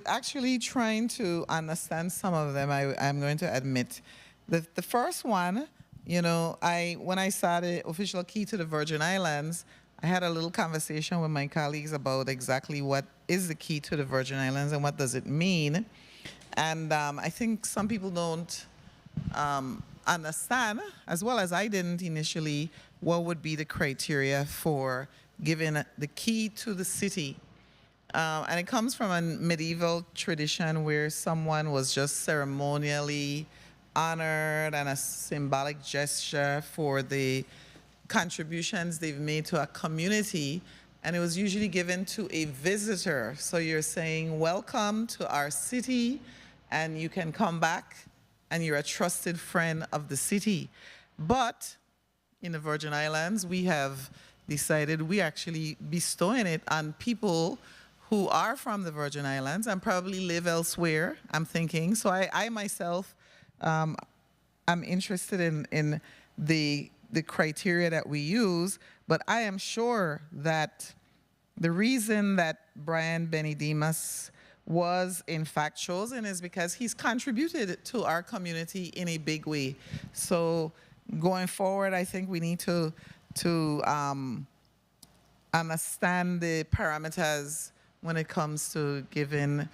actually trying to understand some of them, I'm going to admit. The first one, when I saw the official key to the Virgin Islands, I had a little conversation with my colleagues about exactly what is the key to the Virgin Islands and what does it mean. And I think some people don't understand, as well as I didn't initially, what would be the criteria for giving the key to the city And it comes from a medieval tradition where someone was just ceremonially honored and a symbolic gesture for the contributions they've made to a community. And it was usually given to a visitor. So you're saying, welcome to our city, and you can come back, and you're a trusted friend of the city. But in the Virgin Islands, we have decided we actually bestowing it on people who are from the Virgin Islands and probably live elsewhere, I'm thinking. So I myself, I'm interested in the criteria that we use, but I am sure that the reason that Brian Benny Demas was in fact chosen is because he's contributed to our community in a big way. So going forward, I think we need to understand the parameters when it comes to giving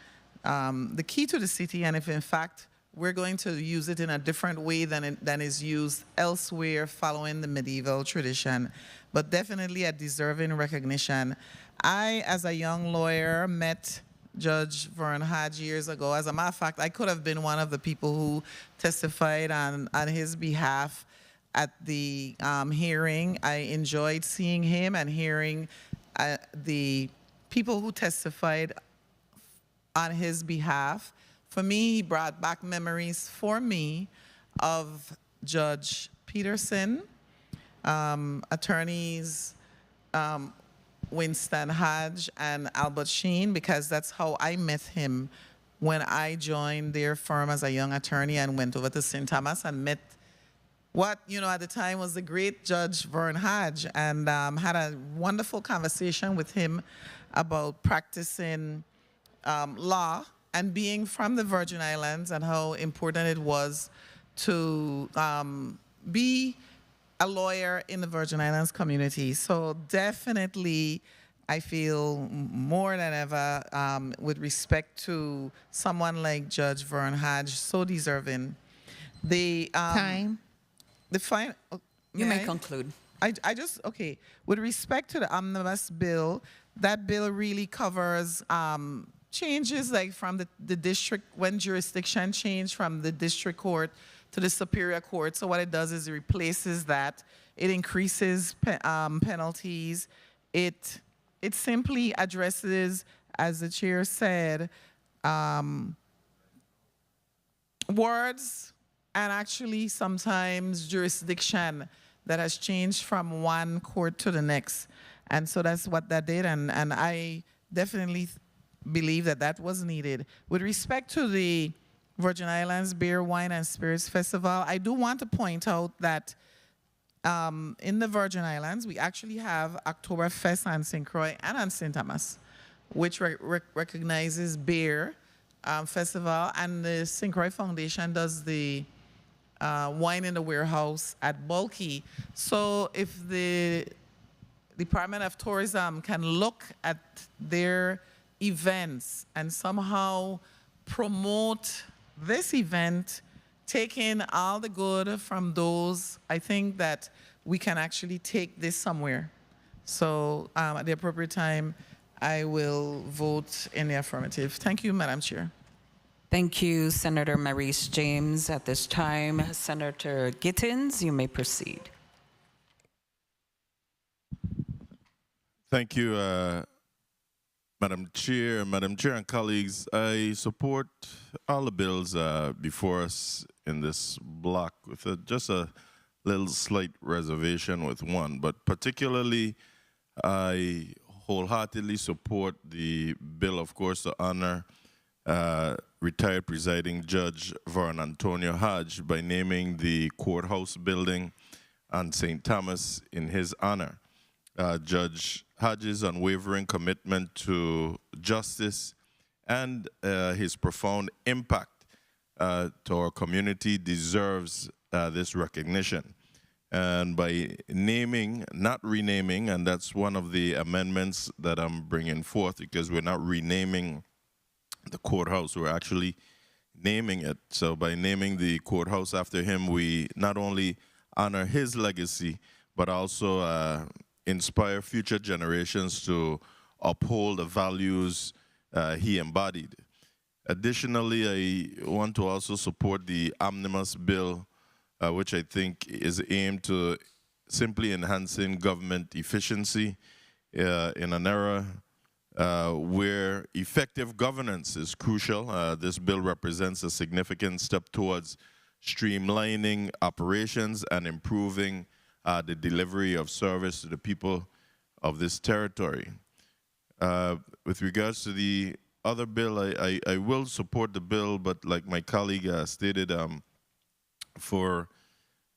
the key to the city, and if in fact we're going to use it in a different way than is used elsewhere following the medieval tradition, but definitely a deserving recognition. I, as a young lawyer, met Judge Vern Hodge years ago. As a matter of fact, I could have been one of the people who testified on his behalf at the hearing. I enjoyed seeing him and hearing the people who testified on his behalf. For me, he brought back memories for me of Judge Peterson, attorneys Winston Hodge and Albert Sheen, because that's how I met him when I joined their firm as a young attorney and went over to St. Thomas and met what, at the time was the great Judge Vern Hodge, and had a wonderful conversation with him about practicing law and being from the Virgin Islands and how important it was to be a lawyer in the Virgin Islands community. So definitely, I feel more than ever with respect to someone like Judge Vern Hodge, so deserving. The Time. The final. You may conclude. I just, okay. With respect to the omnibus bill, that bill really covers changes like from the district, when jurisdiction changed from the district court to the superior court. So what it does is it replaces that. It increases penalties. It simply addresses, as the chair said, words and actually sometimes jurisdiction that has changed from one court to the next. And so that's what that did, and I definitely believe that that was needed. With respect to the Virgin Islands Beer, Wine, and Spirits Festival, I do want to point out that in the Virgin Islands, we actually have Oktoberfest on St. Croix and on St. Thomas, which recognizes beer festival, and the St. Croix Foundation does the wine in the warehouse at Bulky. So if the Department of Tourism can look at their events and somehow promote this event, taking all the good from those, I think that we can actually take this somewhere. So at the appropriate time, I will vote in the affirmative. Thank you, Madam Chair. Thank you, Senator Maurice James. At this time, Senator Gittins, you may proceed. Thank you, Madam Chair and colleagues. I support all the bills before us in this block with just a little slight reservation with one, but particularly I wholeheartedly support the bill, of course, to honor retired presiding Judge Vern Antonio Hodge by naming the courthouse building on St. Thomas in his honor. Judge Hodge's unwavering commitment to justice and his profound impact to our community deserves this recognition. And by naming, not renaming, and that's one of the amendments that I'm bringing forth, because we're not renaming the courthouse, we're actually naming it. So by naming the courthouse after him, we not only honor his legacy, but also inspire future generations to uphold the values he embodied. Additionally, I want to also support the omnibus bill, which I think is aimed to simply enhancing government efficiency in an era where effective governance is crucial. This bill represents a significant step towards streamlining operations and improving the delivery of service to the people of this territory. With regards to the other bill, I will support the bill, but like my colleague stated, for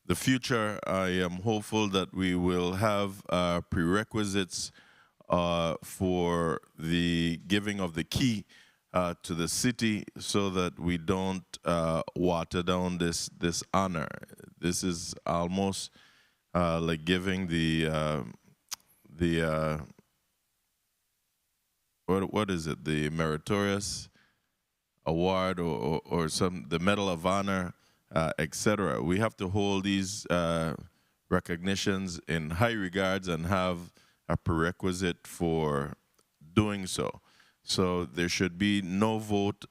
the future, I am hopeful that we will have prerequisites for the giving of the key to the city so that we don't water down this honor. This is almost like giving what is it, the meritorious award or the Medal of Honor, etc. We have to hold these recognitions in high regards and have a prerequisite for doing so. So there should be no vote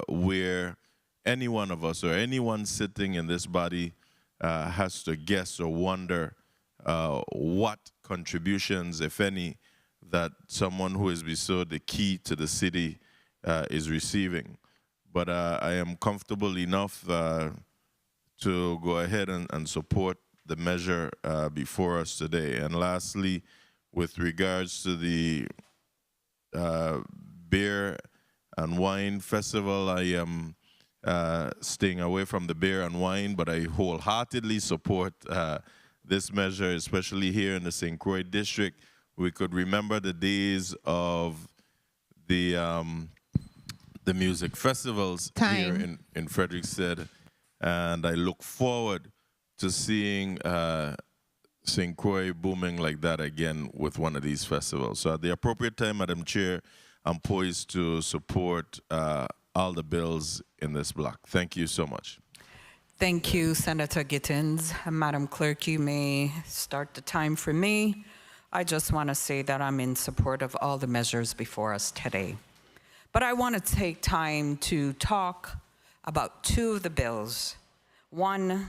where any one of us or anyone sitting in this body has to guess or wonder what contributions, if any, that someone who is bestowed the key to the city is receiving. But I am comfortable enough to go ahead and support the measure before us today. And lastly, with regards to the beer and wine festival, I am staying away from the beer and wine, but I wholeheartedly support this measure, especially here in the St. Croix district. We could remember the days of the music festivals here in Frederiksted, and I look forward to seeing St. Croix booming like that again with one of these festivals. So at the appropriate time, Madam Chair, I'm poised to support all the bills in this block. Thank you so much. Thank you, Senator Gittins. Madam Clerk, you may start the time for me. I just want to say that I'm in support of all the measures before us today. But I want to take time to talk about two of the bills. One,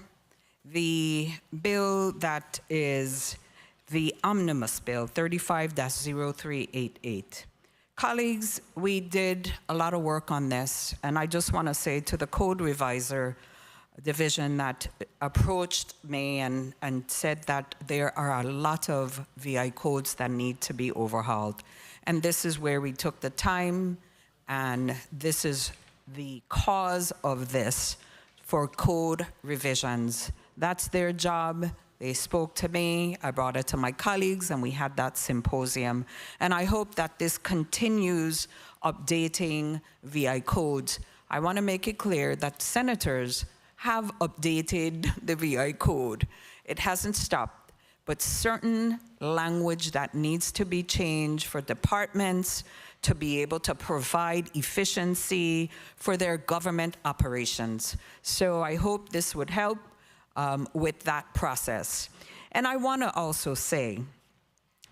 the bill that is the omnibus bill, 35-0388. Colleagues, we did a lot of work on this, and I just want to say to the code reviser division that approached me and said that there are a lot of VI codes that need to be overhauled. And this is where we took the time, and this is the cause of this for code revisions. That's their job. They spoke to me, I brought it to my colleagues, and we had that symposium. And I hope that this continues updating VI codes. I want to make it clear that senators have updated the VI code. It hasn't stopped, but certain language that needs to be changed for departments to be able to provide efficiency for their government operations. So I hope this would help with that process. And I want to also say,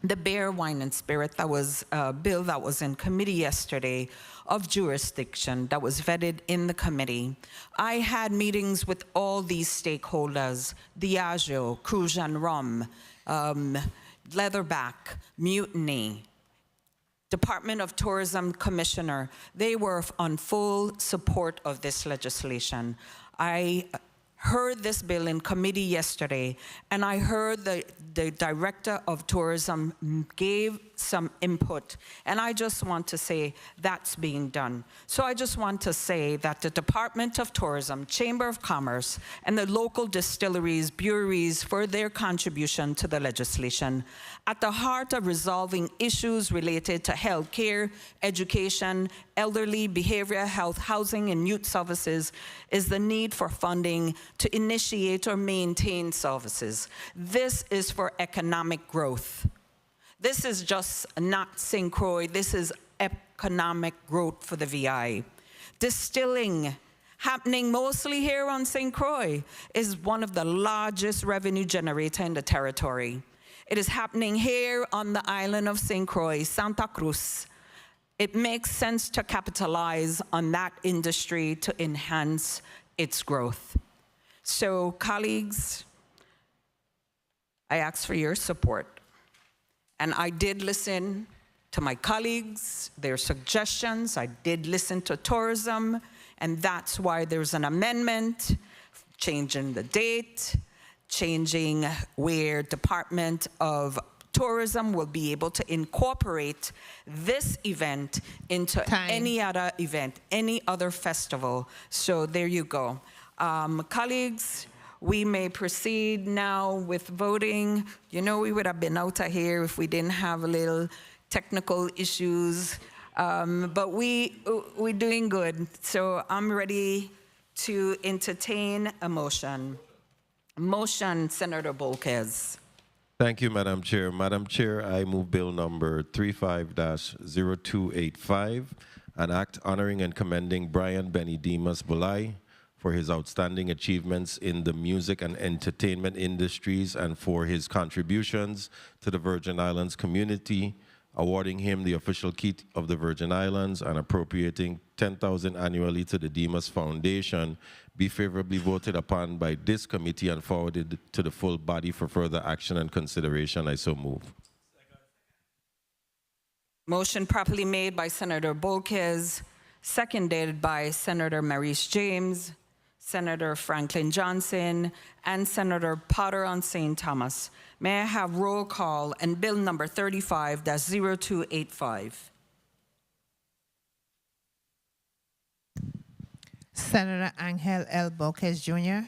the beer, wine, and spirit, that was a bill that was in committee yesterday of jurisdiction that was vetted in the committee. I had meetings with all these stakeholders, Diageo, Cruz and Rum, Leatherback, Mutiny, Department of Tourism Commissioner. They were on full support of this legislation. I heard this bill in committee yesterday, and I heard the Director of Tourism gave some input, and I just want to say that's being done. So I just want to say that the Department of Tourism, Chamber of Commerce, and the local distilleries, breweries for their contribution to the legislation. At the heart of resolving issues related to health care, education, elderly, behavioral health, housing, and youth services is the need for funding to initiate or maintain services. This is for economic growth. This is just not St. Croix, this is economic growth for the VI. Distilling, happening mostly here on St. Croix, is one of the largest revenue generator in the territory. It is happening here on the island of St. Croix, Santa Cruz. It makes sense to capitalize on that industry to enhance its growth. So, colleagues, I ask for your support. And I did listen to my colleagues, their suggestions. I did listen to tourism, and that's why there's an amendment, changing the date, changing where Department of Tourism will be able to incorporate this event into any other event, any other festival. So there you go. Colleagues, we may proceed now with voting. You know, we would have been out of here if we didn't have a little technical issues, but we're doing good. So I'm ready to entertain a motion. Motion, Senator Bolquez. Thank you, Madam Chair. Madam Chair, I move bill number 35-0285, an act honoring and commending Brian Benny Demas Bulai for his outstanding achievements in the music and entertainment industries and for his contributions to the Virgin Islands community, awarding him the official key of the Virgin Islands and appropriating $10,000 annually to the Demas Foundation, be favorably voted upon by this committee and forwarded to the full body for further action and consideration. I so move. Motion properly made by Senator Bolquez, seconded by Senator Maurice James, Senator Franklin Johnson, and Senator Potter on St. Thomas. May I have roll call and bill number 35-0285? Senator Angel L. Bolquez Jr.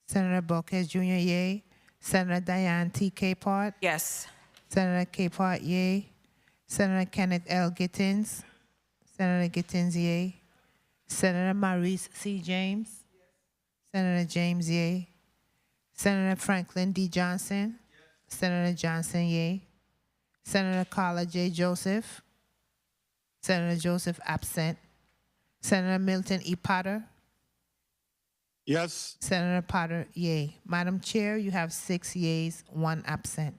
Senator Bolquez Jr., yay. Senator Diane T. Capehart. Yes. Senator Capehart, yay. Senator Kenneth L. Gittins. Senator Gittins, yay. Senator Maurice C. James. Senator James, yay. Senator Franklin D. Johnson. Senator Johnson, yay. Senator Carla J. Joseph. Senator Joseph, absent. Senator Milton E. Potter. Yes. Senator Potter, yay. Madam Chair, you have 6 yeas, 1 absent.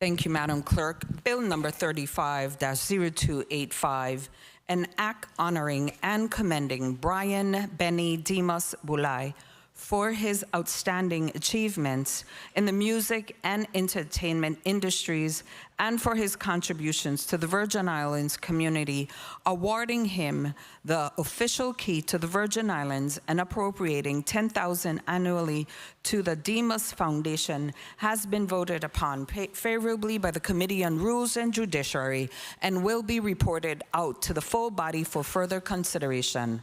Thank you, Madam Clerk. Bill number 35-0285, an act honoring and commending Brian Benny Demas Bulai for his outstanding achievements in the music and entertainment industries and for his contributions to the Virgin Islands community, awarding him the official key to the Virgin Islands and appropriating $10,000 annually to the Demas Foundation has been voted upon favorably by the Committee on Rules and Judiciary and will be reported out to the full body for further consideration.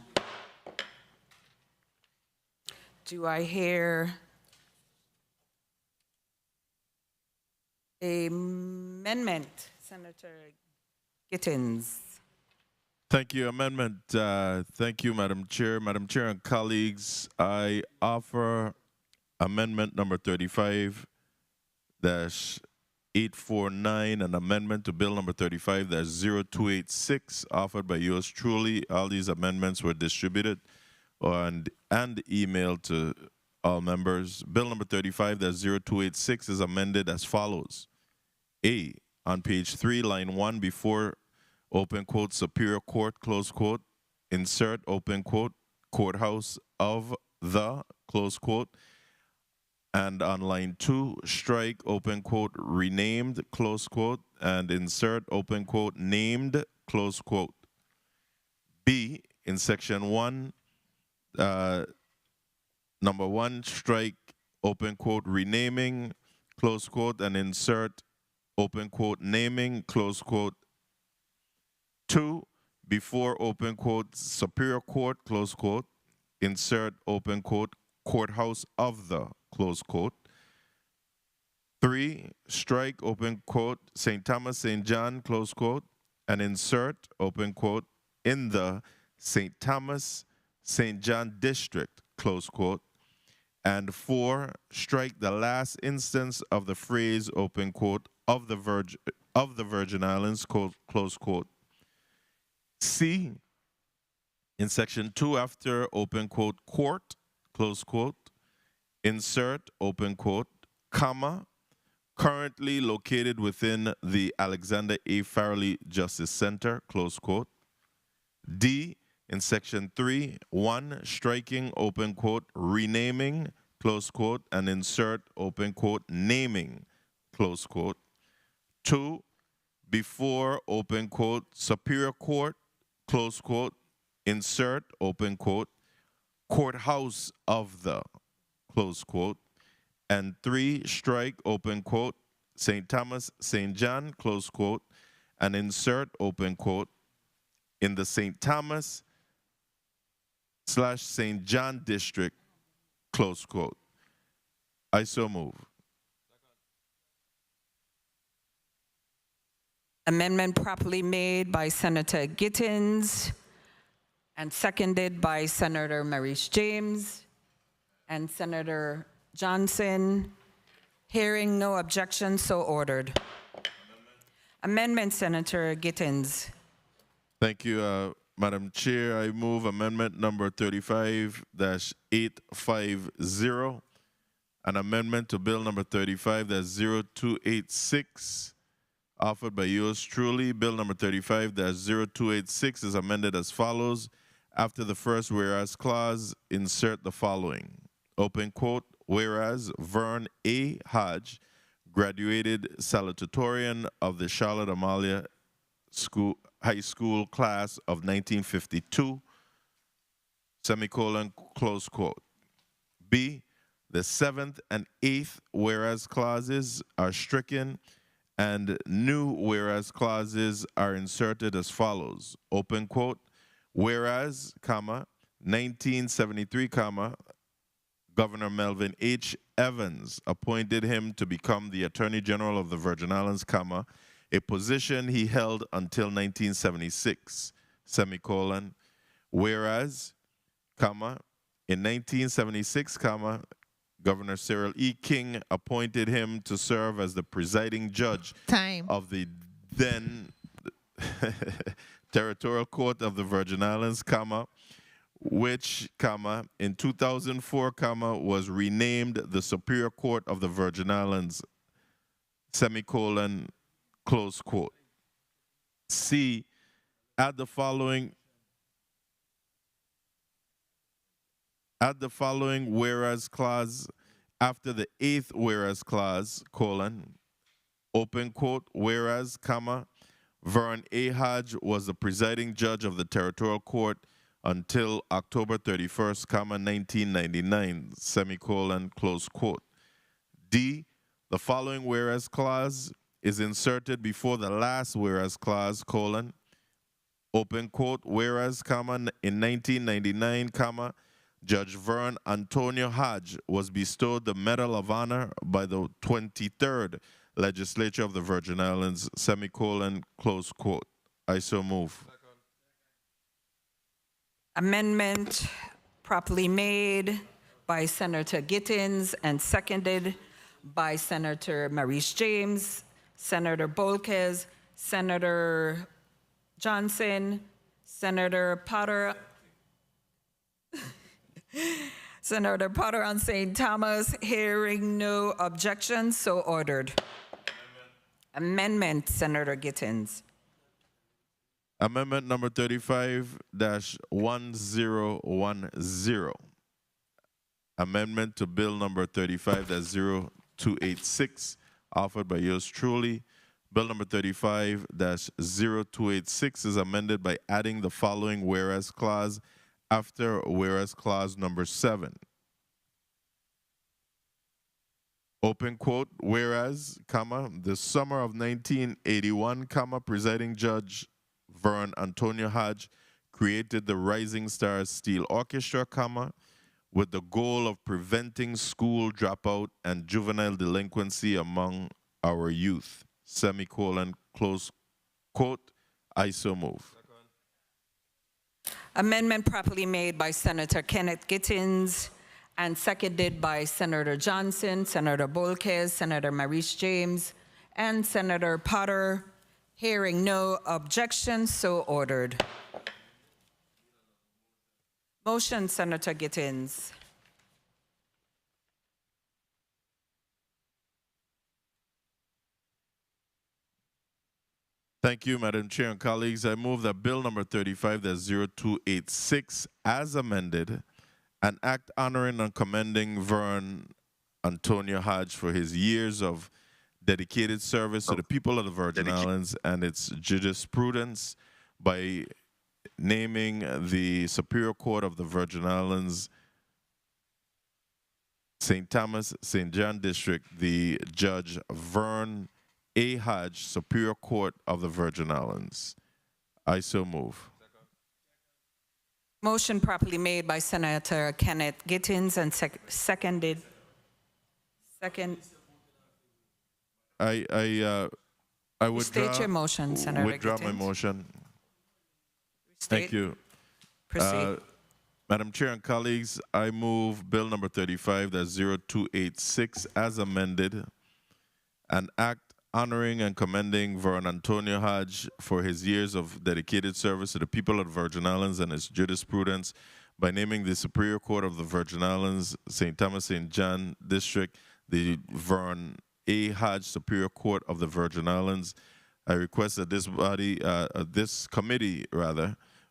Do I hear an amendment? Senator Gittins. Thank you. Amendment. Thank you, Madam Chair. Madam Chair and colleagues, I offer amendment number 35-849, an amendment to bill number 35-0286, offered by yours truly. All these amendments were distributed and emailed to all members. Bill number 35-0286 is amended as follows. A, on page 3, line 1, before open quote, Superior Court, close quote, insert open quote, courthouse of the, close quote, and on line 2, strike open quote, renamed, close quote, and insert open quote, named, close quote. B, in section 1, number 1, strike open quote, renaming, close quote, and insert open quote, naming, close quote. 2, before open quote, Superior Court, close quote, insert open quote, courthouse of the, close quote. 3, strike open quote, St. Thomas, St. John, close quote, and insert open quote, in the St. Thomas, St. John district, close quote. And 4, strike the last instance of the phrase open quote, of the Virgin Islands, close quote. C, in section 2, after open quote, court, close quote, insert open quote, comma, currently located within the Alexander A. Farrelly Justice Center, close quote. D, in section 3, 1, striking, open quote, renaming, close quote, and insert, open quote, naming, close quote. 2, before, open quote, Superior Court, close quote, insert, open quote, courthouse of the, close quote. And 3, strike, open quote, St. Thomas, St. John, close quote, and insert, open quote, in the St. Thomas / St. John district, close quote. I so move. Amendment properly made by Senator Gittins and seconded by Senator Maurice James and Senator Johnson. Hearing no objection, so ordered. Amendment, Senator Gittins. Thank you, Madam Chair. I move amendment number 35-850, an amendment to bill number 35-0286, offered by yours truly. Bill number 35-0286 is amended as follows. After the first whereas clause, insert the following. Open quote, whereas Vern A. Hodge, graduated salutatorian of the Charlotte Amalia High School class of 1952, semicolon, close quote. B, the 7th and 8th whereas clauses are stricken and new whereas clauses are inserted as follows. Open quote, whereas, comma, 1973, comma, Governor Melvin H. Evans appointed him to become the Attorney General of the Virgin Islands, comma, a position he held until 1976, semicolon, whereas, comma, in 1976, comma, Governor Cyril E. King appointed him to serve as the presiding judge of the then Territorial Court of the Virgin Islands, comma, which, comma, in 2004, comma, was renamed the Superior Court of the Virgin Islands, semicolon, close quote. C, add the following whereas clause after the 8th whereas clause, colon, open quote, whereas, comma, Vern A. Hodge was the presiding judge of the Territorial Court until October 31st, comma, 1999, semicolon, close quote. D, the following whereas clause is inserted before the last whereas clause, colon, open quote, whereas, comma, in 1999, comma, Judge Vern Antonio Hodge was bestowed the Medal of Honor by the 23rd Legislature of the Virgin Islands, semicolon, close quote. I so move. Amendment properly made by Senator Gittins and seconded by Senator Maurice James, Senator Bolkes, Senator Johnson, Senator Potter, Senator Potter on St. Thomas. Hearing no objections, so ordered. Amendment, Senator Gittins. Amendment number 35-1010. Amendment to bill number 35-0286, offered by yours truly. Bill number 35-0286 is amended by adding the following whereas clause after whereas clause number 7. Open quote, whereas, comma, the summer of 1981, comma, presiding judge Vern Antonio Hodge created the Rising Stars Steel Orchestra, comma, with the goal of preventing school dropout and juvenile delinquency among our youth, semicolon, close quote. I so move. Amendment properly made by Senator Kenneth Gittins and seconded by Senator Johnson, Senator Bolkes, Senator Maurice James, and Senator Potter. Hearing no objection, so ordered. Motion, Senator Gittins. Thank you, Madam Chair and colleagues. I move that Bill number 35-0286, as amended, an act honoring and commending Vern Antonio Hodge for his years of dedicated service to the people of the Virgin Islands and its jurisprudence by naming the Superior Court of the Virgin Islands, St. Thomas, St. John District, the Judge Vern A. Hodge, Superior Court of the Virgin Islands. I so move. Motion properly made by Senator Kenneth Gittins and seconded. I withdraw. State your motion, Senator Withdraw my Gittins. motion. State. Thank you. Proceed. Madam Chair and colleagues, I move Bill number 35-0286 as amended, an act honoring and commending Vern Antonio Hodge for his years of dedicated service to the people of the Virgin Islands and its jurisprudence by naming the Superior Court of the Virgin Islands, St. Thomas, St. John District, the Vern A. Hodge Superior Court of the Virgin Islands. I request that this committee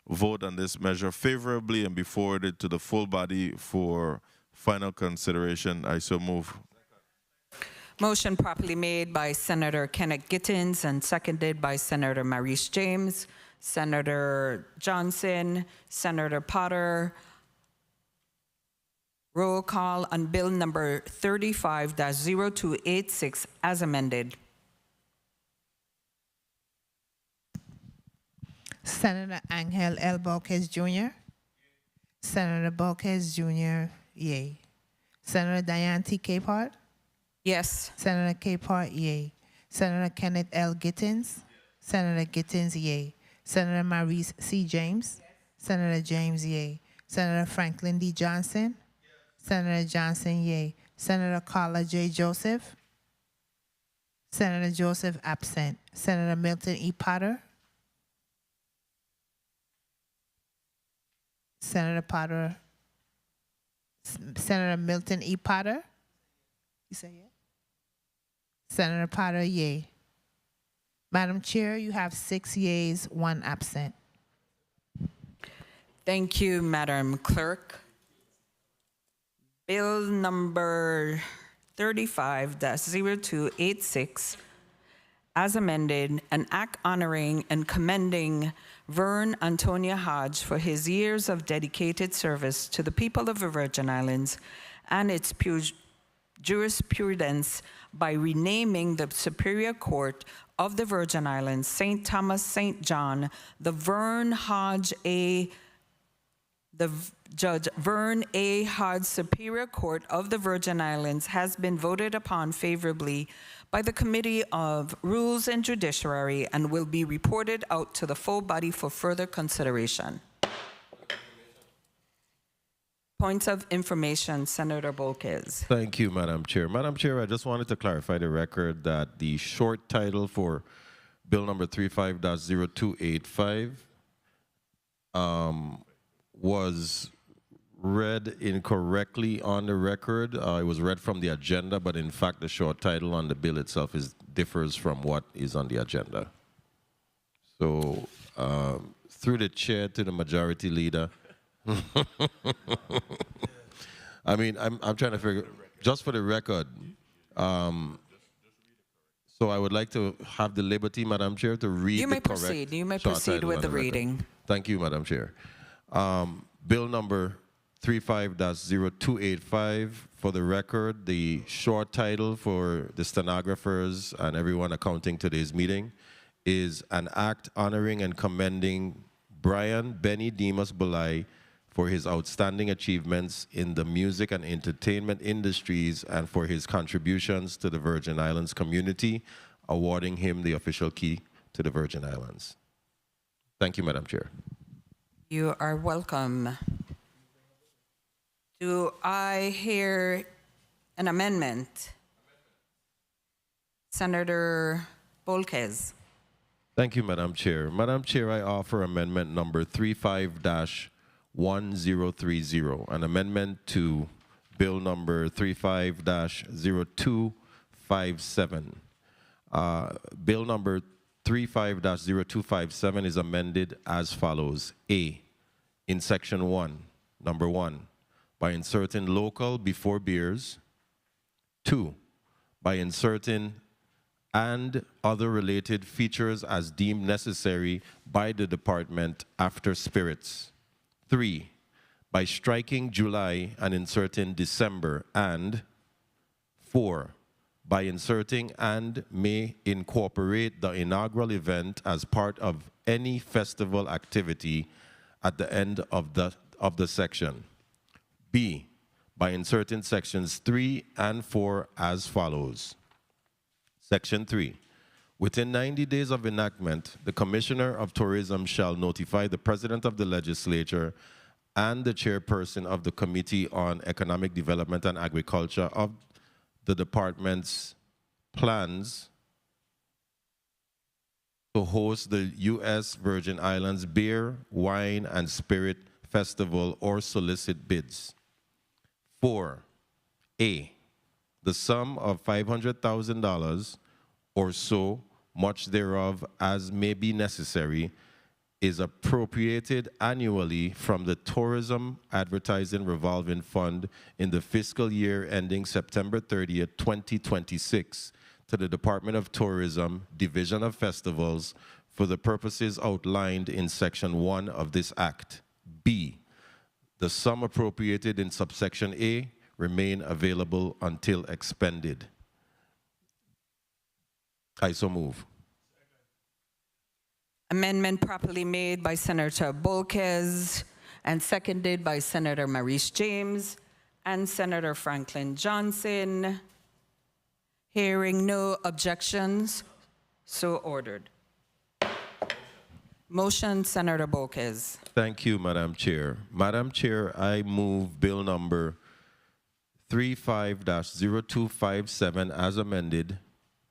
vote on this measure favorably and be forwarded to the full body for final consideration. I so move. Motion properly made by Senator Kenneth Gittins and seconded by Senator Maurice James, Senator Johnson, Senator Potter. Roll call on Bill number 35-0286 as amended. Senator Angel L. Borges Jr. Senator Borges Jr., yay. Senator Diane T. Capehart. Yes. Senator Capehart, yay. Senator Kenneth L. Gittins. Senator Gittins, yay. Senator Maurice C. James. Senator James, yay. Senator Franklin D. Johnson. Senator Johnson, yay. Senator Carla J. Joseph. Senator Joseph, absent. Senator Milton E. Potter. Senator Potter. Senator Milton E. Potter. You say yeah? Senator Potter, yay. Madam Chair, you have 6 yeas, 1 absent. Thank you, Madam Clerk. Bill number 35-0286, as amended, an act honoring and commending Vern Antonio Hodge for his years of dedicated service to the people of the Virgin Islands and its jurisprudence by renaming the Superior Court of the Virgin Islands, St. Thomas, St. John, Judge Vern A. Hodge Superior Court of the Virgin Islands has been voted upon favorably by the Committee of Rules and Judiciary and will be reported out to the full body for further consideration. Points of information, Senator Borges. Thank you, Madam Chair. Madam Chair, I just wanted to clarify the record that the short title for Bill number 35-0285 was read incorrectly on the record. It was read from the agenda, but in fact, the short title on the bill itself differs from what is on the agenda. So, through the chair to the majority leader, I mean, I'm trying to figure, just for the record, so I would like to have the liberty, Madam Chair, to read the correct proceed. You may short proceed title with on the record. reading. Thank you, Madam Chair. Bill number 35-0285, for the record, the short title for the stenographers and everyone accounting today's meeting is an act honoring and commending Brian Benny Demas Bulai for his outstanding achievements in the music and entertainment industries and for his contributions to the Virgin Islands community, awarding him the official key to the Virgin Islands. Thank you, Madam Chair. You are welcome. Do I hear an amendment? Senator Borges. Thank you, Madam Chair. Madam Chair, I offer amendment number 35-1030, an amendment to Bill number 35-0257. Bill number 35-0257 is amended as follows. A, in section 1, number 1, by inserting local before beers. 2, by inserting and other related features as deemed necessary by the department after spirits. 3, by striking July and inserting December. And 4, by inserting and may incorporate the inaugural event as part of any festival activity at the end of the section. B, by inserting sections 3 and 4 as follows. Section 3. Within 90 days of enactment, the Commissioner of Tourism shall notify the President of the Legislature and the Chairperson of the Committee on Economic Development and Agriculture of the department's plans to host the U.S. Virgin Islands Beer, Wine, and Spirit Festival or solicit bids. 4. A, the sum of $500,000 or so much thereof as may be necessary is appropriated annually from the Tourism Advertising Revolving Fund in the fiscal year ending September 30th, 2026 to the Department of Tourism, Division of Festivals, for the purposes outlined in Section 1 of this Act. B, the sum appropriated in subsection A remain available until expended. I so move. Amendment properly made by Senator Bolkes and seconded by Senator Maurice James and Senator Franklin Johnson. Hearing no objections, so ordered. Motion, Senator Bolkes. Thank you, Madam Chair. Madam Chair, I move bill number 35-0257 as amended,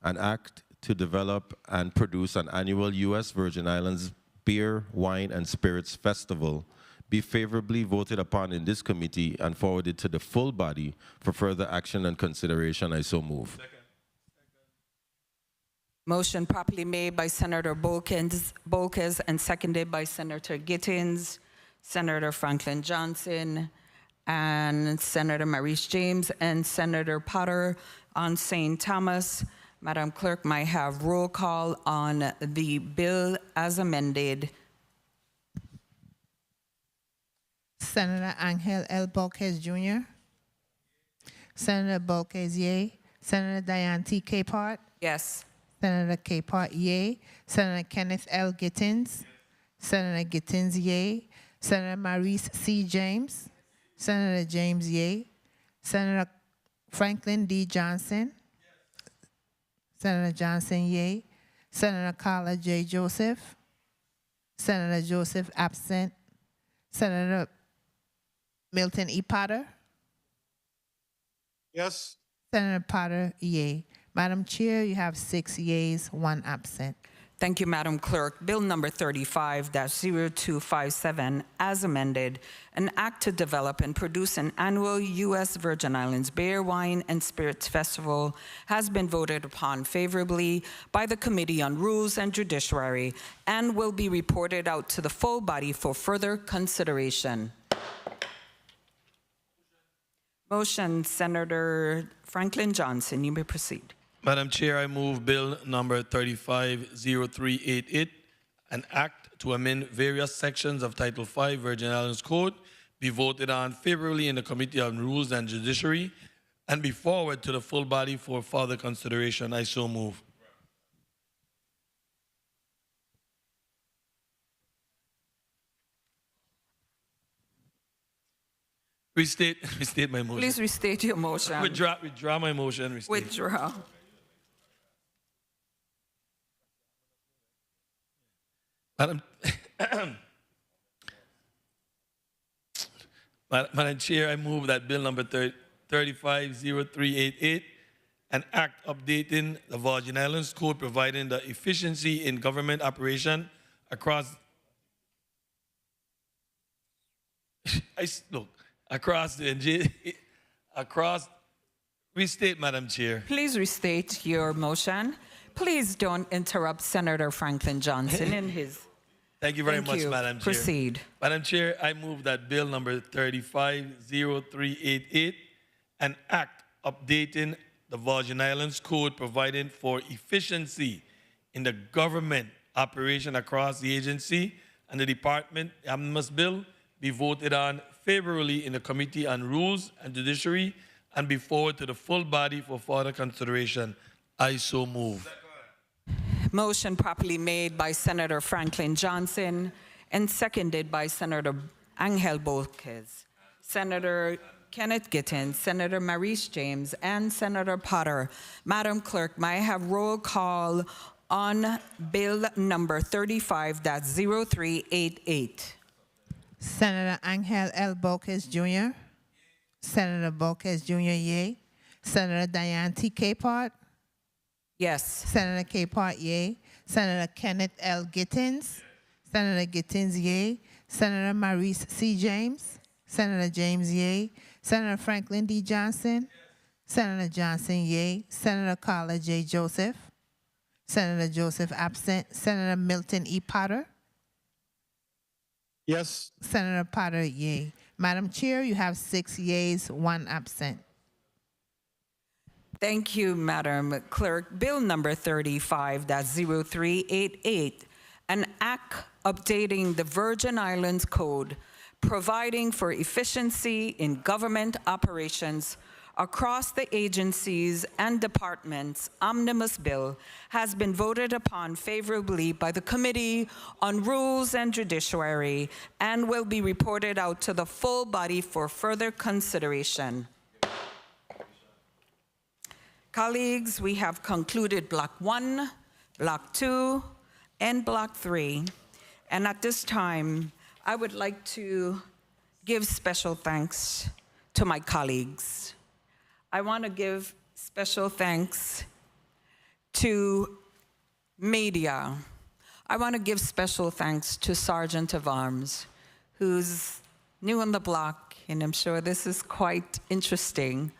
an act to develop and produce an annual U.S. Virgin Islands Beer, Wine, and Spirits Festival be favorably voted upon in this committee and forwarded to the full body for further action and consideration. I so move. Motion properly made by Senator Bolkes and seconded by Senator Gittins, Senator Franklin Johnson, and Senator Maurice James, and Senator Potter on St. Thomas. Madam Clerk, may I have roll call on the bill as amended? Senator Angel L. Bolkes Jr. Senator Bolkes, yea. Senator Diane T. Capehart. Yes. Senator Capehart, yea. Senator Kenneth L. Gittins. Senator Gittins, yea. Senator Maurice C. James. Senator James, yea. Senator Franklin D. Johnson. Senator Johnson, yea. Senator Carla J. Joseph. Senator Joseph, absent. Senator Milton E. Potter. Yes. Senator Potter, yea. Madam Chair, you have 6 yeas, 1 absent. Thank you, Madam Clerk. Bill number 35-0257, as amended, an act to develop and produce an annual U.S. Virgin Islands Beer, Wine, and Spirits Festival has been voted upon favorably by the Committee on Rules and Judiciary and will be reported out to the full body for further consideration. Motion, Senator Franklin Johnson. You may proceed. Madam Chair, I move bill number 350388, an act to amend various sections of Title V Virgin Islands Code, be voted on favorably in the Committee on Rules and Judiciary, and be forwarded to the full body for further consideration. I so move. Restate my motion. Please restate your motion. Withdraw my motion. Restate. Withdraw. Madam Chair, I move that bill number 350388, an act updating the Virgin Islands Code providing the efficiency in government operation across restate, Madam Chair. Please restate your motion. Please don't interrupt Senator Franklin Johnson in his. Thank you very Thank much, you. Madam Chair. Proceed. Madam Chair, I move that Bill number 350388, an act updating the Virgin Islands Code providing for efficiency in the government operation across the agency and the department, omnibus bill, be voted on favorably in the Committee on Rules and Judiciary and be forwarded to the full body for further consideration. I so move. Motion properly made by Senator Franklin Johnson and seconded by Senator Angel Bolquez, Senator Kenneth Gittins, Senator Maurice James, and Senator Potter. Madam Clerk, may I have roll call on Bill number 35-0388? Senator Angel L. Bolquez Jr., Senator Bolquez Jr., yea. Senator Diane T. Capart, Yes. Senator Capart, yea. Senator Kenneth L. Gittins, Senator Gittins, yea. Senator Maurice C. James, Senator James, yea. Senator Franklin D. Johnson, Senator Johnson, yea. Senator Carla J. Joseph, Senator Joseph absent. Senator Milton E. Potter, Yes. Senator Potter, yea. Madam Chair, you have 6 yeas, 1 absent. Thank you, Madam Clerk. Bill number 35-0388, an act updating the Virgin Islands Code, providing for efficiency in government operations across the agencies and departments, omnibus bill, has been voted upon favorably by the Committee on Rules and Judiciary and will be reported out to the full body for further consideration. Colleagues, we have concluded Block 1, Block 2, and Block 3. And at this time, I would like to give special thanks to my colleagues. I want to give special thanks to media. I want to give special thanks to Sergeant of Arms, who's new on the block, and I'm sure this is quite interesting.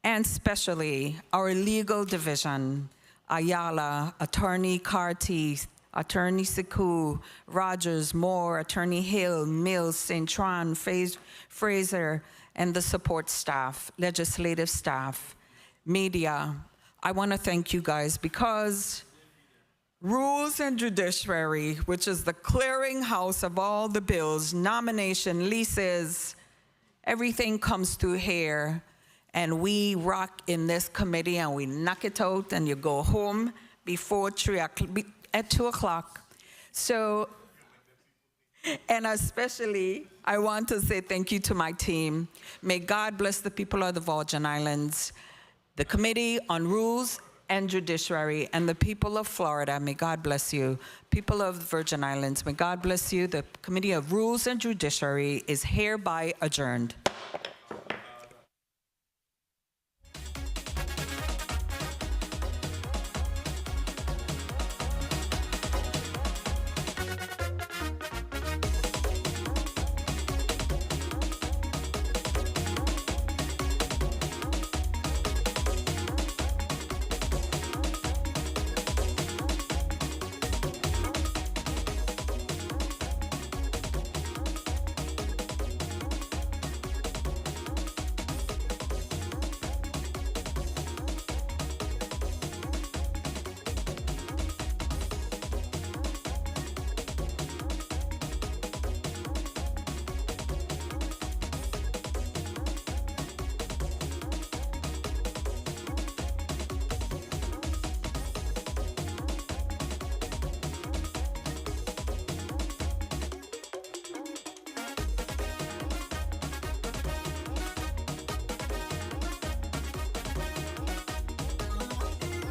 And especially our legal division, Ayala, Attorney Carty, Attorney Sekou, Rogers, Moore, Attorney Hill, Mills, St. Tron, Fraser, and the support staff, legislative staff, media. I want to thank you guys because Rules and Judiciary, which is the clearinghouse of all the bills, nomination, leases, everything comes through here. And we rock in this committee and we knock it out and you go home before 2 o'clock. So, and especially, I want to say thank you to my team. May God bless the people of the Virgin Islands, the Committee on Rules and Judiciary, and the people of Florida. May God bless you. People of the Virgin Islands, may God bless you. The Committee of Rules and Judiciary is hereby adjourned.